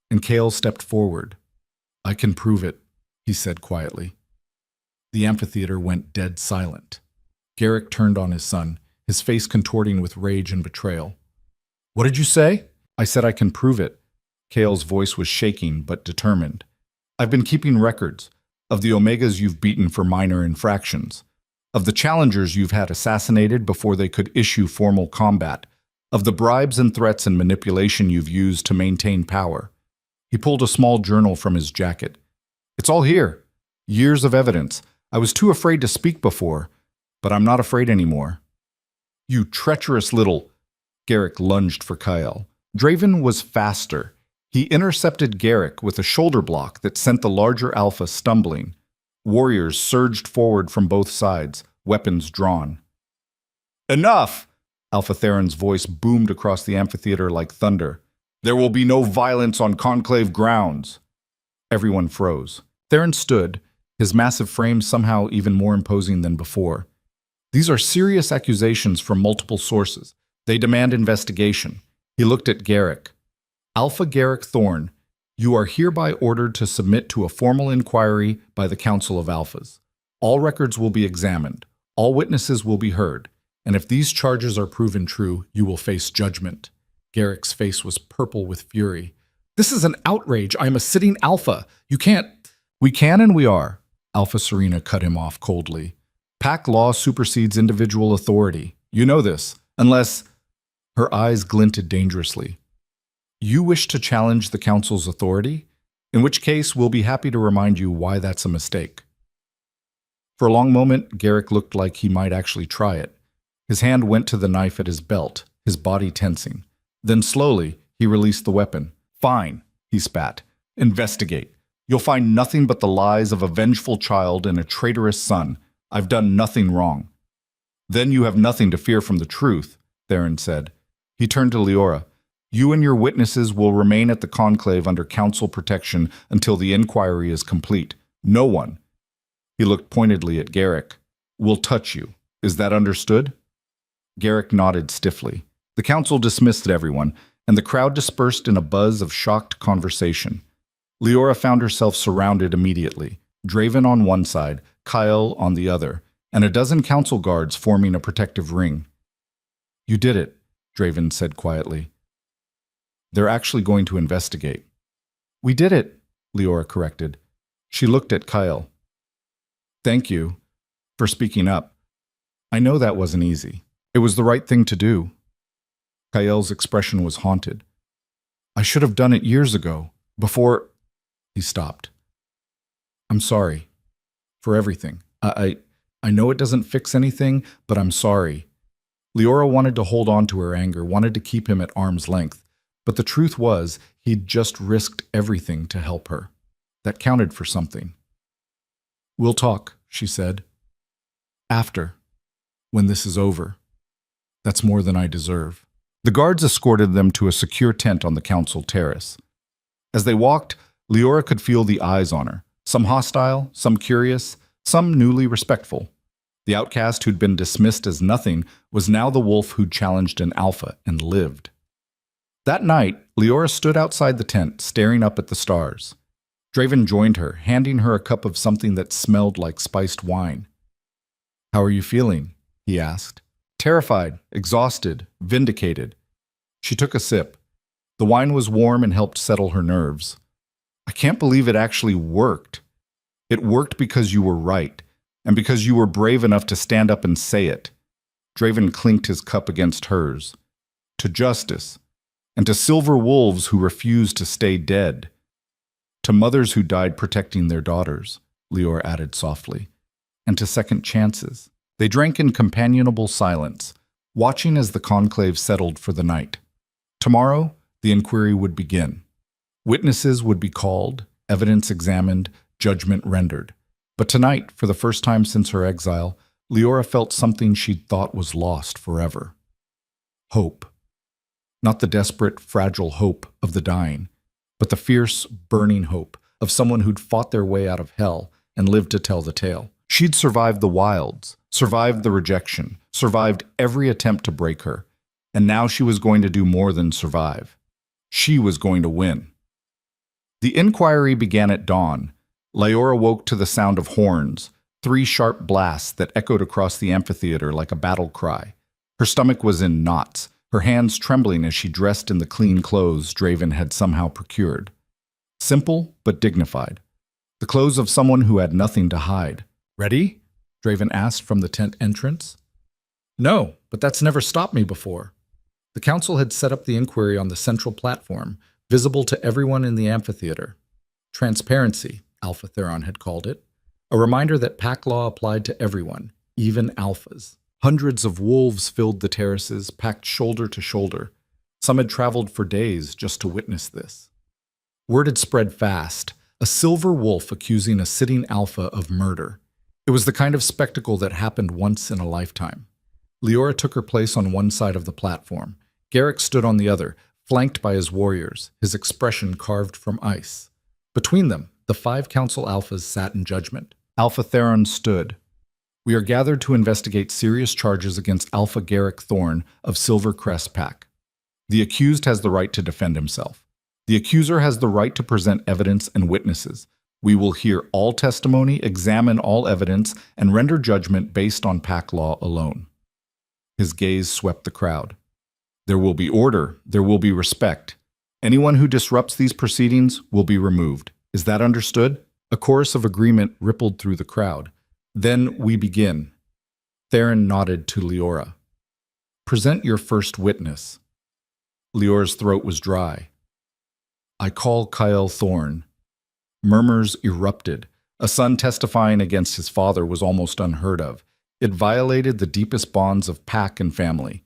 and Kale stepped forward. I can prove it, he said quietly. The amphitheater went dead silent. Garrick turned on his son, his face contorting with rage and betrayal. What did you say? I said I can prove it. Kale's voice was shaking but determined. I've been keeping records of the Omegas you've beaten for minor infractions, of the challengers you've had assassinated before they could issue formal combat, of the bribes and threats and manipulation you've used to maintain power. He pulled a small journal from his jacket. It's all here. Years of evidence. I was too afraid to speak before, but I'm not afraid anymore. You treacherous little... Garrick lunged for Kyle. Draven was faster. He intercepted Garrick with a shoulder block that sent the larger Alpha stumbling. Warriors surged forward from both sides, weapons drawn. Enough! Alpha Theron's voice boomed across the amphitheater like thunder. There will be no violence on Conclave grounds. Everyone froze. Theron stood, his massive frame somehow even more imposing than before. These are serious accusations from multiple sources. They demand investigation. He looked at Garrick. Alpha Garrick Thorne, you are hereby ordered to submit to a formal inquiry by the Council of Alphas. All records will be examined. All witnesses will be heard. And if these charges are proven true, you will face judgment. Garrick's face was purple with fury. This is an outrage. I am a sitting Alpha. You can't... We can and we are. Alpha Serena cut him off coldly. Pack law supersedes individual authority. You know this. Unless... Her eyes glinted dangerously. You wish to challenge the Council's authority? In which case, we'll be happy to remind you why that's a mistake. For a long moment, Garrick looked like he might actually try it. His hand went to the knife at his belt, his body tensing. Then slowly, he released the weapon. Fine, he spat. Investigate. You'll find nothing but the lies of a vengeful child and a traitorous son. I've done nothing wrong. Then you have nothing to fear from the truth, Theron said. He turned to Leora. You and your witnesses will remain at the conclave under council protection until the inquiry is complete. No one, he looked pointedly at Garrick, will touch you. Is that understood? Garrick nodded stiffly. The council dismissed everyone, and the crowd dispersed in a buzz of shocked conversation. Leora found herself surrounded immediately, Draven on one side, Kyle on the other, and a dozen council guards forming a protective ring. You did it, Draven said quietly. They're actually going to investigate. We did it, Leora corrected. She looked at Kyle. Thank you for speaking up. I know that wasn't easy. It was the right thing to do. Kyle's expression was haunted. I should have done it years ago, before... He stopped. I'm sorry. For everything. I know it doesn't fix anything, but I'm sorry. Leora wanted to hold on to her anger, wanted to keep him at arm's length. But the truth was, he'd just risked everything to help her. That counted for something. We'll talk, she said. After. When this is over. That's more than I deserve. The guards escorted them to a secure tent on the council terrace. As they walked, Leora could feel the eyes on her. Some hostile, some curious, some newly respectful. The outcast who'd been dismissed as nothing was now the wolf who'd challenged an alpha and lived. That night, Leora stood outside the tent, staring up at the stars. Draven joined her, handing her a cup of something that smelled like spiced wine. How are you feeling? He asked. Terrified, exhausted, vindicated. She took a sip. The wine was warm and helped settle her nerves. I can't believe it actually worked. It worked because you were right, and because you were brave enough to stand up and say it. Draven clinked his cup against hers. To justice, and to silver wolves who refused to stay dead. To mothers who died protecting their daughters, Leora added softly, and to second chances. They drank in companionable silence, watching as the conclave settled for the night. Tomorrow, the inquiry would begin. Witnesses would be called, evidence examined, judgment rendered. But tonight, for the first time since her exile, Leora felt something she'd thought was lost forever. Hope. Not the desperate, fragile hope of the dying, but the fierce, burning hope of someone who'd fought their way out of hell and lived to tell the tale. She'd survived the wilds, survived the rejection, survived every attempt to break her, and now she was going to do more than survive. She was going to win. The inquiry began at dawn. Leora woke to the sound of horns, 3 sharp blasts that echoed across the amphitheater like a battle cry. Her stomach was in knots, her hands trembling as she dressed in the clean clothes Draven had somehow procured. Simple but dignified. The clothes of someone who had nothing to hide. "Ready?" Draven asked from the tent entrance. "No, but that's never stopped me before." The council had set up the inquiry on the central platform, visible to everyone in the amphitheater. Transparency, Alpha Theron had called it, a reminder that pack law applied to everyone, even alphas. Hundreds of wolves filled the terraces, packed shoulder to shoulder. Some had traveled for days just to witness this. Word had spread fast, a silver wolf accusing a sitting alpha of murder. It was the kind of spectacle that happened once in a lifetime. Leora took her place on one side of the platform. Garrick stood on the other, flanked by his warriors, his expression carved from ice. Between them, the 5 council alphas sat in judgment. Alpha Theron stood. "We are gathered to investigate serious charges against Alpha Garrick Thorn of Silver Crest Pack. The accused has the right to defend himself. The accuser has the right to present evidence and witnesses. We will hear all testimony, examine all evidence, and render judgment based on pack law alone." His gaze swept the crowd. "There will be order, there will be respect. Anyone who disrupts these proceedings will be removed. Is that understood?" A chorus of agreement rippled through the crowd. "Then we begin." Theron nodded to Leora. "Present your first witness." Leora's throat was dry. "I call Kyle Thorn." Murmurs erupted. A son testifying against his father was almost unheard of. It violated the deepest bonds of pack and family.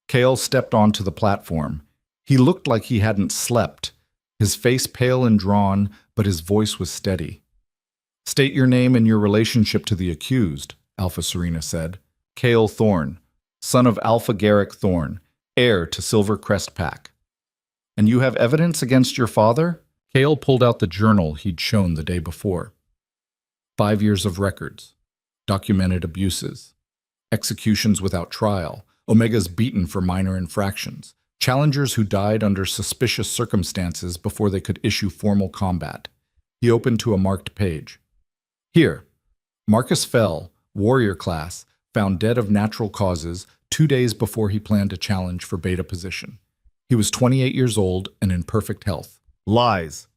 Kale stepped onto the platform. He looked like he hadn't slept, his face pale and drawn, but his voice was steady. "State your name and your relationship to the accused," Alpha Serena said. "Kale Thorn, son of Alpha Garrick Thorn, heir to Silver Crest Pack." "And you have evidence against your father?" Kale pulled out the journal he'd shown the day before. 5 years of records, documented abuses, executions without trial, Omegas beaten for minor infractions, challengers who died under suspicious circumstances before they could issue formal combat. He opened to a marked page. "Here, Marcus Fell, warrior class, found dead of natural causes 2 days before he planned to challenge for beta position. He was 28 years old and in perfect health." "Lies,"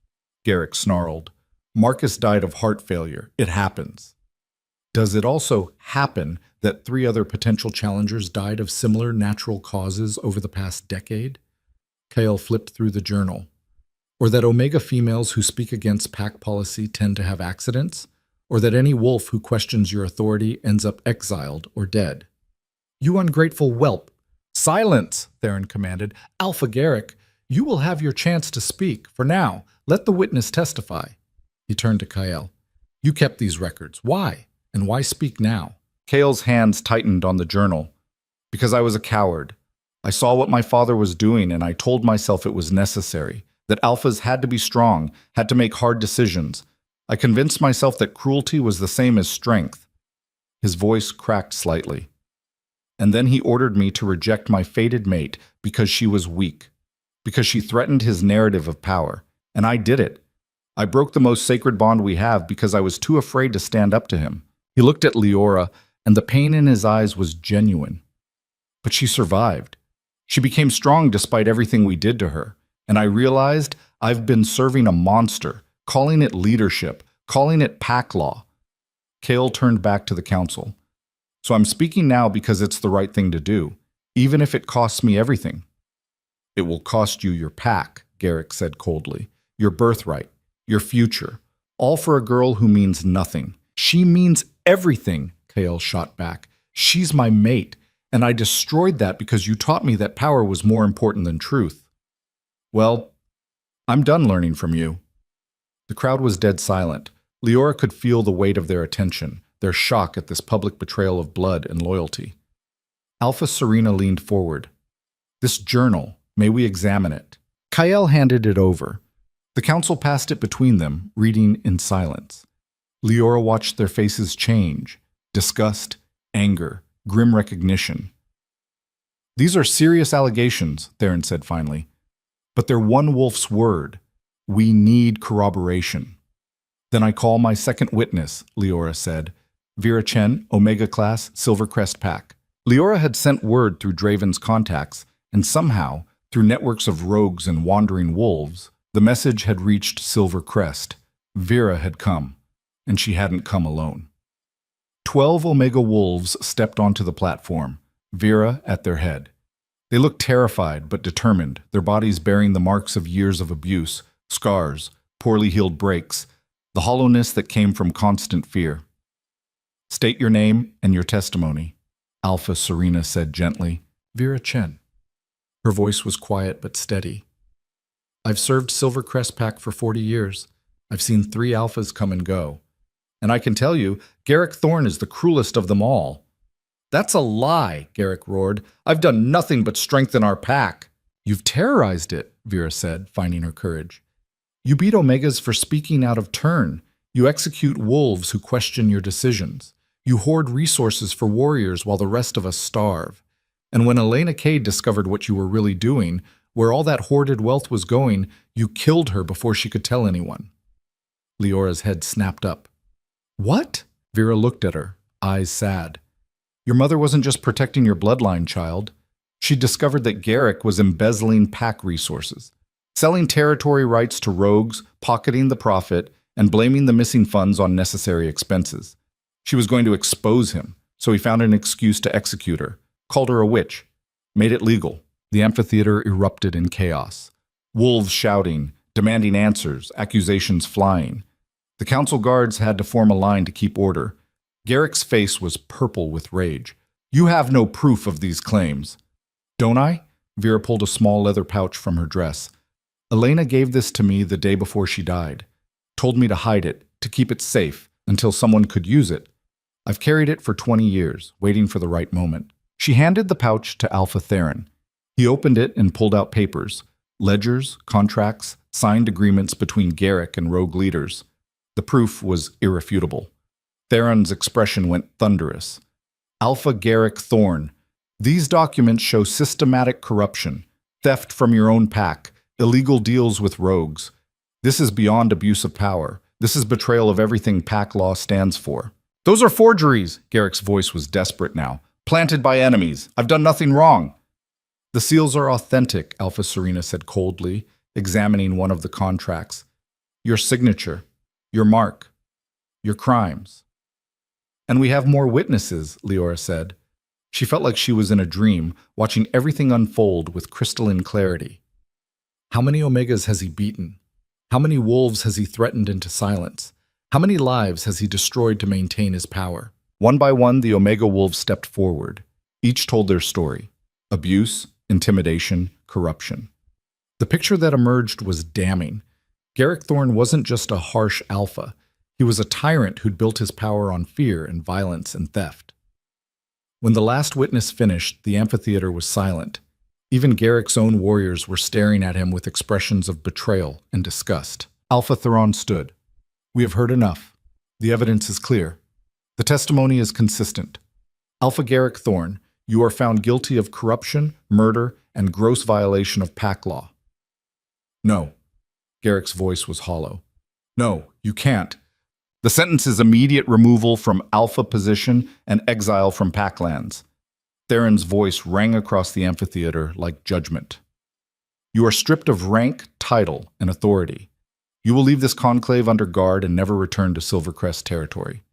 Garrick snarled. "Marcus died of heart failure. It happens." "Does it also happen that 3 other potential challengers died of similar natural causes over the past decade?" Kale flipped through the journal. "Or that Omega females who speak against pack policy tend to have accidents? Or that any wolf who questions your authority ends up exiled or dead?" "You ungrateful whelp!" "Silence!" Theron commanded. "Alpha Garrick, you will have your chance to speak. For now, let the witness testify." He turned to Kyle. "You kept these records. Why? And why speak now?" Kale's hands tightened on the journal. "Because I was a coward. I saw what my father was doing, and I told myself it was necessary, that alphas had to be strong, had to make hard decisions. I convinced myself that cruelty was the same as strength." His voice cracked slightly. "And then he ordered me to reject my fated mate because she was weak, because she threatened his narrative of power. And I did it. I broke the most sacred bond we have because I was too afraid to stand up to him." He looked at Leora, and the pain in his eyes was genuine. "But she survived. She became strong despite everything we did to her. And I realized I've been serving a monster, calling it leadership, calling it pack law." Kale turned back to the council. "So I'm speaking now because it's the right thing to do, even if it costs me everything." "It will cost you your pack," Garrick said coldly. "Your birthright, your future, all for a girl who means nothing." "She means everything," Kale shot back. "She's my mate. And I destroyed that because you taught me that power was more important than truth. Well, I'm done learning from you." The crowd was dead silent. Leora could feel the weight of their attention, their shock at this public betrayal of blood and loyalty. Alpha Serena leaned forward. "This journal, may we examine it?" Kael handed it over. The council passed it between them, reading in silence. Leora watched their faces change: disgust, anger, grim recognition. "These are serious allegations," Theron said finally. "But they're one wolf's word. We need corroboration." "Then I call my second witness," Leora said. "Vera Chen, Omega Class, Silvercrest Pack." Leora had sent word through Draven's contacts, and somehow, through networks of rogues and wandering wolves, the message had reached Silvercrest. Vera had come, and she hadn't come alone. 12 Omega wolves stepped onto the platform, Vera at their head. They looked terrified but determined, their bodies bearing the marks of years of abuse, scars, poorly healed breaks, the hollowness that came from constant fear. "State your name and your testimony," Alpha Serena said gently. "Vera Chen." Her voice was quiet but steady. "I've served Silvercrest Pack for 40 years. I've seen 3 alphas come and go. And I can tell you, Garrick Thorne is the cruelest of them all." "That's a lie," Garrick roared. "I've done nothing but strengthen our pack." "You've terrorized it," Vera said, finding her courage. "You beat Omegas for speaking out of turn. You execute wolves who question your decisions. You hoard resources for warriors while the rest of us starve. And when Elena Cade discovered what you were really doing, where all that hoarded wealth was going, you killed her before she could tell anyone." Leora's head snapped up. "What?" Vera looked at her, eyes sad. "Your mother wasn't just protecting your bloodline, child. She discovered that Garrick was embezzling pack resources, selling territory rights to rogues, pocketing the profit, and blaming the missing funds on necessary expenses. She was going to expose him, so he found an excuse to execute her, called her a witch, made it legal." The amphitheater erupted in chaos. Wolves shouting, demanding answers, accusations flying. The council guards had to form a line to keep order. Garrick's face was purple with rage. "You have no proof of these claims." "Don't I?" Vera pulled a small leather pouch from her dress. "Elena gave this to me the day before she died. Told me to hide it, to keep it safe, until someone could use it. I've carried it for 20 years, waiting for the right moment." She handed the pouch to Alpha Theron. He opened it and pulled out papers, ledgers, contracts, signed agreements between Garrick and rogue leaders. The proof was irrefutable. Theron's expression went thunderous. "Alpha Garrick Thorne, these documents show systematic corruption, theft from your own pack, illegal deals with rogues. This is beyond abuse of power. This is betrayal of everything pack law stands for." "Those are forgeries!" Garrick's voice was desperate now. "Planted by enemies. I've done nothing wrong." "The seals are authentic," Alpha Serena said coldly, examining one of the contracts. "Your signature, your mark, your crimes." "And we have more witnesses," Leora said. She felt like she was in a dream, watching everything unfold with crystalline clarity. How many Omegas has he beaten? How many wolves has he threatened into silence? How many lives has he destroyed to maintain his power? One by one, the Omega wolves stepped forward. Each told their story: abuse, intimidation, corruption. The picture that emerged was damning. Garrick Thorne wasn't just a harsh alpha. He was a tyrant who'd built his power on fear and violence and theft. When the last witness finished, the amphitheater was silent. Even Garrick's own warriors were staring at him with expressions of betrayal and disgust. Alpha Theron stood. "We have heard enough. The evidence is clear. The testimony is consistent. Alpha Garrick Thorne, you are found guilty of corruption, murder, and gross violation of pack law." "No." Garrick's voice was hollow. "No, you can't. The sentence is immediate removal from alpha position and exile from packlands." Theron's voice rang across the amphitheater like judgment. "You are stripped of rank, title, and authority. You will leave this conclave under guard and never return to Silvercrest territory.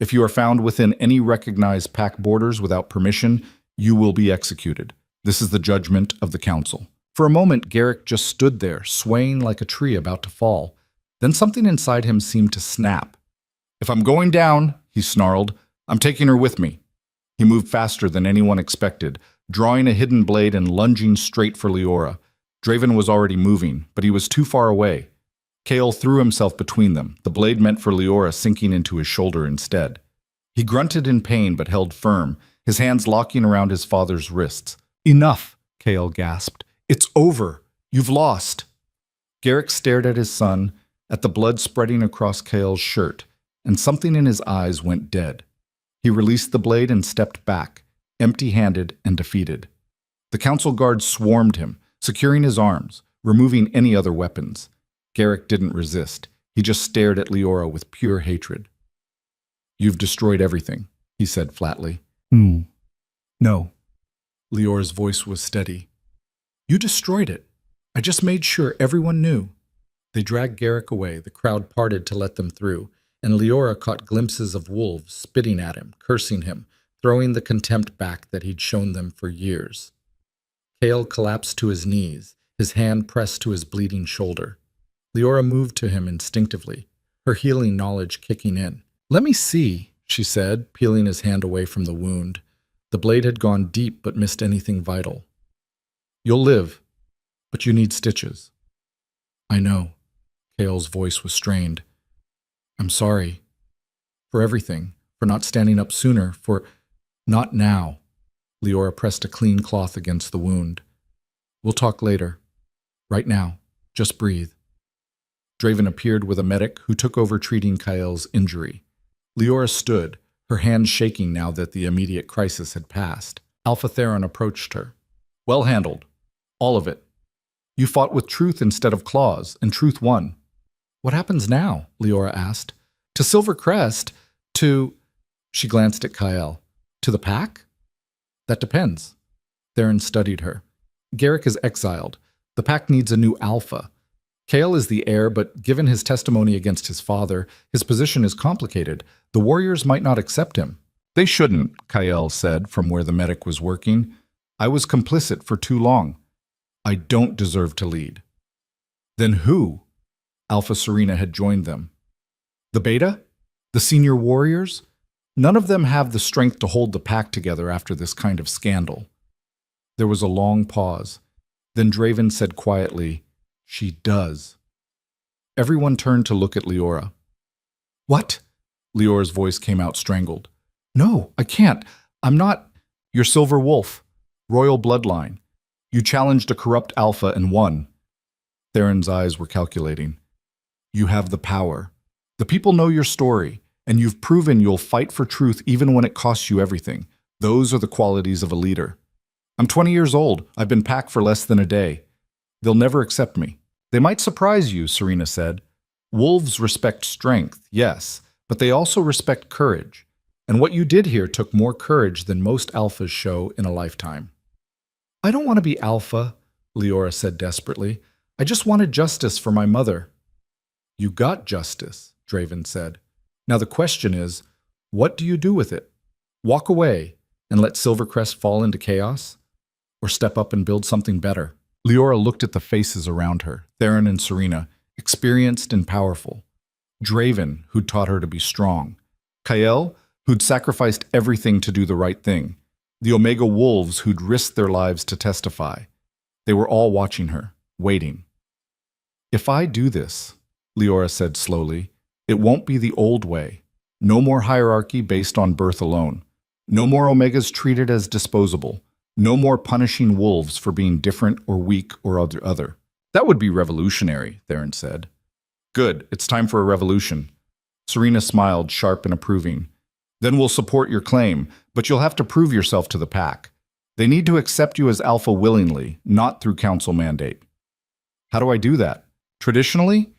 If you are found within any recognized pack borders without permission, you will be executed. This is the judgment of the council." For a moment, Garrick just stood there, swaying like a tree about to fall. Then something inside him seemed to snap. "If I'm going down," he snarled, "I'm taking her with me." He moved faster than anyone expected, drawing a hidden blade and lunging straight for Leora. Draven was already moving, but he was too far away. Kale threw himself between them, the blade meant for Leora sinking into his shoulder instead. He grunted in pain but held firm, his hands locking around his father's wrists. "Enough," Kale gasped. "It's over. You've lost." Garrick stared at his son, at the blood spreading across Kale's shirt, and something in his eyes went dead. He released the blade and stepped back, empty-handed and defeated. The council guards swarmed him, securing his arms, removing any other weapons. Garrick didn't resist. He just stared at Leora with pure hatred. "You've destroyed everything," he said flatly. No." Leora's voice was steady. "You destroyed it. I just made sure everyone knew." They dragged Garrick away, the crowd parted to let them through, and Leora caught glimpses of wolves spitting at him, cursing him, throwing the contempt back that he'd shown them for years. Kale collapsed to his knees, his hand pressed to his bleeding shoulder. Leora moved to him instinctively, her healing knowledge kicking in. "Let me see," she said, peeling his hand away from the wound. The blade had gone deep but missed anything vital. "You'll live, but you need stitches." "I know." Kale's voice was strained. "I'm sorry. For everything. For not standing up sooner. For... Not now." Leora pressed a clean cloth against the wound. "We'll talk later. Right now. Just breathe." Draven appeared with a medic who took over treating Kael's injury. Leora stood, her hands shaking now that the immediate crisis had passed. Alpha Theron approached her. "Well handled. All of it. You fought with truth instead of claws, and truth won." "What happens now?" Leora asked. "To Silvercrest? To..." She glanced at Kael. "To the pack?" "That depends." Theron studied her. "Garrick is exiled. The pack needs a new alpha. Kael is the heir, but given his testimony against his father, his position is complicated. The warriors might not accept him." "They shouldn't," Kael said from where the medic was working. "I was complicit for too long. I don't deserve to lead." "Then who?" Alpha Serena had joined them. "The Beta? The senior warriors? None of them have the strength to hold the pack together after this kind of scandal." There was a long pause. Then Draven said quietly, "She does." Everyone turned to look at Leora. "What?" Leora's voice came out strangled. "No, I can't. I'm not..." "You're Silver Wolf. Royal bloodline. You challenged a corrupt alpha and won." Theron's eyes were calculating. "You have the power. The people know your story, and you've proven you'll fight for truth even when it costs you everything. Those are the qualities of a leader. I'm 20 years old. I've been packed for less than a day. They'll never accept me." "They might surprise you," Serena said. "Wolves respect strength, yes, but they also respect courage. And what you did here took more courage than most alphas show in a lifetime." "I don't want to be alpha," Leora said desperately. "I just wanted justice for my mother." "You got justice," Draven said. "Now the question is, what do you do with it? Walk away and let Silvercrest fall into chaos? Or step up and build something better?" Leora looked at the faces around her, Theron and Serena, experienced and powerful. Draven, who'd taught her to be strong. Kael, who'd sacrificed everything to do the right thing. The Omega Wolves, who'd risked their lives to testify. They were all watching her, waiting. "If I do this," Leora said slowly, "it won't be the old way. No more hierarchy based on birth alone. No more Omegas treated as disposable. No more punishing wolves for being different or weak or other. That would be revolutionary," Theron said. "Good, it's time for a revolution." Serena smiled, sharp and approving. "Then we'll support your claim, but you'll have to prove yourself to the pack. They need to accept you as alpha willingly, not through council mandate." "How do I do that? Traditionally,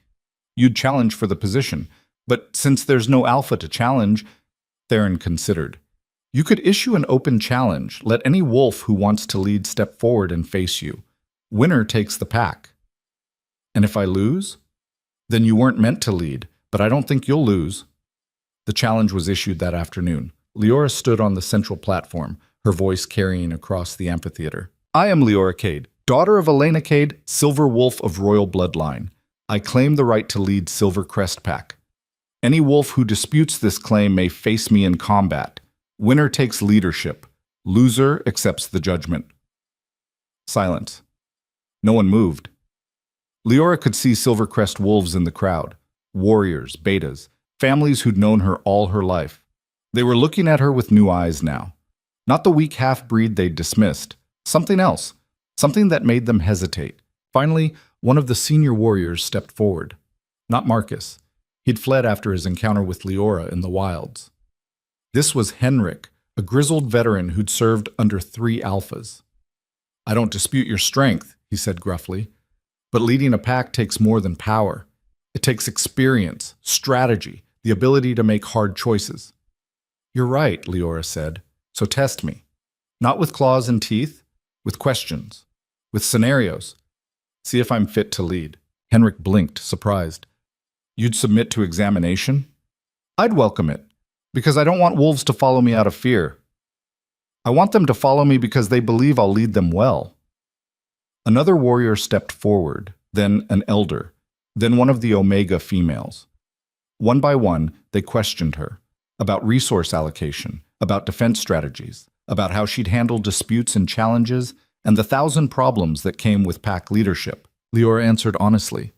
you'd challenge for the position, but since there's no alpha to challenge," Theron considered. "You could issue an open challenge. Let any wolf who wants to lead step forward and face you. Winner takes the pack." "And if I lose?" "Then you weren't meant to lead, but I don't think you'll lose." The challenge was issued that afternoon. Leora stood on the central platform, her voice carrying across the amphitheater. "I am Leora Cade, daughter of Elena Cade, Silver Wolf of royal bloodline. I claim the right to lead Silver Crest Pack. Any wolf who disputes this claim may face me in combat. Winner takes leadership. Loser accepts the judgment. Silence. No one moved. Leora could see Silvercrest wolves in the crowd. Warriors, betas, families who'd known her all her life. They were looking at her with new eyes now. Not the weak half-breed they'd dismissed. Something else. Something that made them hesitate. Finally, one of the senior warriors stepped forward. Not Marcus. He'd fled after his encounter with Leora in the wilds. This was Henrik, a grizzled veteran who'd served under 3 alphas. "I don't dispute your strength," he said gruffly, "but leading a pack takes more than power. It takes experience, strategy, the ability to make hard choices." "You're right," Leora said, "so test me. Not with claws and teeth, with questions, with scenarios. See if I'm fit to lead." Henrik blinked, surprised. "You'd submit to examination?" "I'd welcome it, because I don't want wolves to follow me out of fear. I want them to follow me because they believe I'll lead them well." Another warrior stepped forward, then an elder, then one of the Omega females. One by one, they questioned her about resource allocation, about defense strategies, about how she'd handle disputes and challenges, and the 1,000 problems that came with pack leadership. Leora answered honestly.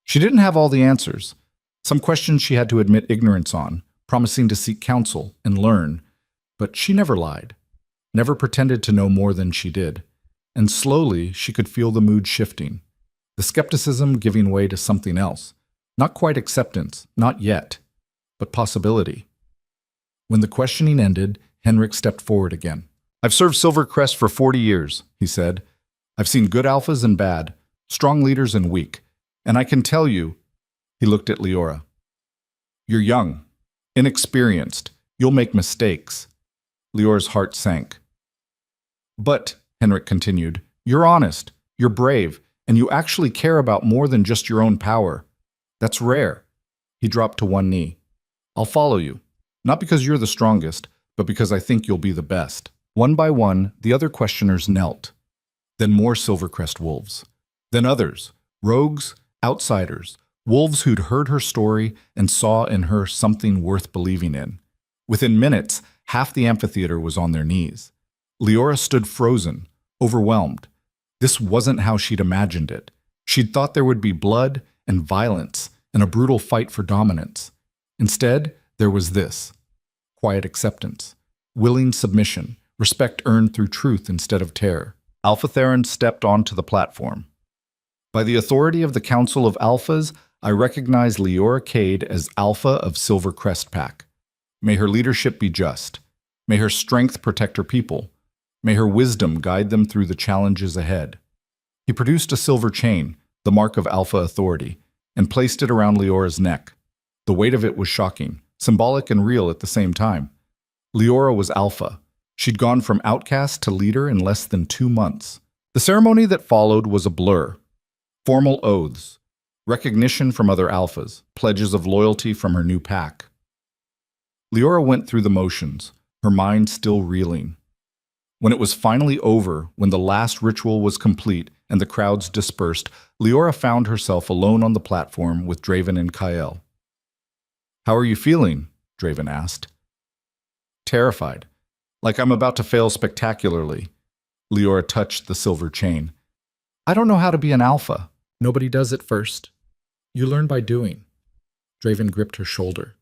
She didn't have all the answers. Some questions she had to admit ignorance on, promising to seek counsel and learn. But she never lied, never pretended to know more than she did. And slowly, she could feel the mood shifting, the skepticism giving way to something else. Not quite acceptance, not yet, but possibility. When the questioning ended, Henrik stepped forward again. "I've served Silvercrest for 40 years, he said. "I've seen good alphas and bad, strong leaders and weak. And I can tell you," he looked at Leora, "you're young, inexperienced, you'll make mistakes." Leora's heart sank. "But," Henrik continued, "you're honest, you're brave, and you actually care about more than just your own power. That's rare." He dropped to one knee. "I'll follow you, not because you're the strongest, but because I think you'll be the best." One by one, the other questioners knelt. Then more Silvercrest wolves. Then others, rogues, outsiders, wolves who'd heard her story and saw in her something worth believing in. Within minutes, half the amphitheater was on their knees. Leora stood frozen, overwhelmed. This wasn't how she'd imagined it. She'd thought there would be blood and violence and a brutal fight for dominance. Instead, there was this: quiet acceptance, willing submission, respect earned through truth instead of terror. Alpha Theron stepped onto the platform. "By the authority of the Council of Alphas, I recognize Leora Cade as Alpha of Silvercrest Pack. May her leadership be just. May her strength protect her people. May her wisdom guide them through the challenges ahead." He produced a silver chain, the mark of Alpha authority, and placed it around Leora's neck. The weight of it was shocking, symbolic and real at the same time. Leora was Alpha. She'd gone from outcast to leader in less than 2 months. The ceremony that followed was a blur. Formal oaths, recognition from other alphas, pledges of loyalty from her new pack. Leora went through the motions, her mind still reeling. When it was finally over, when the last ritual was complete and the crowds dispersed, Leora found herself alone on the platform with Draven and Kael. "How are you feeling?" Draven asked. "Terrified, like I'm about to fail spectacularly." Leora touched the silver chain. "I don't know how to be an alpha." Nobody does it first. You learn by doing. Draven gripped her shoulder.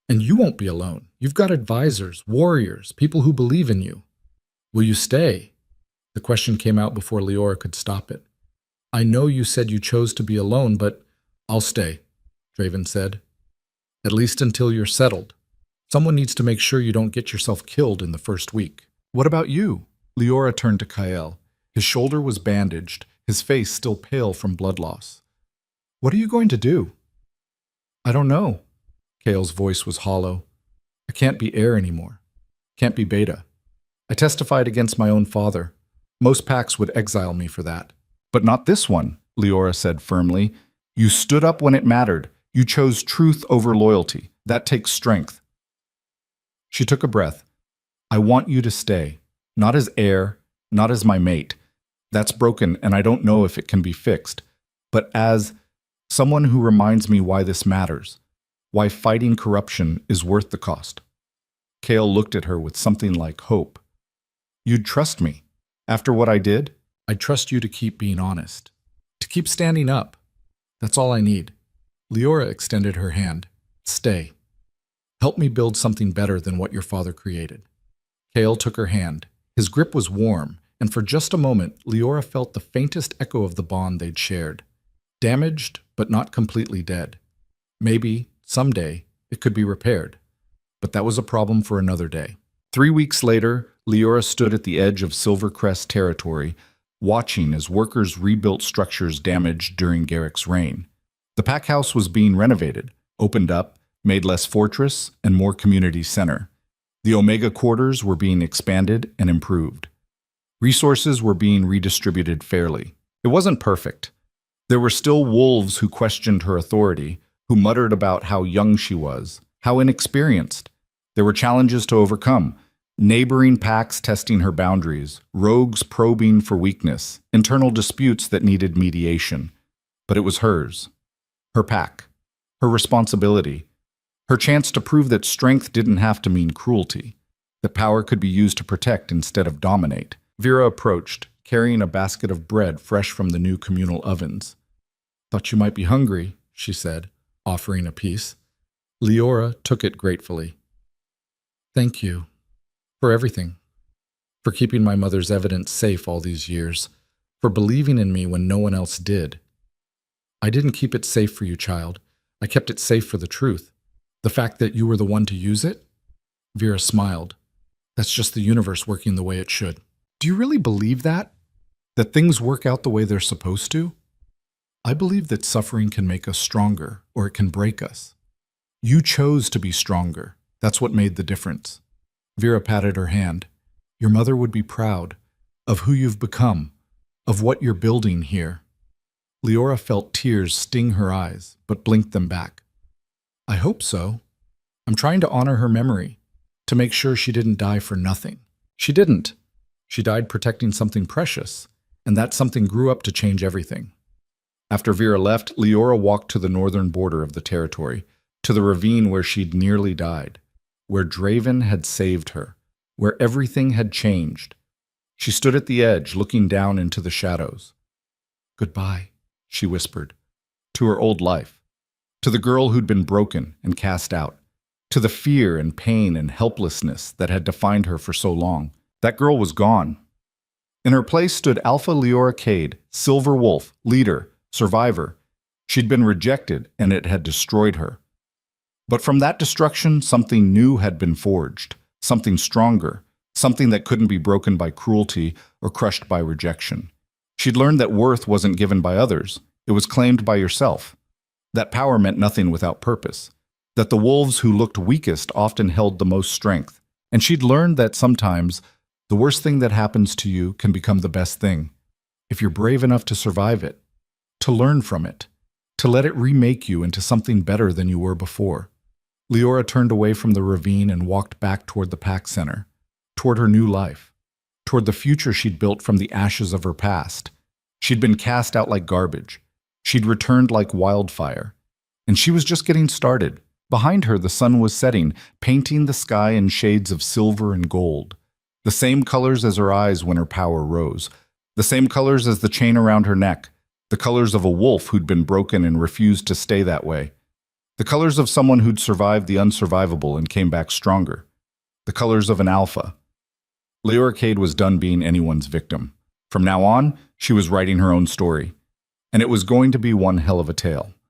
"And you won't be alone. You've got advisors, warriors, people who believe in you. Will you stay?" The question came out before Leora could stop it. "I know you said you chose to be alone, but I'll stay," Draven said. "At least until you're settled. Someone needs to make sure you don't get yourself killed in the first week." "What about you?" Leora turned to Kael. His shoulder was bandaged, his face still pale from blood loss. "What are you going to do?" "I don't know." Kael's voice was hollow. "I can't be heir anymore. Can't be beta. I testified against my own father. Most packs would exile me for that. But not this one," Leora said firmly. "You stood up when it mattered. You chose truth over loyalty. That takes strength." She took a breath. "I want you to stay. Not as heir, not as my mate. That's broken and I don't know if it can be fixed. But as someone who reminds me why this matters. Why fighting corruption is worth the cost." Kale looked at her with something like hope. You'd trust me? After what I did? I trust you to keep being honest, to keep standing up. That's all I need. Leora extended her hand. Stay. Help me build something better than what your father created. Kale took her hand. His grip was warm, and for just a moment, Leora felt the faintest echo of the bond they'd shared. Damaged, but not completely dead. Maybe, someday, it could be repaired. But that was a problem for another day. 3 weeks later, Leora stood at the edge of Silvercrest territory, watching as workers rebuilt structures damaged during Garrick's reign. The pack house was being renovated, opened up, made less fortress and more community center. The Omega quarters were being expanded and improved. Resources were being redistributed fairly. It wasn't perfect. There were still wolves who questioned her authority, who muttered about how young she was, how inexperienced. There were challenges to overcome. Neighboring packs testing her boundaries, rogues probing for weakness, internal disputes that needed mediation. But it was hers. Her pack. Her responsibility. Her chance to prove that strength didn't have to mean cruelty. That power could be used to protect instead of dominate. Vera approached, carrying a basket of bread fresh from the new communal ovens. Thought you might be hungry, she said, offering a piece. Leora took it gratefully. Thank you. For everything. For keeping my mother's evidence safe all these years. For believing in me when no one else did. I didn't keep it safe for you, child. I kept it safe for the truth. The fact that you were the one to use it? Vera smiled. That's just the universe working the way it should. Do you really believe that? That things work out the way they're supposed to? I believe that suffering can make us stronger, or it can break us. You chose to be stronger. That's what made the difference. Vera patted her hand. Your mother would be proud of who you've become, of what you're building here. Leora felt tears sting her eyes, but blinked them back. I hope so. I'm trying to honor her memory, to make sure she didn't die for nothing. She didn't. She died protecting something precious, and that something grew up to change everything. After Vera left, Leora walked to the northern border of the territory, to the ravine where she'd nearly died, where Draven had saved her, where everything had changed. She stood at the edge, looking down into the shadows. Goodbye, she whispered, to her old life, to the girl who'd been broken and cast out, to the fear and pain and helplessness that had defined her for so long. That girl was gone. In her place stood Alpha Leora Cade, Silver Wolf, leader, survivor. She'd been rejected, and it had destroyed her. But from that destruction, something new had been forged, something stronger, something that couldn't be broken by cruelty or crushed by rejection. She'd learned that worth wasn't given by others, it was claimed by yourself. That power meant nothing without purpose, that the wolves who looked weakest often held the most strength, and she'd learned that sometimes the worst thing that happens to you can become the best thing, if you're brave enough to survive it, to learn from it, to let it remake you into something better than you were before. Leora turned away from the ravine and walked back toward the pack center, toward her new life, toward the future she'd built from the ashes of her past. She'd been cast out like garbage. She'd returned like wildfire. And she was just getting started. Behind her, the sun was setting, painting the sky in shades of silver and gold. The same colors as her eyes when her power rose. The same colors as the chain around her neck. The colors of a wolf who'd been broken and refused to stay that way. The colors of someone who'd survived the unsurvivable and came back stronger. The colors of an alpha. Leora Cade was done being anyone's victim. From now on, she was writing her own story. And it was going to be one hell of a tale.